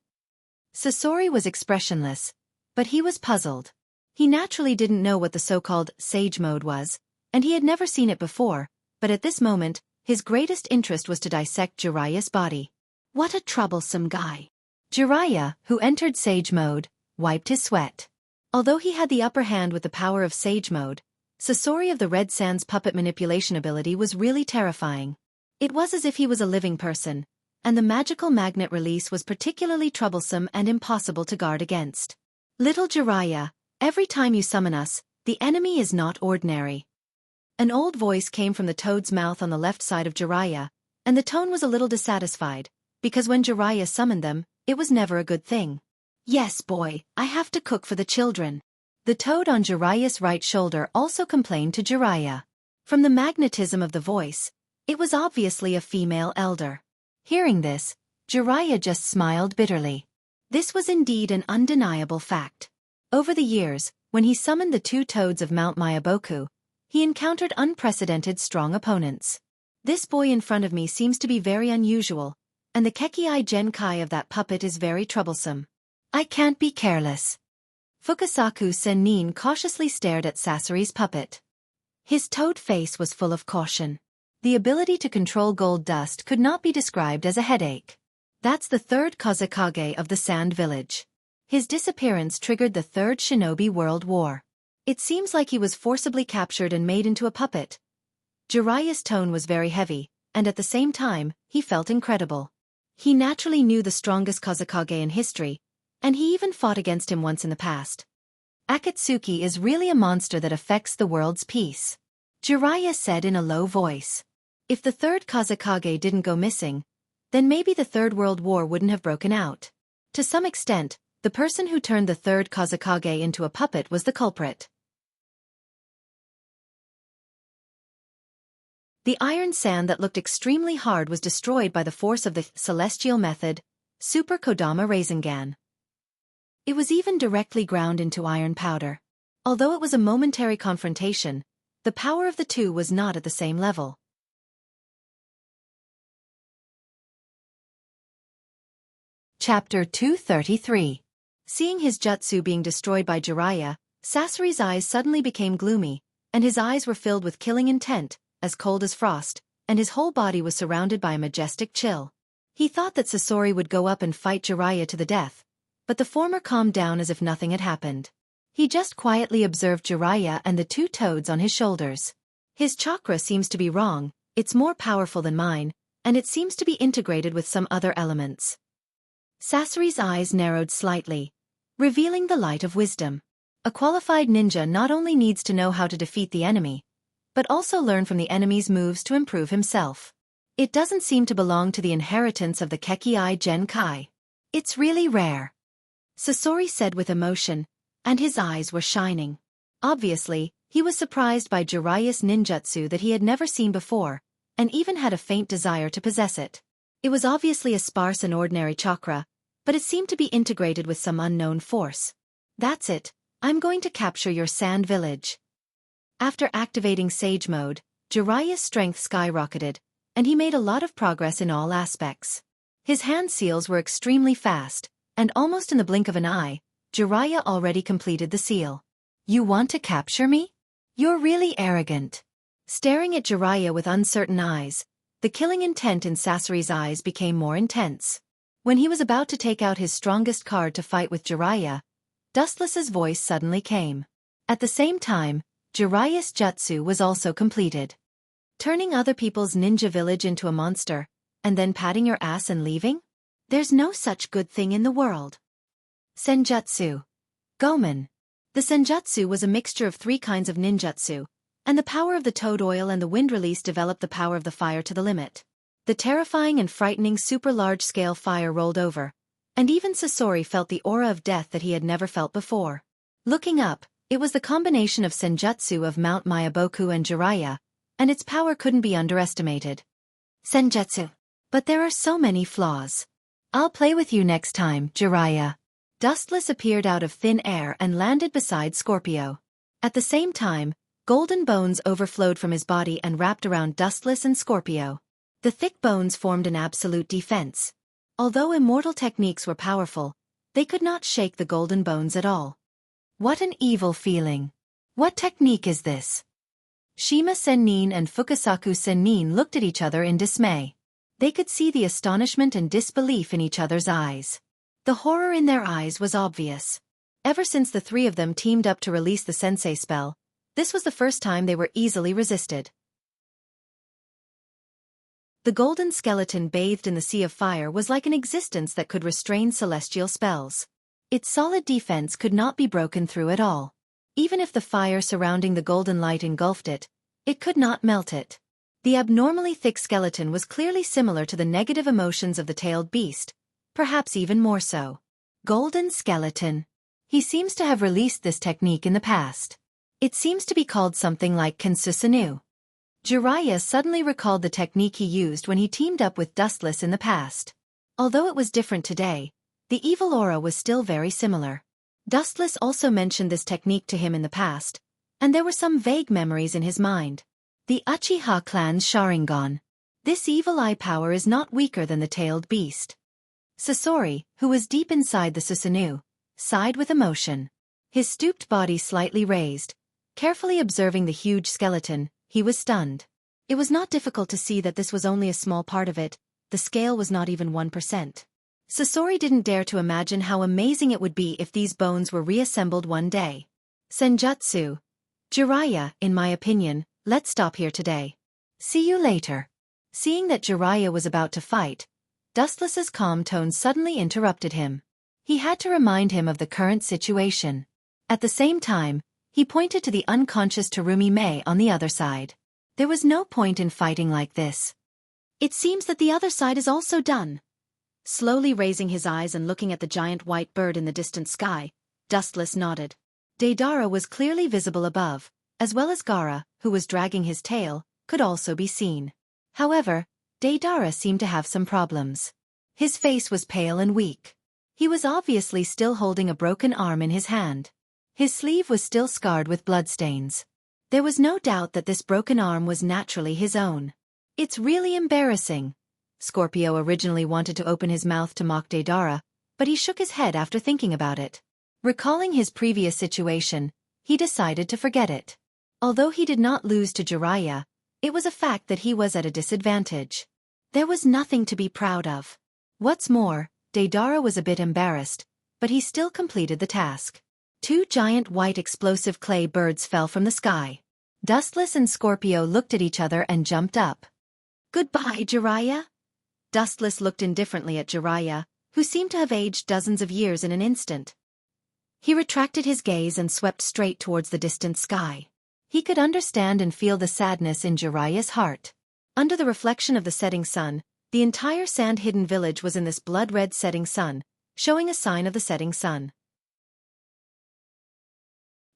Sasori was expressionless, but he was puzzled. He naturally didn't know what the so-called Sage mode was, and he had never seen it before, but at this moment, his greatest interest was to dissect Jiraiya's body. What a troublesome guy. Jiraiya, who entered Sage mode, wiped his sweat. Although he had the upper hand with the power of Sage mode, Sasori of the Red Sands puppet manipulation ability was really terrifying. It was as if he was a living person, and the magical magnet release was particularly troublesome and impossible to guard against. Little Jiraiya, every time you summon us, the enemy is not ordinary. An old voice came from the toad's mouth on the left side of Jiraiya, and the tone was a little dissatisfied, because when Jiraiya summoned them, it was never a good thing. "Yes, boy, I have to cook for the children." The toad on Jiraiya's right shoulder also complained to Jiraiya. From the magnetism of the voice, it was obviously a female elder. Hearing this, Jiraiya just smiled bitterly. This was indeed an undeniable fact. Over the years, when he summoned the 2 toads of Mount Mayaboku, he encountered unprecedented strong opponents. This boy in front of me seems to be very unusual, and the Kekii Genkai of that puppet is very troublesome. I can't be careless. Fukasaku Sennin cautiously stared at Sasori's puppet. His toad face was full of caution. The ability to control gold dust could not be described as a headache. That's the 3rd Kazekage of the Sand Village. His disappearance triggered the 3rd Shinobi World War. It seems like he was forcibly captured and made into a puppet. Jiraiya's tone was very heavy, and at the same time, he felt incredible. He naturally knew the strongest Kazekage in history, and he even fought against him once in the past. Akatsuki is really a monster that affects the world's peace. Jiraiya said in a low voice. If the 3rd Kazekage didn't go missing, then maybe the 3rd World War wouldn't have broken out. To some extent, the person who turned the 3rd Kazekage into a puppet was the culprit. The iron sand that looked extremely hard was destroyed by the force of the celestial method, Super Kodama Rasengan. It was even directly ground into iron powder. Although it was a momentary confrontation, the power of the 2 was not at the same level. Chapter 233. Seeing his jutsu being destroyed by Jiraiya, Sasori's eyes suddenly became gloomy, and his eyes were filled with killing intent, as cold as frost, and his whole body was surrounded by a majestic chill. He thought that Sasori would go up and fight Jiraiya to the death, but the former calmed down as if nothing had happened. He just quietly observed Jiraiya and the two toads on his shoulders. His chakra seems to be wrong, it's more powerful than mine, and it seems to be integrated with some other elements. Sasori's eyes narrowed slightly, revealing the light of wisdom. A qualified ninja not only needs to know how to defeat the enemy, but also learn from the enemy's moves to improve himself. It doesn't seem to belong to the inheritance of the Kekkei Genkai. It's really rare. Sasori said with emotion, and his eyes were shining. Obviously, he was surprised by Jiraiya's ninjutsu that he had never seen before, and even had a faint desire to possess it. It was obviously a sparse and ordinary chakra, but it seemed to be integrated with some unknown force. That's it, I'm going to capture your sand village. After activating Sage Mode, Jiraiya's strength skyrocketed, and he made a lot of progress in all aspects. His hand seals were extremely fast, and almost in the blink of an eye, Jiraiya already completed the seal. You want to capture me? You're really arrogant. Staring at Jiraiya with uncertain eyes, the killing intent in Sasori's eyes became more intense. When he was about to take out his strongest card to fight with Jiraiya, Dustless's voice suddenly came. At the same time, Jiraiya's jutsu was also completed. Turning other people's ninja village into a monster, and then patting your ass and leaving? There's no such good thing in the world. Senjutsu. Gomen. The senjutsu was a mixture of 3 kinds of ninjutsu, and the power of the toad oil and the wind release developed the power of the fire to the limit. The terrifying and frightening super large-scale fire rolled over, and even Sasori felt the aura of death that he had never felt before. Looking up, it was the combination of senjutsu of Mount Myaboku and Jiraiya, and its power couldn't be underestimated. Senjutsu. But there are so many flaws. I'll play with you next time, Jiraiya. Dustless appeared out of thin air and landed beside Scorpio. At the same time, golden bones overflowed from his body and wrapped around Dustless and Scorpio. The thick bones formed an absolute defense. Although immortal techniques were powerful, they could not shake the golden bones at all. What an evil feeling. What technique is this? Shima Sennin and Fukasaku Sennin looked at each other in dismay. They could see the astonishment and disbelief in each other's eyes. The horror in their eyes was obvious. Ever since the 3 of them teamed up to release the sensei spell, this was the first time they were easily resisted. The golden skeleton bathed in the sea of fire was like an existence that could restrain celestial spells. Its solid defense could not be broken through at all. Even if the fire surrounding the golden light engulfed it, it could not melt it. The abnormally thick skeleton was clearly similar to the negative emotions of the tailed beast, perhaps even more so. Golden skeleton. He seems to have released this technique in the past. It seems to be called something like Kensusanu. Jiraiya suddenly recalled the technique he used when he teamed up with Dustless in the past. Although it was different today, the evil aura was still very similar. Dustless also mentioned this technique to him in the past, and there were some vague memories in his mind. The Uchiha clan's Sharingan. This evil eye power is not weaker than the tailed beast. Sasori, who was deep inside the Susanoo, sighed with emotion. His stooped body slightly raised. Carefully observing the huge skeleton, he was stunned. It was not difficult to see that this was only a small part of it, the scale was not even 1%. Sasori didn't dare to imagine how amazing it would be if these bones were reassembled one day. Senjutsu. Jiraiya, in my opinion, let's stop here today. See you later. Seeing that Jiraiya was about to fight, Dustless's calm tone suddenly interrupted him. He had to remind him of the current situation. At the same time, he pointed to the unconscious Terumi Mei on the other side. There was no point in fighting like this. It seems that the other side is also done. Slowly raising his eyes and looking at the giant white bird in the distant sky, Dustless nodded. Deidara was clearly visible above, as well as Gaara, who was dragging his tail, could also be seen. However, Deidara seemed to have some problems. His face was pale and weak. He was obviously still holding a broken arm in his hand. His sleeve was still scarred with bloodstains. There was no doubt that this broken arm was naturally his own. It's really embarrassing. Scorpio originally wanted to open his mouth to mock Deidara, but he shook his head after thinking about it. Recalling his previous situation, he decided to forget it. Although he did not lose to Jiraiya, it was a fact that he was at a disadvantage. There was nothing to be proud of. What's more, Deidara was a bit embarrassed, but he still completed the task. 2 giant white explosive clay birds fell from the sky. Dustless and Scorpio looked at each other and jumped up. "Goodbye, Jiraiya." Dustless looked indifferently at Jiraiya, who seemed to have aged dozens of years in an instant. He retracted his gaze and swept straight towards the distant sky. He could understand and feel the sadness in Jiraiya's heart. Under the reflection of the setting sun, the entire sand-hidden village was in this blood-red setting sun, showing a sign of the setting sun.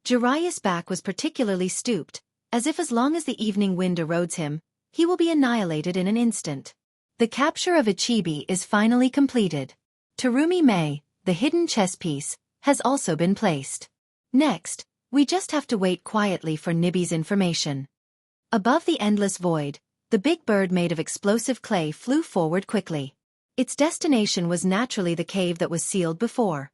Jiraiya's back was particularly stooped, as if as long as the evening wind erodes him, he will be annihilated in an instant. The capture of Ichibi is finally completed. Terumi Mei, the hidden chess piece, has also been placed. Next, we just have to wait quietly for Nibby's information. Above the endless void, the big bird made of explosive clay flew forward quickly. Its destination was naturally the cave that was sealed before.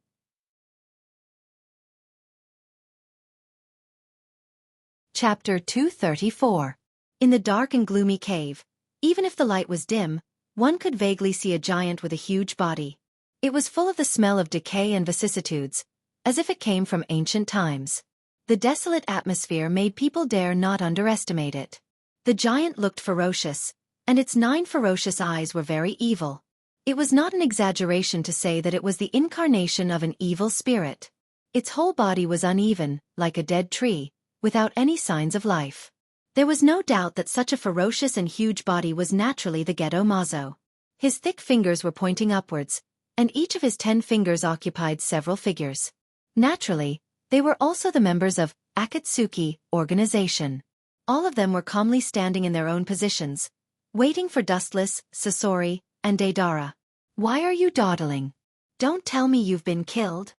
Chapter 234. In the dark and gloomy cave, even if the light was dim, one could vaguely see a giant with a huge body. It was full of the smell of decay and vicissitudes, as if it came from ancient times. The desolate atmosphere made people dare not underestimate it. The giant looked ferocious, and its 9 ferocious eyes were very evil. It was not an exaggeration to say that it was the incarnation of an evil spirit. Its whole body was uneven, like a dead tree, without any signs of life. There was no doubt that such a ferocious and huge body was naturally the Gedo Mazo. His thick fingers were pointing upwards, and each of his 10 fingers occupied several figures. Naturally, they were also the members of Akatsuki organization. All of them were calmly standing in their own positions, waiting for Dustless, Sasori, and Deidara. "Why are you dawdling? Don't tell me you've been killed."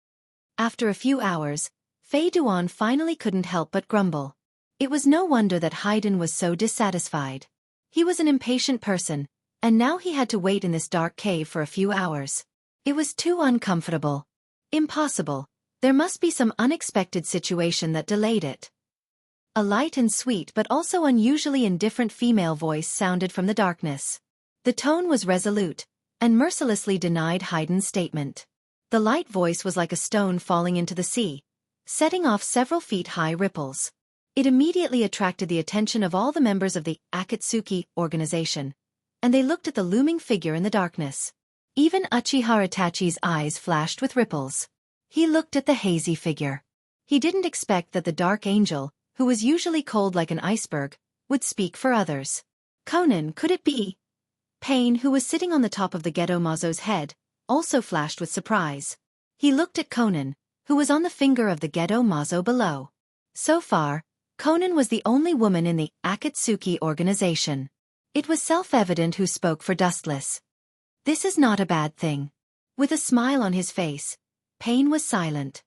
After a few hours, Fei Duan finally couldn't help but grumble. It was no wonder that Haydn was so dissatisfied. He was an impatient person, and now he had to wait in this dark cave for a few hours. It was too uncomfortable. Impossible. There must be some unexpected situation that delayed it. A light and sweet but also unusually indifferent female voice sounded from the darkness. The tone was resolute, and mercilessly denied Haydn's statement. The light voice was like a stone falling into the sea, setting off several feet-high ripples. It immediately attracted the attention of all the members of the Akatsuki organization, and they looked at the looming figure in the darkness. Even Uchiha Itachi's eyes flashed with ripples. He looked at the hazy figure. He didn't expect that the Dark Angel, who was usually cold like an iceberg, would speak for others. Conan, could it be? Pain, who was sitting on the top of the Gedo Mazo's head, also flashed with surprise. He looked at Conan, who was on the finger of the Gedo Mazo below. So far, Conan was the only woman in the Akatsuki organization. It was self-evident who spoke for Dustless. This is not a bad thing. With a smile on his face, Pain was silent.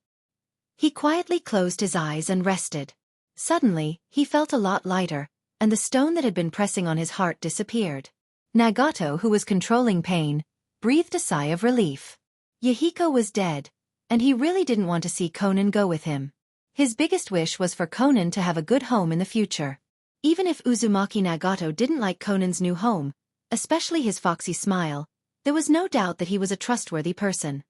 He quietly closed his eyes and rested. Suddenly, he felt a lot lighter, and the stone that had been pressing on his heart disappeared. Nagato, who was controlling Pain, breathed a sigh of relief. Yahiko was dead, and he really didn't want to see Conan go with him. His biggest wish was for Conan to have a good home in the future. Even if Uzumaki Nagato didn't like Conan's new home, especially his foxy smile, there was no doubt that he was a trustworthy person.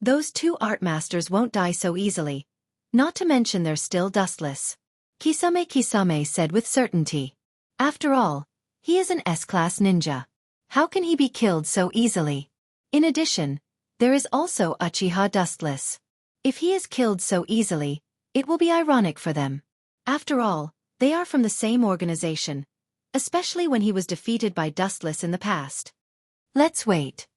Those 2 art masters won't die so easily, not to mention they're still Dustless. Kisame said with certainty. After all, he is an S-class ninja. How can he be killed so easily? In addition, there is also Uchiha Dustless. If he is killed so easily, it will be ironic for them. After all, they are from the same organization, especially when he was defeated by Dustless in the past. Let's wait.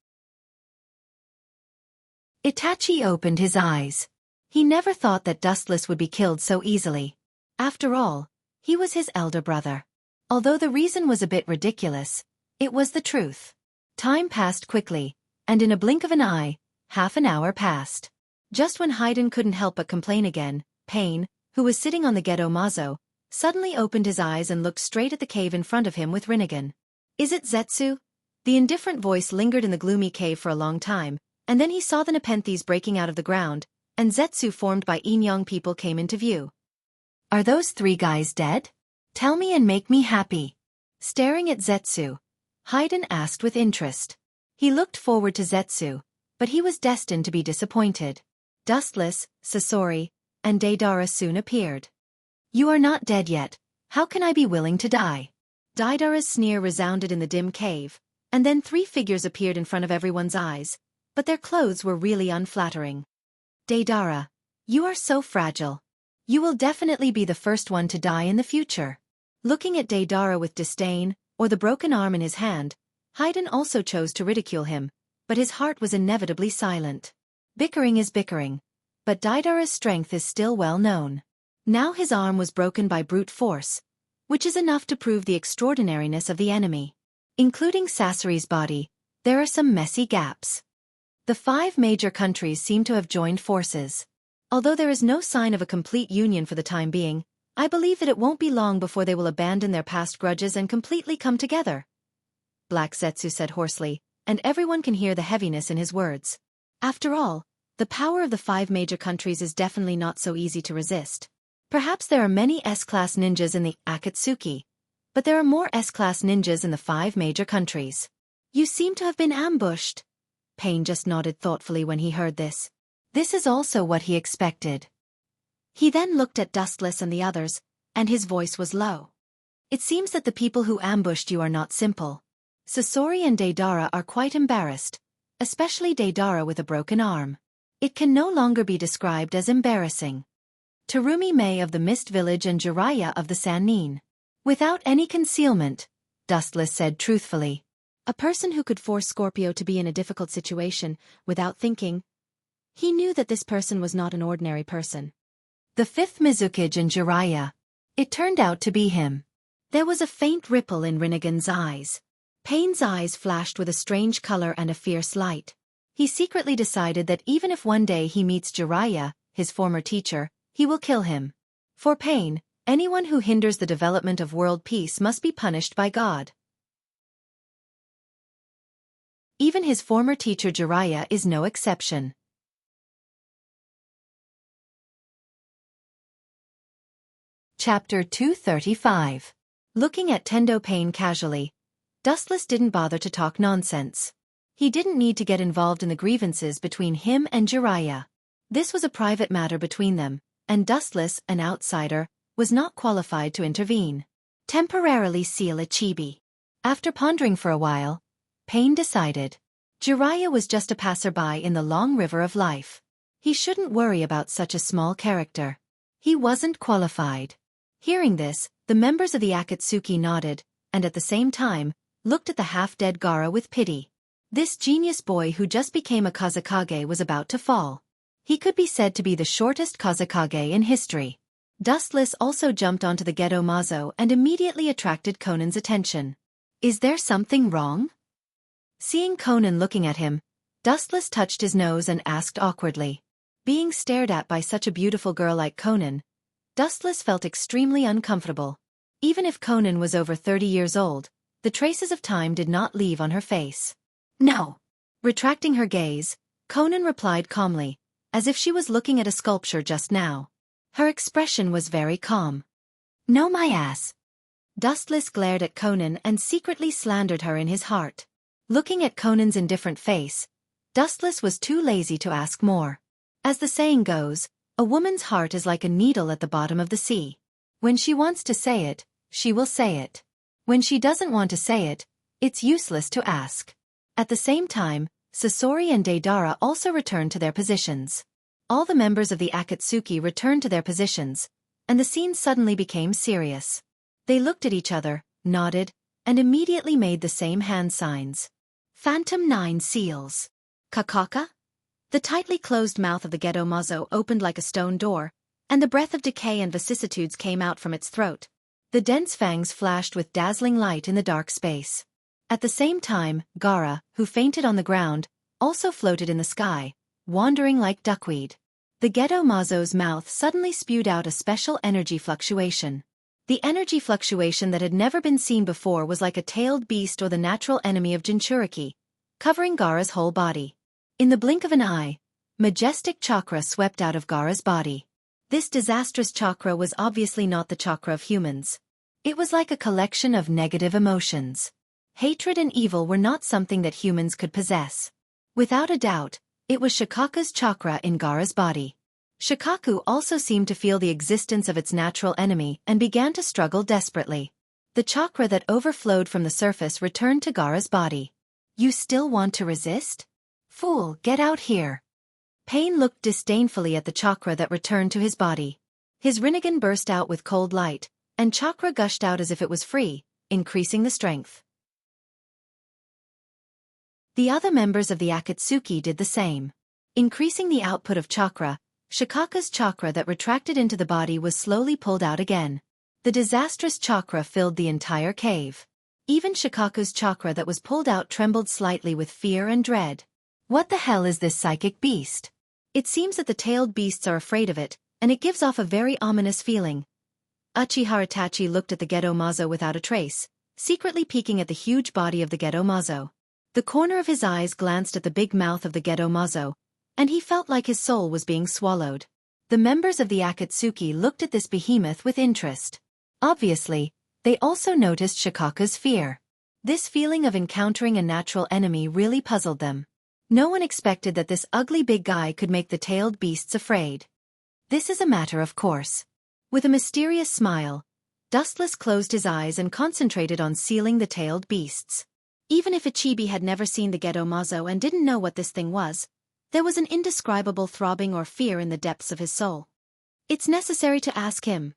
Itachi opened his eyes. He never thought that Dustless would be killed so easily. After all, he was his elder brother. Although the reason was a bit ridiculous, it was the truth. Time passed quickly, and in a blink of an eye, half an hour passed. Just when Haydn couldn't help but complain again, Pain, who was sitting on the Gedo Mazo, suddenly opened his eyes and looked straight at the cave in front of him with Rinnegan. Is it Zetsu? The indifferent voice lingered in the gloomy cave for a long time, and then he saw the Nepenthes breaking out of the ground, and Zetsu formed by Inyang people came into view. Are those 3 guys dead? Tell me and make me happy. Staring at Zetsu, Haiden asked with interest. He looked forward to Zetsu, but he was destined to be disappointed. Dustless, Sasori, and Deidara soon appeared. You are not dead yet, how can I be willing to die? Deidara's sneer resounded in the dim cave, and then 3 figures appeared in front of everyone's eyes, but their clothes were really unflattering. Deidara, you are so fragile. You will definitely be the first one to die in the future. Looking at Deidara with disdain, or the broken arm in his hand, Haiden also chose to ridicule him, but his heart was inevitably silent. Bickering is bickering, but Deidara's strength is still well known. Now his arm was broken by brute force, which is enough to prove the extraordinariness of the enemy. Including Sasori's body, there are some messy gaps. The 5 major countries seem to have joined forces. Although there is no sign of a complete union for the time being, I believe that it won't be long before they will abandon their past grudges and completely come together. Black Zetsu said hoarsely, and everyone can hear the heaviness in his words. After all, the power of the 5 major countries is definitely not so easy to resist. Perhaps there are many S-class ninjas in the Akatsuki, but there are more S-class ninjas in the 5 major countries. You seem to have been ambushed. Pain just nodded thoughtfully when he heard this. This is also what he expected. He then looked at Dustless and the others, and his voice was low. It seems that the people who ambushed you are not simple. Sasori and Deidara are quite embarrassed, especially Deidara with a broken arm. It can no longer be described as embarrassing. Terumi Mei of the Mist Village and Jiraiya of the Sannin. Without any concealment, Dustless said truthfully. A person who could force Scorpio to be in a difficult situation, without thinking. He knew that this person was not an ordinary person. The 5th Mizukage and Jiraiya. It turned out to be him. There was a faint ripple in Rinnegan's eyes. Pain's eyes flashed with a strange color and a fierce light. He secretly decided that even if one day he meets Jiraiya, his former teacher, he will kill him. For Pain, anyone who hinders the development of world peace must be punished by God. Even his former teacher Jiraiya is no exception. Chapter 235. Looking at Tendo Pain casually, Dustless didn't bother to talk nonsense. He didn't need to get involved in the grievances between him and Jiraiya. This was a private matter between them, and Dustless, an outsider, was not qualified to intervene. Temporarily seal a chibi. After pondering for a while, Pain decided. Jiraiya was just a passerby in the long river of life. He shouldn't worry about such a small character. He wasn't qualified. Hearing this, the members of the Akatsuki nodded, and at the same time, looked at the half-dead Gaara with pity. This genius boy who just became a Kazekage was about to fall. He could be said to be the shortest Kazekage in history. Dustless also jumped onto the Gedo Mazo and immediately attracted Conan's attention. Is there something wrong? Seeing Conan looking at him, Dustless touched his nose and asked awkwardly. Being stared at by such a beautiful girl like Conan, Dustless felt extremely uncomfortable. Even if Conan was over 30 years old, the traces of time did not leave on her face. No. Retracting her gaze, Conan replied calmly, as if she was looking at a sculpture just now. Her expression was very calm. No, my ass. Dustless glared at Conan and secretly slandered her in his heart. Looking at Conan's indifferent face, Dustless was too lazy to ask more. As the saying goes, a woman's heart is like a needle at the bottom of the sea. When she wants to say it, she will say it. When she doesn't want to say it, it's useless to ask. At the same time, Sasori and Deidara also returned to their positions. All the members of the Akatsuki returned to their positions, and the scene suddenly became serious. They looked at each other, nodded, and immediately made the same hand signs. Phantom 9 seals. Kakaka? The tightly closed mouth of the Gedo Mazo opened like a stone door, and the breath of decay and vicissitudes came out from its throat. The dense fangs flashed with dazzling light in the dark space. At the same time, Gaara, who fainted on the ground, also floated in the sky, wandering like duckweed. The Gedo Mazo's mouth suddenly spewed out a special energy fluctuation. The energy fluctuation that had never been seen before was like a tailed beast or the natural enemy of Jinchuriki, covering Gaara's whole body. In the blink of an eye, majestic chakra swept out of Gaara's body. This disastrous chakra was obviously not the chakra of humans. It was like a collection of negative emotions. Hatred and evil were not something that humans could possess. Without a doubt, it was Shikaku's chakra in Gaara's body. Shikaku also seemed to feel the existence of its natural enemy and began to struggle desperately. The chakra that overflowed from the surface returned to Gaara's body. You still want to resist? Fool, get out here. Pain looked disdainfully at the chakra that returned to his body. His Rinnegan burst out with cold light, and chakra gushed out as if it was free, increasing the strength. The other members of the Akatsuki did the same. Increasing the output of chakra, Shikaku's chakra that retracted into the body was slowly pulled out again. The disastrous chakra filled the entire cave. Even Shikaku's chakra that was pulled out trembled slightly with fear and dread. What the hell is this psychic beast? It seems that the tailed beasts are afraid of it, and it gives off a very ominous feeling. Uchiha looked at the Gedo Mazo without a trace, secretly peeking at the huge body of the Gedo Mazo. The corner of his eyes glanced at the big mouth of the Gedo Mazo, and he felt like his soul was being swallowed. The members of the Akatsuki looked at this behemoth with interest. Obviously, they also noticed Shikaku's fear. This feeling of encountering a natural enemy really puzzled them. No one expected that this ugly big guy could make the tailed beasts afraid. This is a matter of course. With a mysterious smile, Dustless closed his eyes and concentrated on sealing the tailed beasts. Even if Ichibi had never seen the Gedo Mazo and didn't know what this thing was, there was an indescribable throbbing or fear in the depths of his soul. It's necessary to ask him.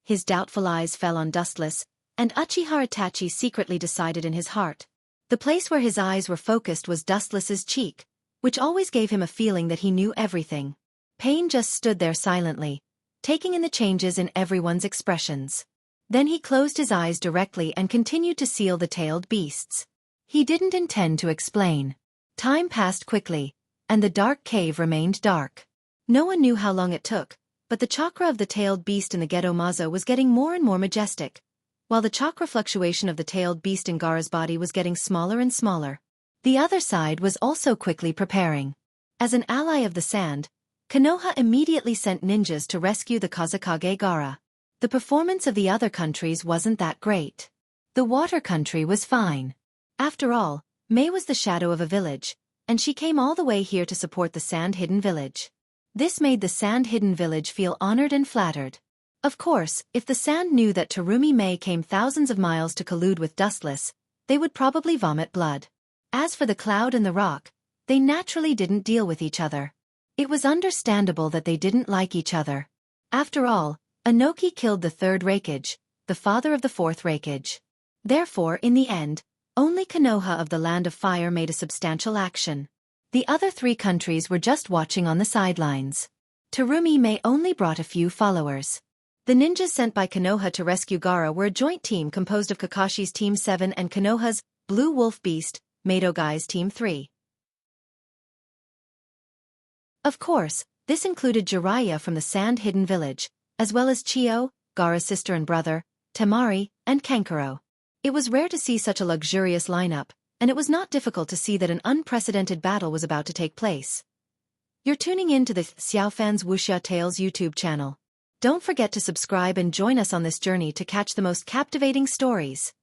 His doubtful eyes fell on Dustless, and Uchiha secretly decided in his heart. The place where his eyes were focused was Dustless's cheek, which always gave him a feeling that he knew everything. Pain just stood there silently, taking in the changes in everyone's expressions. Then he closed his eyes directly and continued to seal the tailed beasts. He didn't intend to explain. Time passed quickly, and the dark cave remained dark. No one knew how long it took, but the chakra of the tailed beast in the Gedo Mazo was getting more and more majestic, while the chakra fluctuation of the tailed beast in Gaara's body was getting smaller and smaller. The other side was also quickly preparing. As an ally of the sand, Konoha immediately sent ninjas to rescue the Kazekage Gaara. The performance of the other countries wasn't that great. The water country was fine. After all, Mei was the shadow of a village, and she came all the way here to support the sand-hidden village. This made the sand-hidden village feel honored and flattered. Of course, if the sand knew that Terumi Mei came thousands of miles to collude with Dustless, they would probably vomit blood. As for the cloud and the rock, they naturally didn't deal with each other. It was understandable that they didn't like each other. After all, Anoki killed the third Raikage, the father of the fourth Raikage. Therefore, in the end, only Konoha of the Land of Fire made a substantial action. The other three countries were just watching on the sidelines. Terumi Mei only brought a few followers. The ninjas sent by Konoha to rescue Gaara were a joint team composed of Kakashi's Team 7 and Konoha's Blue Wolf Beast, Maidogai's Team 3. Of course, this included Jiraiya from the sand-hidden village, as well as Chiyo, Gaara's sister and brother, Temari, and Kankuro. It was rare to see such a luxurious lineup, and it was not difficult to see that an unprecedented battle was about to take place. You're tuning in to the Xiaofan's Wuxia Tales YouTube channel. Don't forget to subscribe and join us on this journey to catch the most captivating stories.